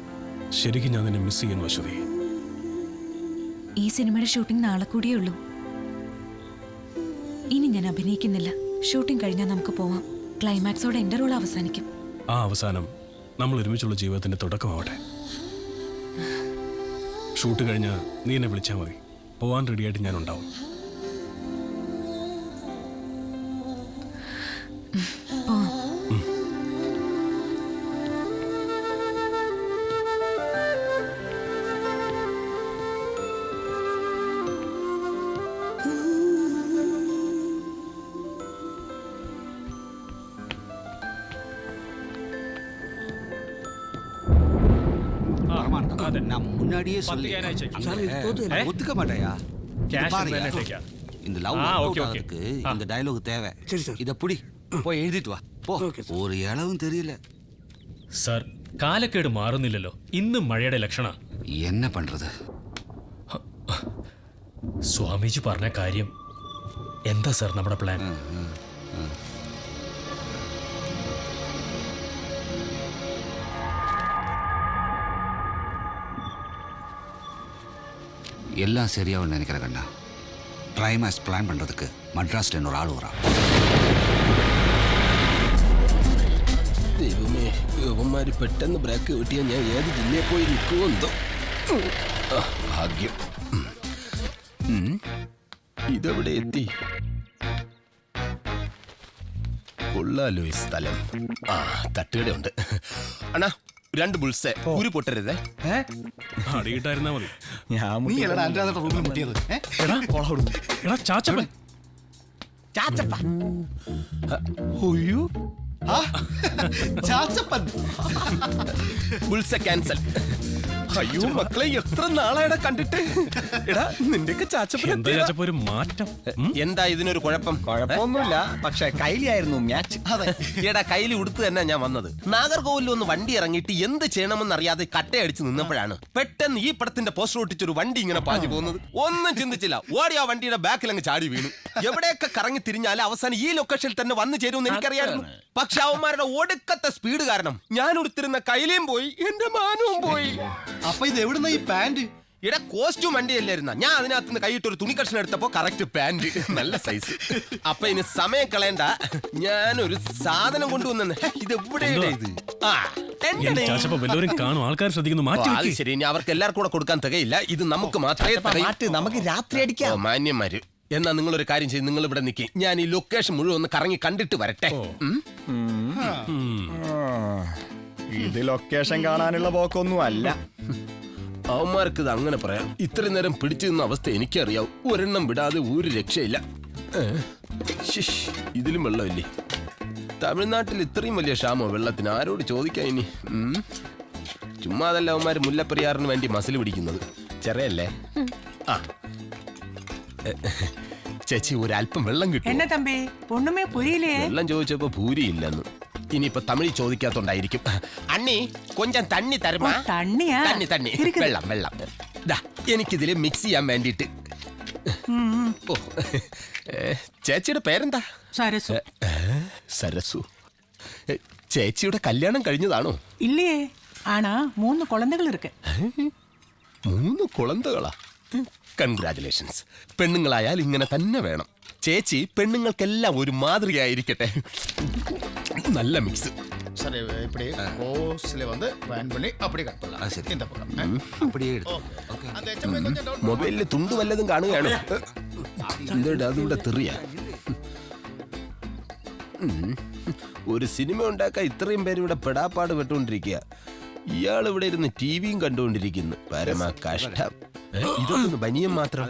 ശരിക്കും ഞാൻ നിന്നെ മിസ് ചെയ്യുന്നു അശ്വതി. ഈ സിനിമയുടെ ഷൂട്ടിംഗ് നാളെ കൂടിയേ ഉള്ളൂ. ഇനി ഞാൻ അഭിനയിക്കുന്നില്ല. ഷൂട്ടിംഗ് കഴിഞ്ഞാൽ നമുക്ക് പോവാം. ക്ലൈമാക്സോടെ എന്റെ റോൾ അവസാനിക്കും. ആ അവസാനം നമ്മൾ ഒരുമിച്ചുള്ള ജീവിതത്തിന്റെ തുടക്കമാവട്ടെ. ഷൂട്ട് കഴിഞ്ഞ് നീ എന്നെ വിളിച്ചാൽ മതി. പോവാൻ റെഡിയായിട്ട് ഞാൻ ഉണ്ടാവും. நான் முன்னாடியே சொல்லி ஒத்துக்க மாட்டேயா இந்த லவ் ஆகுறதுக்கு இந்த டயலாக் தேவை. இத புடி போய் எழுதிட்டு வா போ. ஒரு இளவும் தெரியல സാർ, കാലക്കേട് മാറുന്നില്ലല്ലോ. ഇന്നും മഴയുടെ ലക്ഷണ. என்ன பண்றது? സ്വാമിജി പറഞ്ഞ കാര്യം എന്താ സാർ നമ്മുടെ പ്ലാൻ? எல்லாம் சரியாகும் நினைக்கிறேன் கண்ணா. கிளைமாக்ஸ் பிளான் பண்றதுக்கு மட்ராஸ்ல இன்னொரு ஆள் வரா. ദൈവമേ, യുവന്മാര് പെട്ടെന്ന് ബ്രേക്ക് കിട്ടിയാൽ ഞാൻ ഏത് ജില്ലയിൽ പോയി നിൽക്കുമെന്തോ. ഭാഗ്യം. ഇതെവിടെ എത്തി? കൊള്ളാലോ ഈ സ്ഥലം. തട്ടുകട ഉണ്ട്. അണ്ണാ, 2 ബുൾസേ. ഉരു പൊട്ടരുതേ. അടിയിട്ടായിരുന്നാ മതി. ബുൾസ ക്യാൻസൽ. അയ്യോ മക്കളെ, എത്ര നാളായടാ കണ്ടിട്ട്. എടാ, നിന്റെയൊക്കെ ചാച്ചപ്പൻ ഒരു മാറ്റം. എന്താ ഇതിനൊരു കുഴപ്പം? കുഴപ്പമൊന്നുമില്ല, പക്ഷെ കൈലിയായിരുന്നു മാച്ച്. എടാ, കയ്യിൽ ഉടുത്ത് തന്നെ ഞാൻ വന്നത്. നാഗർകോവിലിൽ ഒന്ന് വണ്ടി ഇറങ്ങിയിട്ട് എന്ത് ചെയ്യണമെന്ന് അറിയാതെ കട്ടയടിച്ച് നിന്നപ്പോഴാണ് പെട്ടെന്ന് ഈ പടത്തിന്റെ പോസ്റ്റർ ഒട്ടിച്ചൊരു വണ്ടി ഇങ്ങനെ പാഞ്ഞു പോകുന്നത്. ഒന്നും ചിന്തിച്ചില്ല, ഓടി ആ വണ്ടിയുടെ ബാക്കിൽ അങ്ങ് ചാടി വീണു. എവിടെയൊക്കെ കറങ്ങി തിരിഞ്ഞാലും അവസാനം ഈ ലൊക്കേഷനിൽ തന്നെ വന്നു ചേരുമെന്ന് എനിക്കറിയായിരുന്നു. പക്ഷെ അവന്മാരുടെ ഒടുക്കത്തെ സ്പീഡ് കാരണം ഞാൻ ഉടുത്തിരുന്ന കൈലിയും പോയി, എന്റെ മാനവും പോയി. അപ്പൊ ഇത് എവിടുന്ന ഈ പാന്റ്? ഇവിടെ കോസ്റ്റ്യൂം വണ്ടിയല്ലായിരുന്ന. ഞാൻ അതിനകത്ത് കൈയിട്ട് ഒരു തുണി കഷ്ണം എടുത്തപ്പോ കറക്റ്റ് പാന്റ്, നല്ല സൈസ്. അപ്പൊ ഇനി സമയം കളയണ്ട, ഞാനൊരു സാധനം കൊണ്ടുവന്നെ. ഇത് എവിടെയാണ് ഇത്? കാണും, ആൾക്കാർ ശ്രദ്ധിക്കുന്നു. മാറ്റി ശരി, ഇനി അവർക്ക് എല്ലാവർക്കും കൂടെ കൊടുക്കാൻ തികയില്ല. ഇത് നമുക്ക് മാത്രമേ. നമുക്ക് രാത്രി അടിക്കാം. മാന്യന്മാര്, എന്നാ നിങ്ങളൊരു കാര്യം ചെയ്ത് നിങ്ങൾ ഇവിടെ നിൽക്കി. ഞാൻ ഈ ലൊക്കേഷൻ മുഴുവൻ ഒന്ന് കറങ്ങി കണ്ടിട്ട് വരട്ടെ. ഇത് ലൊക്കേഷൻ കാണാനുള്ള പോക്കൊന്നും അല്ല. അവന്മാർക്ക് ഇത് അങ്ങനെ പറയാം. ഇത്രയും നേരം പിടിച്ചു നിന്ന അവസ്ഥ എനിക്കറിയാവും. ഒരെണ്ണം വിടാതെ ഒരു രക്ഷയില്ല. ഇതിലും വെള്ളമില്ലേ? തമിഴ്നാട്ടിൽ ഇത്രയും വലിയ ക്ഷാമോ വെള്ളത്തിന്? ആരോട് ചോദിക്കാൻ ഇനി? ചുമ്മാതല്ല അവന്മാർ മുല്ലപ്പെരിയാറിന് വേണ്ടി മസിൽ പിടിക്കുന്നത്. ചെറിയല്ലേ? ചേച്ചി, ഒരല്പം വെള്ളം കിട്ടും. എന്നാ തമ്പി, ഒന്നുമേ പുരിയില്ലേ? വെള്ളം ചോദിച്ചപ്പോ പൂരിയില്ലെന്ന്. ഇനിയിപ്പൊ തമിഴ് ചോദിക്കാത്തോണ്ടായിരിക്കും. അണ്ണി, കൊഞ്ചം തണ്ണി തരുമാ? തണ്ണിയാ? തണ്ണി വെള്ളം വെള്ളം. എനിക്കിതില് മിക്സ് ചെയ്യാൻ വേണ്ടിട്ട്. ഓ, ചേച്ചിയുടെ പേരെന്താ? സരസു. സരസു. ചേച്ചിയുടെ കല്യാണം കഴിഞ്ഞതാണോ? ഇല്ലേ, ആണാ 3 കുളന്തകൾ ഇருக்கு. 3 കുളന്തകളാ? കൺഗ്രാറ്റുലേഷൻസ്. പെണ്ണുങ്ങളായാൽ ഇങ്ങനെ തന്നെ വേണം. ചേച്ചി പെണ്ണുങ്ങൾക്കെല്ലാം ഒരു മാതൃകയായിരിക്കട്ടെ. നല്ല മിക്സ്. മൊബൈലില് തുണ്ട് വല്ലതും കാണുകയാണ്. അതിവിടെ തെറിയ. ഒരു സിനിമ ഉണ്ടാക്കാൻ ഇത്രയും പേര് ഇവിടെ പെടാപ്പാട് പെട്ടുകൊണ്ടിരിക്കുക. ഇയാൾ ഇവിടെ ഇരുന്ന് ടിവിയും കണ്ടുകൊണ്ടിരിക്കുന്നു. പരമ കഷ്ടം. ഇതൊന്നും ബനിയം മാത്രം.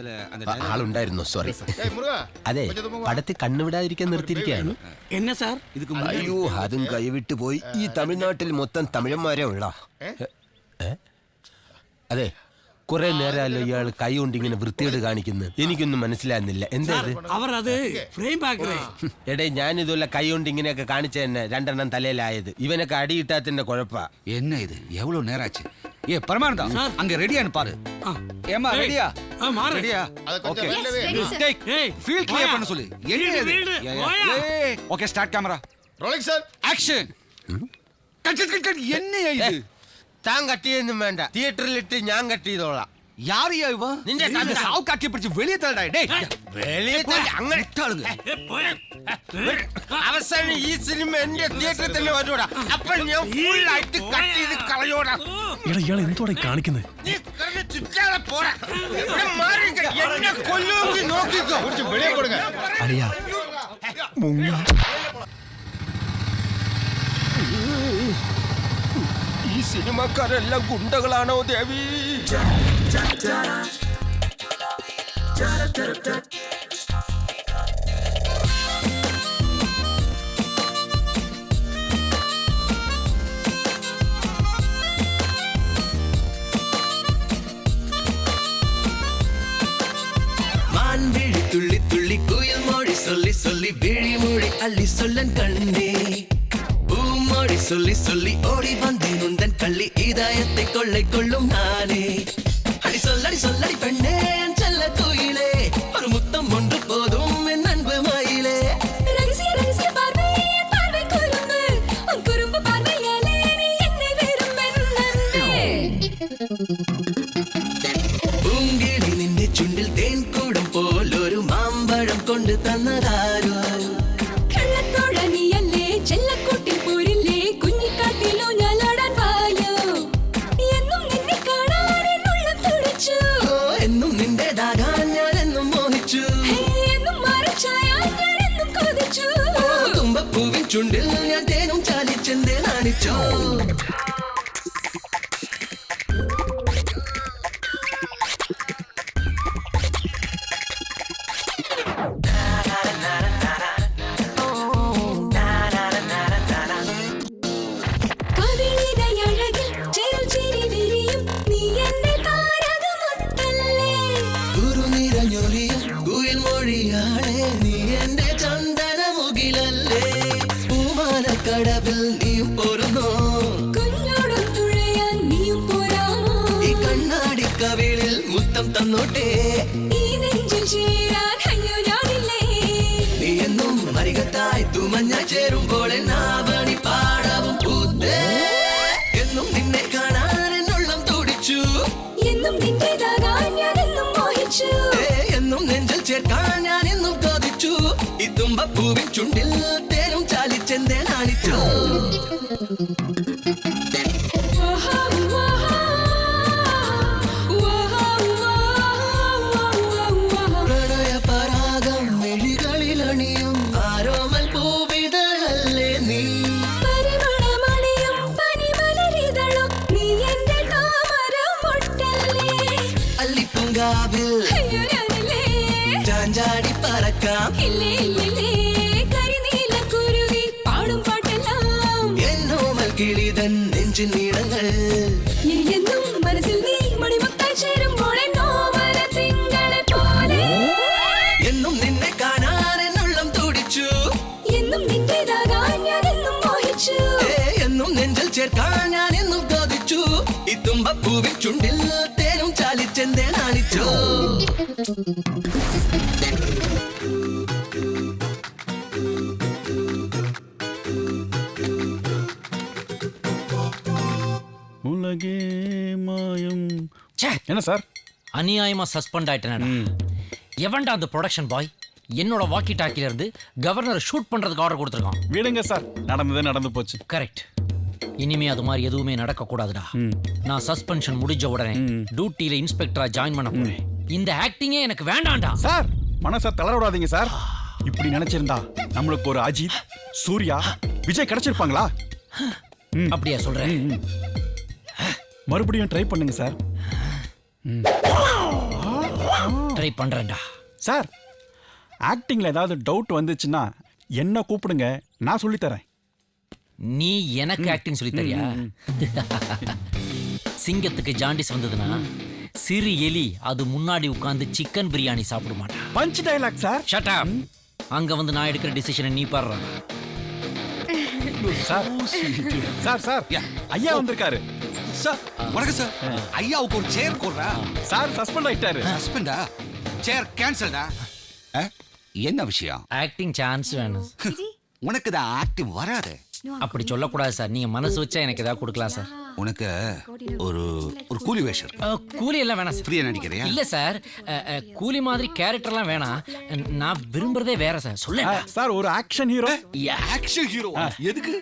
ആളുണ്ടായിരുന്നു, സോറി. അതെ, പടത്തിൽ കണ്ണുവിടാതിരിക്കാൻ നിർത്തിയിരിക്കുകയാണ്. എന്നാ സാർ? അയ്യോ, അതും കൈവിട്ടു പോയി. ഈ തമിഴ്നാട്ടിൽ മൊത്തം തമിഴന്മാരെ ഉള്ള. അതെ, കുറെ നേരമല്ലോ ഇയാൾ കൈ കൊണ്ട് ഇങ്ങനെ വൃത്തിയോട് കാണിക്കുന്നത്. എനിക്കൊന്നും മനസ്സിലാകുന്നില്ല. എന്താ അവർ അത് ഫ്രെയിം ആക്കറേ? എടേ, ഞാനിതുള്ള കൈ കൊണ്ട് ഇങ്ങനെയൊക്കെ കാണിച്ച തന്നെ 2 എണ്ണം തലയിലായത്. ഇവനൊക്കെ അടിയിട്ടാത്തിന്റെ കുഴപ്പാ. என்ன இது எவ்வளவு நேரம் ஆச்சு? ஏ பரமானந்தா, அங்க ரெடியான்னு பாரு. ஏமா ரெடியா? ரெடியா? ஓகே. டேக் ஃபீல்ட் கிளியர் பண்ண சொல்லு. Okay, start camera. Rolling sir, action. Cut. என்ன இது? താൻ കട്ട് ചെയ്യുന്നും വേണ്ട, തിയേറ്ററിലിട്ട് ഞാൻ കട്ട് ചെയ്തോളാം. யாரையா இவன் നിന്റെ சாவு காட்டிய பிடிச்சு வெளியே தள்ளடா டேய் വെളിയെ അങ്ങനെ അവസാനം ഈ സിനിമ എന്റെ തിയേറ്ററിൽ തന്നെ വരൂടാ. അപ്പോൾ ഞാൻ ഫുൾ ആയിട്ട് കട്ട് ചെയ്ത് കളയോടാ. ഇയാൾ എന്തോടെ കാണിക്കുന്നത്? നീ കറങ്ങി ചുറ്റാതെ പോടാ. ഇവിടെ മാറി നിൽക്ക്. എന്നെ കൊല്ലുമെങ്കിൽ നോക്കിക്കോ. വെളിയെ കൊടുക്ക. അളിയാ മുങ്ങ. ഈ സിനിമക്കാരെല്ലാം ഗുണ്ടകളാണോ ദേവി? மான்விழி துள்ளி துள்ளி குயில் மொழி சொல்லி சொல்லி விழி மொழி அள்ளி சொல்லன் கண்ணே பூமொழி சொல்லி சொல்லி ஓடி வந்தேன் உந்தன் கள்ளி இதயத்தை கொள்ளை கொள்ளும் நானே அடி சொல்லடி பெண்ணே என் செல்ல கோயிலே ஒரு முத்தம் ஒன்று போதும் என் அன்பு மயிலே ரகசிய ரகசிய பார்வை என் பார்வை குறும்பு உன் குறும்பு பார்வையாலே நீ என்னை விரும்பென்னே പൂങ്കിളി നിന്റെ ചുണ്ടിൽ തേൻ കൂടം പോലൊരു മാമ്പഴം കൊണ്ട് തന്നതാരോ കള്ളത്തോഴ നീയല്ലേ ചെല്ലക്കൂട്ടിൽ പോരില്ലേ കുഞ്ഞിക്കാട്ടിലോ ഞാലാടാൻ വായോ എന്നും നിന്നെ കാണാൻ എന്നുള്ളം തുടിച്ചു എന്നും നിന്റേതാകാൻ ഞാൻ എന്നും മോഹിച്ചു എന്നും മറച്ചായാൽ ഞാൻ എന്നും കൊതിച്ചു തുമ്പപ്പൂവിൻ ചുണ്ടിൽ ഞാൻ തേനും ചാലിച്ചെന്തേ നാണിച്ചോ കവിളിതയഴകിൽ ചെറുചിരി വിരിയും നീ എന്റെ താരകമുത്തല്ലേ കുറുനിരഞ്ഞൊലിയും കുയിൽ മൊഴിയാളെ നീ എന്റെ ചന്ദന മുകിലല്ലേ പൂമാനക്കടവിൽ നീയും പോരുന്നോ കുഞ്ഞോടും തുഴയാൻ നീയും പോരാമോ ഈ കണ്ണാടി കവിളിൽ മുത്തം തന്നോട്ടെ ഈ നെഞ്ചിൽ ചേരാൻ അയ്യോ ഞാനില്ലേ നീ എന്നും അരികത്തായി തുമഞ്ഞ ചേരുമ്പോൾ എന്നാവണി പാടവും പൂത്തേ എന്നും നിന്നെ കാണാൻ എന്നുള്ളം തുടിച്ചു എന്നും നിന്റേതാകാൻ ഞാൻ എന്നും മോഹിച്ചു എന്നും നെഞ്ചിൽ ചേർക്കാൻ ഞാൻ എന്നും കൊതിച്ചു ഈ തുമ്പപ്പൂവിൻ ചുണ്ടിൽ തേനും ചാലിച്ചെന്തേ നാണിച്ചു പ്രണയ പരാഗം മെഴികളിലണിയും ആരോമൽ പൂവിതഴല്ലേ നീ പരിമളമണിയും പനിമലരിതളും നീ എന്റെ താമരമൊട്ടല്ലേ അല്ലിപ്പൂങ്കാവിൽ അയ്യോ ഞാനില്ലേ ചാഞ്ചാടി പറക്കാം ഇല്ലേ ഇല്ലില്ലേ കരിനീലക്കുരുവി പാടും പാട്ടെല്ലാം എന്നോമൽ കിളിതൻ നെഞ്ചിൻ നീളങ്ങൾ എന്നും മനസ്സിൽ നീ മണിമുത്തായി ചേരുമ്പോൾ എന്നോമല തിങ്കളെ പോലെ എന്നും നിന്നെ കാണാൻ എന്നുള്ളം തുടിച്ചു എന്നും നിന്റേതാകാൻ ഞാൻ എന്നും മോഹിച്ചു എന്നും നെഞ്ചിൽ ചേർക്കാൻ ഞാൻ എന്നും കൊതിച്ചു ഈ തുമ്പപ്പൂവിൻ ചുണ്ടിൽ തേനും ചാലിച്ചെന്തേ നാണിച്ചു உலகே மாயம் என்ன சார் அநியாயமா சஸ்பெண்ட் ஆயிட்டேனடா. எவன்டா அந்த ப்ரொடக்ஷன் பாய் என்னோட வாக்கி டாக்கில இருந்து கவர்னர் ஷூட் பண்றதுக்கு ஆர்டர் கொடுத்துருக்கான். விடுங்க சார், நடந்ததே நடந்து போச்சு. கரெக்ட். இனிமே அது மாதிரி எதுவுமே நடக்க கூடாதுடா. நான் சஸ்பென்ஷன் முடிஞ்ச உடனே டியூட்டில இன்ஸ்பெக்டரா ஜாயின் பண்ண போறேன். இந்த ஆக்டிங்கே எனக்கு வேண்டாம்டா. சார் மனசை தளர விடாதீங்க சார். இப்படி நினைச்சிருந்தா நம்மளுக்கு ஒரு அஜித், சூர்யா, விஜய் கிடைச்சிருப்பாங்களா? அப்படியா சொல்றேன்? மறுபடியும் ட்ரை பண்ணுங்க சார். ட்ரை பண்றேன்டா. சார் ஆக்டிங்ல ஏதாவது டவுட் வந்துச்சுன்னா என்ன கூப்பிடுங்க, நான் சொல்லி தரேன். நீ எனக்கு ஆக்டிங் சொல்லி தரியா? சிங்கத்துக்கு ஜாண்டிஸ் வந்ததுன்னா சிறு எலி அது முன்னாடி உட்கார்ந்து சிக்கன் பிரியாணி சாப்பிட மாட்டான். Punch dialogue sir. Shut up. அங்க வந்து நான் எடுக்கிற டிசிஷனை நீ பாடுற. சார் சார் சார் ஐயா வந்திருக்காரு. சார் வணக்கம் சார். ஐயாவுக்கு ஒரு சேர் கொடுறா. சார் சஸ்பெண்ட் ஆயிட்டாரு. சஸ்பெண்டா? சேர் கேன்சல்டா. என்ன விஷயம்? ஆக்டிங் சான்ஸ் வேணும். உனக்கு தான் ஆக்டிங் வராது. அப்படி சொல்லக்கூடாது சார். நீங்க மனசு வச்சா எனக்கு ஏதாவது கொடுக்கலாம் சார். உனக்கு ஒரு ஒரு கூலி வேஷம் கூலி எல்லாம் வேணாம் சார். ஃப்ரீயா நடிக்கிறியா? இல்ல சார், கூலி மாதிரி கேரக்டர்லாம் வேணாம். நான் விரும்புறதே வேற சார். சொல்ல சார் ஒரு ஆக்ஷன் ஹீரோ. ஆக்ஷன் ஹீரோ எதுக்கு?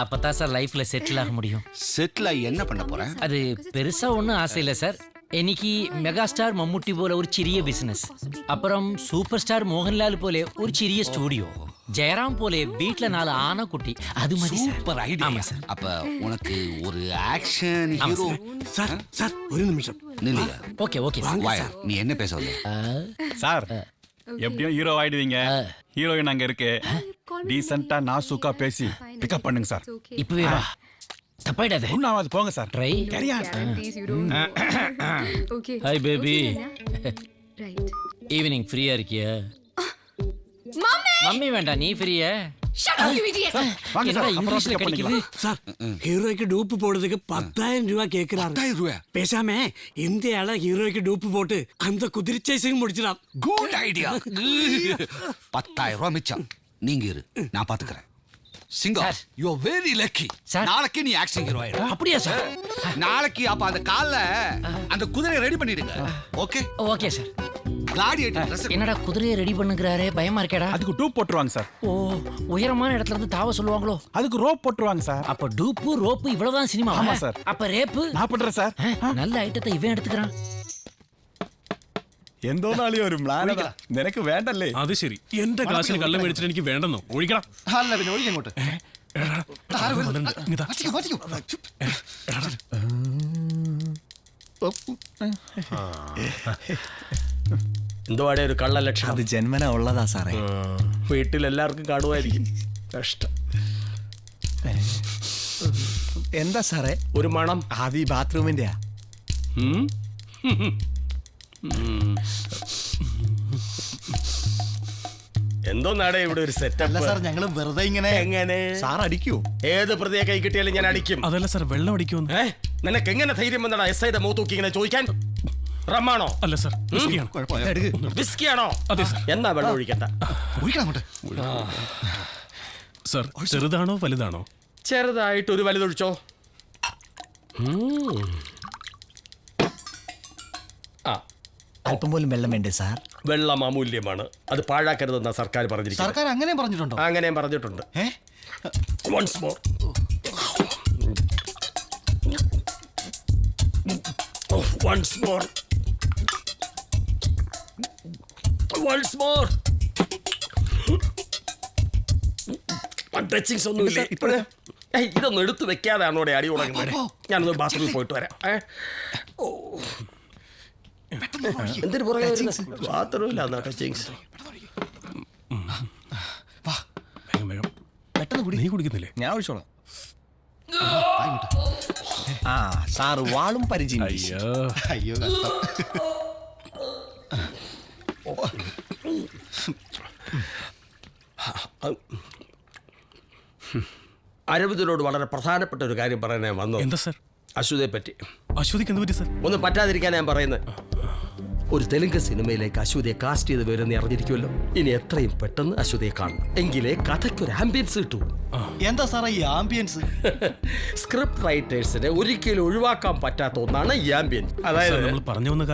அப்பதான் சார் லைஃப்ல செட்டில் ஆக முடியும். செட்டில் ஆகி என்ன பண்ண போறேன்? அது பெருசா ஒன்றும் ஆசை இல்லை சார். എനിക്ക് മെഗാസ്റ്റാർ മമ്മൂട്ടി പോലെ ഒരു ചെറിയ ബിസിനസ്, അപ്പുറം സൂപ്പർ സ്റ്റാർ മോഹൻലാൽ പോലെ ഒരു ചെറിയ സ്റ്റുഡിയോ, ജയറാം പോലെ വീട്ടിലെ 4 ആനക്കുട്ടി. അത് മതി. Super idea. அப்ப உனக்கு ஒரு ஆக்ஷன் ஹீரோ. சார் சார் ஒரு நிமிஷம் நில்லையா? Okay okay. வாயா, நீ என்ன பேச வந்த? சார் எப்படியும் ஹீரோ ஆயிடுவீங்க. ஹீரோயின் அங்க இருக்கு. டீசெண்டா நாசூக்கா பேசி பிக்கப் பண்ணுங்க சார். இப்பவே வா. தப்பாயிடாதே. ஒண்ணாவது போங்க சார். ட்ரை. கேரியா. Hi baby. ஈவினிங் ஃப்ரீயா இருக்கியா? மம்மி வேண்டாம், நீ ஃப்ரீயா? இங்கிலீஷ்ல கிடைக்குது சார். ஹீரோய்க்கு டூப்பு போடுறதுக்கு 10,000 ரூபாய் கேட்கிறாரு. 10,000 ரூபாய்? பேசாம இந்த ஆள ஹீரோய்க்கு டூப்பு போட்டு அந்த குதிரை சேசிங் முடிச்சிடலாம். Good idea. 10,000 ரூபாய் மிச்சம். நீங்க இரு, நான் பாத்துக்கிறேன். சிங்கம், யூ ஆர் வெரி லக்கி. நாளைக்கு நீ ஆக்ஷன் ஹீரோ ஆயிடு. அப்படியா சார்? நாளைக்கு அப்ப அந்த கால்ல அந்த குதிரையை ரெடி பண்ணிடுங்க. Okay okay sir. கிளாடியேட்டர். என்னடா குதிரையை ரெடி பண்ணுங்கறாரே, பயமா இருக்கேடா? அதுக்கு டூப் போட்டுருவாங்க சார். ஓ, உயரமான இடத்துல இருந்து தாவ சொல்லுவாங்களோ? அதுக்கு ரோப் போட்டுருவாங்க சார். அப்ப டூப்பு ரோப்பு இவ்வளவுதான் சினிமா? ஆமா சார். அப்ப ரேப்பு நான் பண்றேன் சார். நல்ல ஐட்டத்தை இவன் எடுத்துக்கிறான். എന്തോ നാളെ ഒരു മ്ലാനത നിനക്ക് വേണ്ടല്ലേ? അത് ശരി. എന്റെ ഗ്ലാസ്സിൽ കള്ളം മേടിച്ചിട്ട് എനിക്ക് വേണ്ടെന്നോ? ഒഴിക്കണം. അല്ല പിന്നെ ഒഴിക്കങ്ങോട്ട്. എന്തുവാടേ ഒരു കള്ള ലക്ഷണം? അത് ജന്മന ഉള്ളതാ സാറേ. വീട്ടിൽ എല്ലാവർക്കും കാണുമായിരിക്കും. കഷ്ടം. എന്താ സാറേ ഒരു മണം? അത് ഈ ബാത്റൂമിന്റെയാ. എന്തോന്നാടേ ഇവിടെ ഒരു സെറ്റപ്പ്? സാർ ഞങ്ങൾ വെറുതെ ഇങ്ങനെ. എങ്ങനെ സാർ അടിക്കൂ? ഏത് പ്രതിയെ കൈ കിട്ടിയാലും ഞാൻ അടിക്കും. അതല്ല സാർ, വെള്ളം അടിക്കുമെന്ന്. നിനക്ക് എങ്ങനെ ധൈര്യം വന്നടാ എസ് ഐയുടെ മൂത്തൂക്കി ഇങ്ങനെ ചോദിക്കാൻ? റമ്മാണോ? അല്ല സാർ, വിസ്കിയാണോ? അതെ സാർ. എന്നാ വെള്ളം ഒഴിക്കണ്ട. സാർ ചെറുതാണോ വലുതാണോ? ചെറുതായിട്ട് ഒരു വലുതൊഴിച്ചോ. അല്പം പോലും വെള്ളം വേണ്ടേ സാർ? വെള്ളം അമൂല്യമാണ്, അത് പാഴാക്കരുതെന്നാ സർക്കാർ പറഞ്ഞിരിക്കുന്നത്. സർക്കാർ അങ്ങനെ പറഞ്ഞിട്ടുണ്ടോ? അങ്ങനെയും പറഞ്ഞിട്ടുണ്ട്. Once more. Once more. Once more. Touchings ഒന്നുമില്ലേ ഇപ്പോഴേ? ഇതൊന്നും എടുത്തു വെക്കാതെയാണോ അടി ഉണങ്ങുന്നത്? ഞാനൊന്ന് ബാത്റൂമിൽ പോയിട്ട് വരാം. എന്തിനു പുറകെ ബാത്റൂമില്ലാന്നാ ടച്ചിങ്സ്? നീ കുടിക്കുന്നില്ലേ? ഞാൻ ഒഴിച്ചോളാം. ആ സാറ് വാളും പരിചയം. അയ്യോ അരവിന്ദനോട് വളരെ പ്രധാനപ്പെട്ട ഒരു കാര്യം പറയാൻ ഞാൻ വന്നു. എന്താ സാർ? അശ്വതിയെ പറ്റി. അശ്വതിക്ക് എന്ത് പറ്റി സാർ? ഒന്നും പറ്റാതിരിക്കാൻ ഞാൻ പറയുന്നത്. ഒരു തെലുങ്ക് സിനിമയിലേക്ക് അശ്വതിയെ കാസ്റ്റ് ചെയ്ത് വരുമെന്ന് അറിഞ്ഞിരിക്കുമല്ലോ. ഇനി എത്രയും പെട്ടെന്ന് അശ്വതിയെ കാണണം, എങ്കിലേ കഥയ്ക്ക് ഒരു ആംബിയൻസ് കിട്ടൂ. എന്താ സാറേ ഈ ആംബിയൻസ്? സ്ക്രിപ്റ്റ് റൈറ്റേഴ്സിനെ ഒരിക്കലും ഒഴിവാക്കാൻ പറ്റാത്ത ഒന്നാണ് ഈ ആംബിയൻസ്. അതായത് നമ്മൾ പറഞ്ഞു വന്ന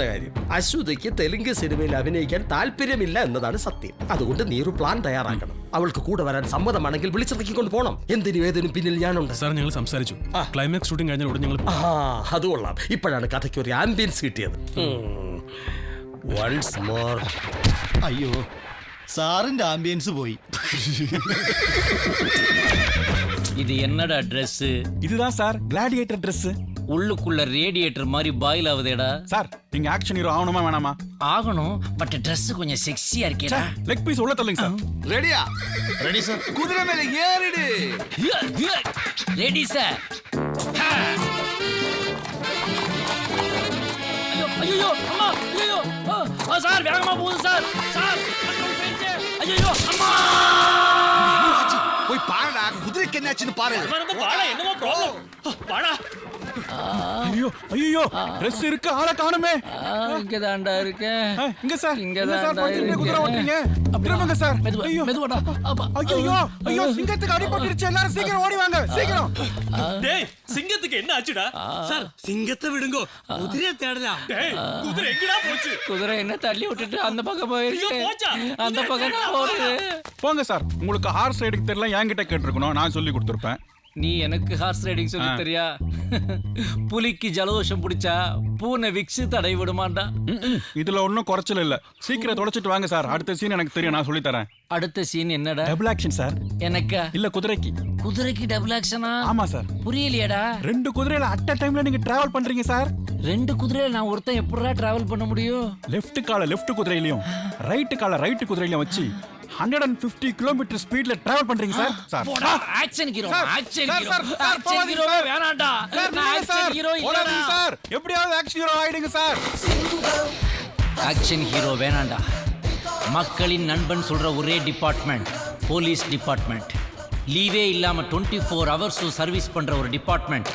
കാര്യം അശ്വതിക്ക് തെലുങ്ക് സിനിമയിൽ അഭിനയിക്കാൻ താല്പര്യമില്ല എന്നതാണ് സത്യം. അതുകൊണ്ട് നീ ഒരു പ്ലാൻ തയ്യാറാക്കണം. അവൾക്ക് കൂടെ വരാൻ സമ്മതമാണെങ്കിൽ വിളിച്ചിറക്കിക്കൊണ്ട് പോകണം. എന്തിനും ഏതിനും പിന്നിൽ ഞാനുണ്ട്. സാർ ഞങ്ങൾ സംസാരിച്ചു. ക്ലൈമാക്സ് ഷൂട്ടിംഗ് കഴിഞ്ഞ ഉടനെ ഞങ്ങൾ അത് കൊള്ളാം. ഇപ്പോഴാണ് കഥയ്ക്ക് ഒരു ആംബിയൻസ് കിട്ടിയത്. Once more. അയ്യോ സാറിന്റെ ആംബിയൻസ് പോയി. இது என்னடா ட்ரெஸ்? இதுதான் சார் கிளாடியேட்டர் ட்ரெஸ். உள்ளுக்குள்ள ரேடியேட்டர் மாதிரி பாயில் ஆகுதேடா. சார் நீங்க ஆக்ஷன் ஹீரோ ஆகணுமா வேணாமா? ஆகணும், பட் ட்ரெஸ் கொஞ்சம் செக்ஸியா இருக்கேடா. லெக் பீஸ் உள்ள தள்ளுங்க சார். ரெடியா? Ready sir. குதிரை மேல ஏறிடு. Ready sir. ஐயோ அம்மா, ஐயோ சார் வேகமா போகுது சார். சார் ஐயோ அம்மா, போய் பாருடா, குதிரைக்கு என்னாச்சுன்னு பாரு. என்னமோ ப்ராப்ளம். வாடா. ஐயோ ஐயோ ட்ரெஸ் இருக்கு ஆளை காணுமே. இங்க தாண்டா இருக்கேன். இங்க சார் இங்க சார் தாண்டா படுத்துட்டு குதிரை ஓட்டுறீங்க. திரும்புங்க சார். ஐயோ மெதுவாடா. ஐயோ ஐயோ சிங்கத்துக்கு அடிபட்டுருச்சு. எல்லாரும் சீக்கிரம் ஓடி வாங்க சீக்கிரம். டேய் சிங்கத்துக்கு என்ன ஆச்சுடா? சார் சிங்கத்தை விடுங்கோ, குதிரையை தேடலாம். டேய் குதிரை எங்கடா போச்சு? குதிரை என்ன தள்ளி விட்டுட்டு அந்த பக்கம் போயிருக்கு. ஐயோ, போச்சா? அந்த பக்கம் தான் போகுது. போங்க சார். உங்களுக்கு ஹார்ஸ் ரைடிங் தெரியல, என்கிட்ட கேட்டிருக்கணும், நான் சொல்லி கொடுத்துருப்பேன். நீ எனக்கு ஹார்ஸ் ரைடிங் சொல்லி தெரியா? புலிக்கு ஜலதோஷம் பிடிச்சா பூனை விக்ஸ் தடை விடுமாண்டா. இதுல ஒன்றும் குறைச்சல் இல்ல. சீக்கிரம் தொடச்சிட்டு வாங்க சார். அடுத்த சீன் எனக்கு தெரியும், நான் சொல்லி தரேன். அடுத்த சீன் என்னடா? Double action sir. எனக்கா? இல்ல குதிரைக்கு. குதிரைக்கு டபுள் ஆக்ஷனா? ஆமா சார். புரியலையடா. 2 குதிரையில அட் அ டைம்ல நீங்க டிராவல் பண்றீங்க சார். 2 குதிரையில நான் ஒருத்தன் எப்படிடா டிராவல் பண்ண முடியும்? லெஃப்ட் கால லெஃப்ட் குதிரையிலயும் ரைட் கால ரைட் குதிரையிலயும் வச்சு 150 கிலோமீட்டர் ஸ்பீட்ல டிராவல் பண்றீங்க சார். சார் போடா action hero. Action hero. Sir action hero வேணாம்டா. நான் ஆக்ஷன் ஹீரோ இல்லடா சார். எப்படியாவது ஆக்ஷன் ஹீரோ ஆயிடுங்க சார். ஆக்ஷன் ஹீரோ வேணாம்டா. மக்களின் நண்பன் சொல்ற ஒரே டிபார்ட்மெண்ட் போலீஸ் டிபார்ட்மெண்ட். லீவே இல்லாம 24 ஹவர்ஸ் சர்வீஸ் பண்ற ஒரு டிபார்ட்மெண்ட்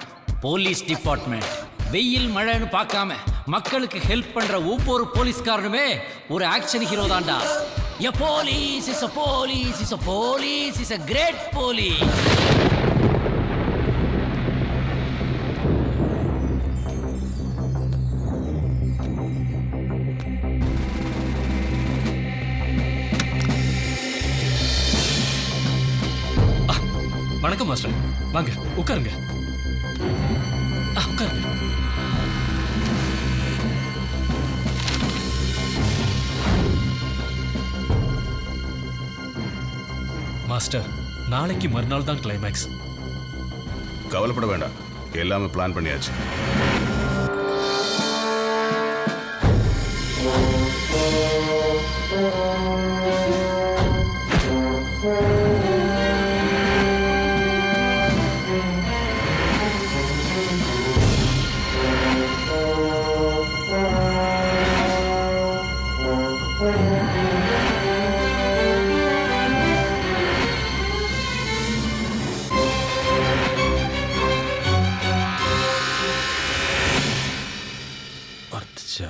போலீஸ் டிபார்ட்மெண்ட். வெயில் மழைன்னு பார்க்காம மக்களுக்கு ஹெல்ப் பண்ற ஒவ்வொரு போலீஸ்காரனுமே ஒரு ஆக்ஷன் ஹீரோ தான்டா. A police is a police is a police is a great police. வணக்கம் மாஸ்டர். வாங்க உட்காருங்க. உட்காருங்க. மாஸ்டர் நாளைக்கு மறுநாள் தான் கிளைமேக்ஸ். கவலைப்பட வேண்டாம், எல்லாமே பிளான் பண்ணியாச்சு.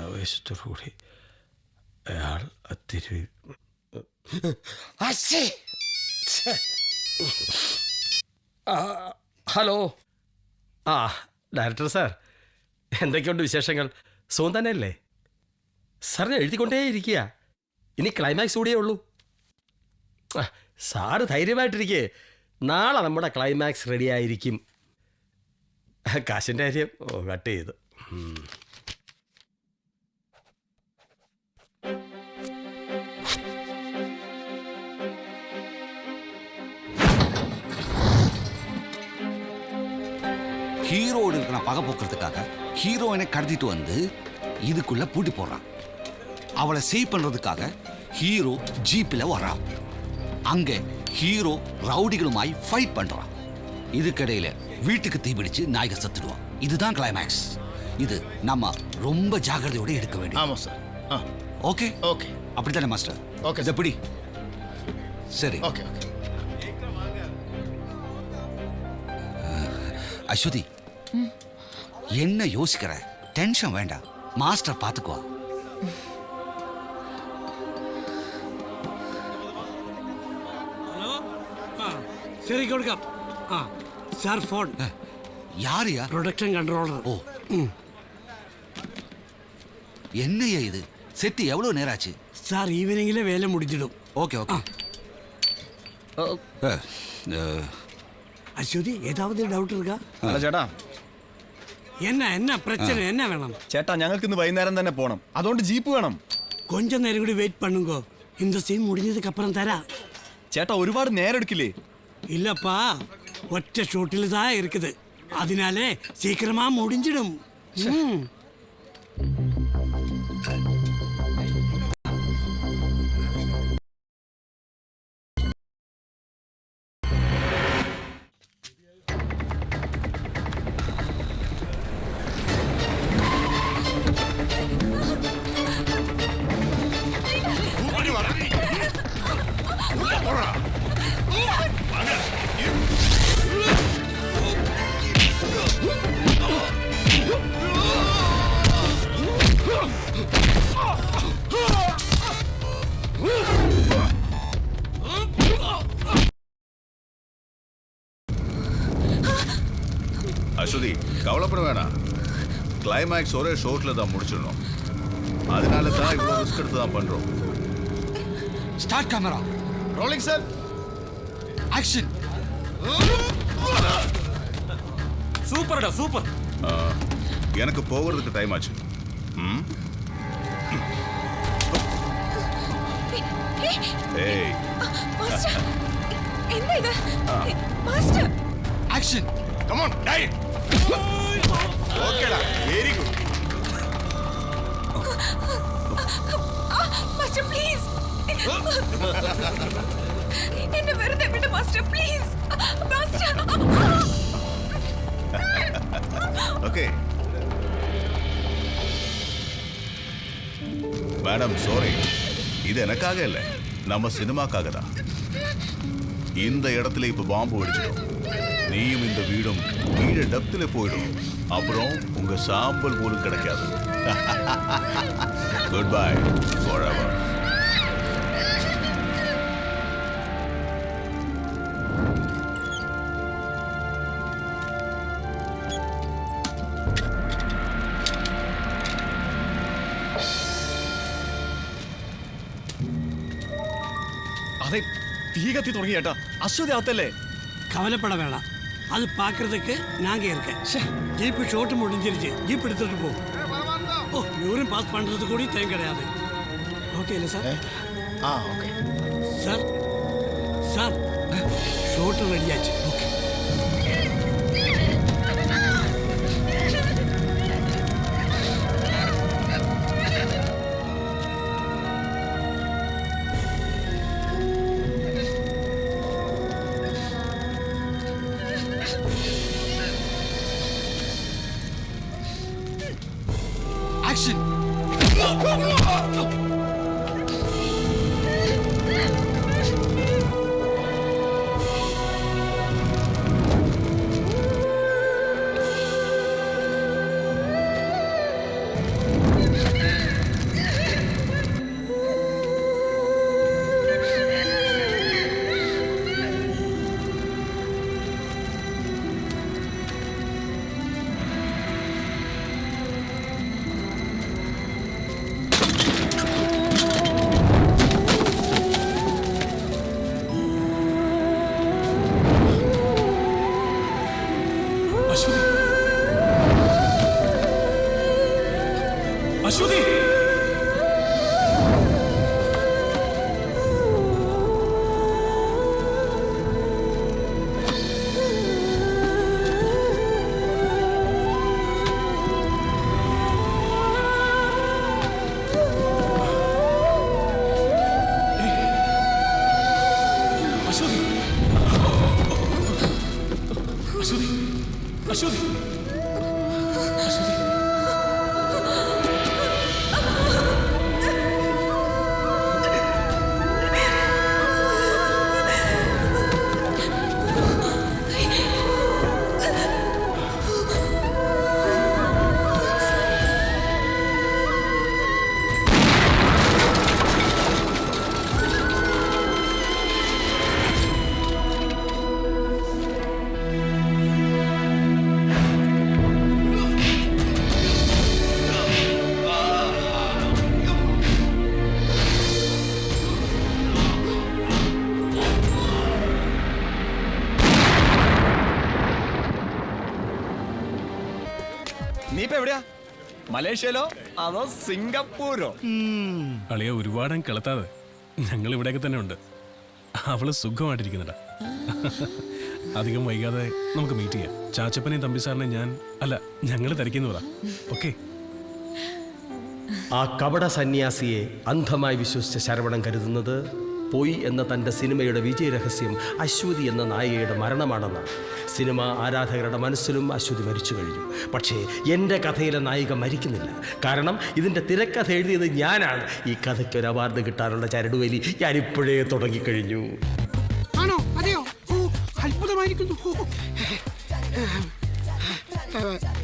ആവേശത്തോടുകൂടി അയാൾ തിരി ഹലോ. ആ ഡയറക്ടർ സാർ, എന്തൊക്കെയുണ്ട് വിശേഷങ്ങൾ? സുഖം തന്നെയല്ലേ? സാറിന് എഴുതിക്കൊണ്ടേയിരിക്കുക. ഇനി ക്ലൈമാക്സ് കൂടിയേ ഉള്ളൂ. സാറ് ധൈര്യമായിട്ടിരിക്കേ, നാളെ നമ്മുടെ ക്ലൈമാക്സ് റെഡി ആയിരിക്കും. കാശിൻ്റെ കാര്യം കട്ട് ചെയ്തു. ஹீரோடு இருக்கிற பகை போக்குறதுக்காக ஹீரோயினை கடத்திட்டு வந்து இதுக்குள்ள பூட்டி போடுறான். அவளை சேவ் பண்றதுக்காக ஹீரோ ஜீப்பில் வர்றான். அங்க ஹீரோ ரவுடிகளுமாய் ஃபைட் பண்றான். இதுக்கிடையில வீட்டுக்கு தீபிடிச்சு நாயகன் சத்துடுவான். இதுதான் கிளைமேக்ஸ். இது நம்ம ரொம்ப ஜாக்கிரதையோட எடுக்க வேண்டும். ஆமா சார். Okay okay. அப்படித்தானே மாஸ்டர்? ஓகே. எப்படி? சரி. Okay okay. அஸ்வதி, என்ன யோசிக்கிற? டென்ஷன் வேண்டாம், மாஸ்டர் பார்த்துக்குவா. ஹலோ. சரி கொடுக்க. Sir phone. யாரையா? Production controller. ஓ. என்னையா இது? செட்டு எவ்வளவு நேரம் ஆச்சு? சார் ஈவினிங்ல வேலை முடிஞ்சிடும். Okay okay. அஸ்வதி, ஏதாவது டவுட் இருக்கா? അല്ല ചേട്ടാ, என்ன பிரச்சனை? என்ன வேணும்? ചേട്ടാ ഞങ്ങൾക്ക് ഇന്ന് വൈകുന്നേരം തന്നെ പോണം. അതുകൊണ്ട് ജീപ്പ് വേണം. கொஞ்ச நேரம் கூட வெயிட் பண்ணுங்க. இந்த சீன் முடிஞ்சதுக்கு அப்புறம் தரா. ചേട്ടാ ഒരുപാട് നേരം എടുക്കില്ലേ? இல்லப்பா, ஒற்றை ஷூட்டில் தான் இருக்குது. அதனாலே சீக்கிரமா முடிஞ்சிடும். கவலைப்பட வேணாம். கிளைமேக்ஸ் ஒரே ஷோட்டில் தான் முடிச்சிடணும். அதனால தான் இவ்வளோ ரிஸ்க் எடுத்து தான் பண்ணுறோம். Start camera. Rolling sir. Action. சூப்பர்டா சூப்பர். எனக்கு போகிறதுக்கு டைம் ஆச்சு. ஏய் മാസ്റ്റർ എന്താ ഇത് master action come on die ഓക്കേടാ വെരി ഗുഡ് മാസ്റ്റർ പ്ലീസ് എന്നെ വെറുതെ വിട് master please master okay madam sorry இது எனக்காக இல்லை நம்ம சினிமாக்காக தான் இந்த இடத்துல இப்ப பாம்பு வெடிச்சிடும் நீயும் இந்த வீடும் கீழே டப்தில் போயிடும் அப்புறம் உங்க சாம்பல் போலும் கிடைக்காது குட் பை ஃபார் எவர் അതെ തീ കത്തി തുടങ്ങി ചേട്ടാ അശ്വതി അകത്തല്ലേ கவலைப்பட வேணாம் அது பார்க்கறதுக்கு நாங்க இருக்கேன் ஜீப் ஷோட்டு முடிஞ்சிருச்சு ஜீப் எடுத்துட்டு போ ஓ யூரின் பாஸ் பண்றது கூட டைம் கிடையாது ஓகே இல்ல sir okay sir sir shot ரெடியாச்சு ஓகே ആക്ഷൻ. അശ്വതി അശ്വതി അശ്വതി അശ്വതി നീ ഇപ്പൊ എവിടെയാ മലേഷ്യയിലോ അതോ സിംഗപ്പൂരോ അളിയ ഒരുപാട് കിളത്താതെ ഞങ്ങൾ ഇവിടെയൊക്കെ തന്നെ ഉണ്ട് അവള് സുഖമായിട്ടിരിക്കുന്നുണ്ടാ അധികം വൈകാതെ നമുക്ക് മീറ്റ് ചെയ്യാം ചാച്ചപ്പനെയും തമ്പി സാറിനെ ഞാൻ അല്ല ഞങ്ങൾ തിരക്കിന്ന് പറ ഓക്കെ ആ കപട സന്യാസിയെ അന്ധമായി വിശ്വസിച്ച ശരവണൻ കരുതുന്നത് പോയി എന്ന തൻ്റെ സിനിമയുടെ വിജയരഹസ്യം അശ്വതി എന്ന നായികയുടെ മരണമാണെന്നാണ്. സിനിമ ആരാധകരുടെ മനസ്സിലും അശ്വതി മരിച്ചു കഴിഞ്ഞു. പക്ഷേ എൻ്റെ കഥയിലെ നായിക മരിക്കുന്നില്ല. കാരണം ഇതിൻ്റെ തിരക്കഥ എഴുതിയത് ഞാനാണ്. ഈ കഥയ്ക്ക് ഒരു അവാർഡ് കിട്ടാനുള്ള ചരടുവലി ഞാനിപ്പോഴേ തുടങ്ങിക്കഴിഞ്ഞു. ആണോ? അതെയോ? ഓ അത്ഭുതമായിരിക്കുന്നു.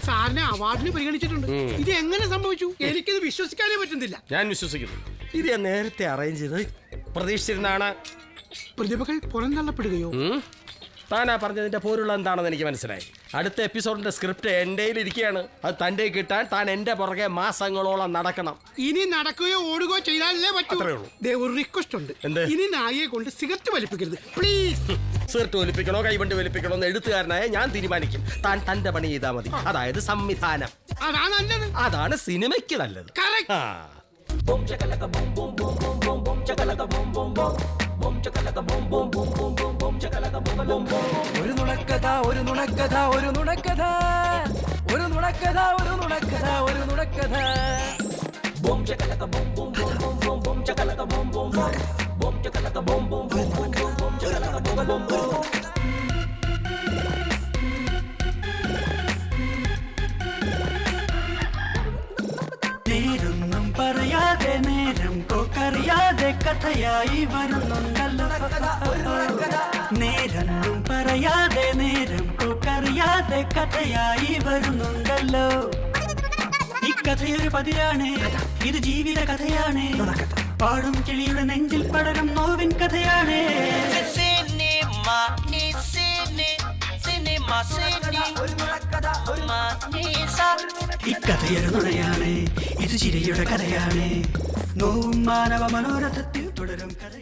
സാറിനെ അവാർഡിന് പരിഗണിച്ചിട്ടുണ്ട്. ഇത് എങ്ങനെ സംഭവിച്ചു? എനിക്കിത് വിശ്വസിക്കാനേ പറ്റുന്നില്ല. ഞാൻ വിശ്വസിക്കുന്നു. ഇത് ഞാൻ നേരത്തെ അറേഞ്ച് ചെയ്ത് പ്രതീക്ഷിച്ചിരുന്നാണ്. പ്രതിഭകൾ പുറന്തള്ളപ്പെടുകയോ? താനാ പറഞ്ഞതിന്റെ പോലുള്ള എന്താണെന്ന് എനിക്ക് മനസ്സിലായി. അടുത്ത എപ്പിസോഡിന്റെ സ്ക്രിപ്റ്റ് എൻ്റെ ഇരിക്കുകയാണ്. അത് തൻ്റെ കിട്ടാൻ താൻ എൻ്റെ പുറകെ മാസങ്ങളോളം നടക്കണം. ഇനി നടക്കുകയോ ഓടുകയോ ചെയ്താലേ പറ്റൂ. അത്രേ ഉള്ളൂ. ഒരു റിക്വസ്റ്റ് ഉണ്ട്. എന്ത്? ഇനി നായയെ കൊണ്ട് സിഗരറ്റ് വലിപ്പിക്കരുത് പ്ലീസ്. സിഗരറ്റ് വലിപ്പിക്കണോ കൈവണ്ടി വലിപ്പിക്കണോ എന്ന് എഴുത്തുകാരനായ ഞാൻ തീരുമാനിക്കും. താൻ തന്റെ പണി ചെയ്താൽ മതി. അതായത് സംവിധാനം. അതാണ് നല്ലത്. അതാണ് സിനിമയ്ക്ക് നല്ലത്. ആ. ഒരു നുണക്കഥ ഒരു നുണക്കഥ ഒരു നുണക്കഥ ഒരു നുണക്കഥ ഒരു നുണക്കഥ ഒരു നുണക്കഥ ബോം ചകലക ബോം ബോം ബോം ബോം ബോം ചകലക ബോം ബോം ബോം ചകലക ബോം ബോം ബോം ബോം ചകലക ബോം ബോം ബോം. നേരൊന്നും പറയാതെ നേരം പോക്കറിയാതെ കഥയായി വരുന്നുണ്ടല്ലോ. നേരൊന്നും പറയാതെ നേരം പോക്കറിയാതെ കഥയായി വരുന്നുണ്ടല്ലോ. ഈ കഥയൊരു പതിരാണ്, ഇത് ജീവിത കഥയാണ്. പാടും കിളിയുടെ നെഞ്ചിൽ പടരും നോവിൻ കഥയാണ്. ഈ കഥയൊരു നുണയാണ്, ഇത് ചിരിയുടെ കഥയാണ്. നോവും മാനവ മനോരഥത്തിൽ തുടരും കഥ.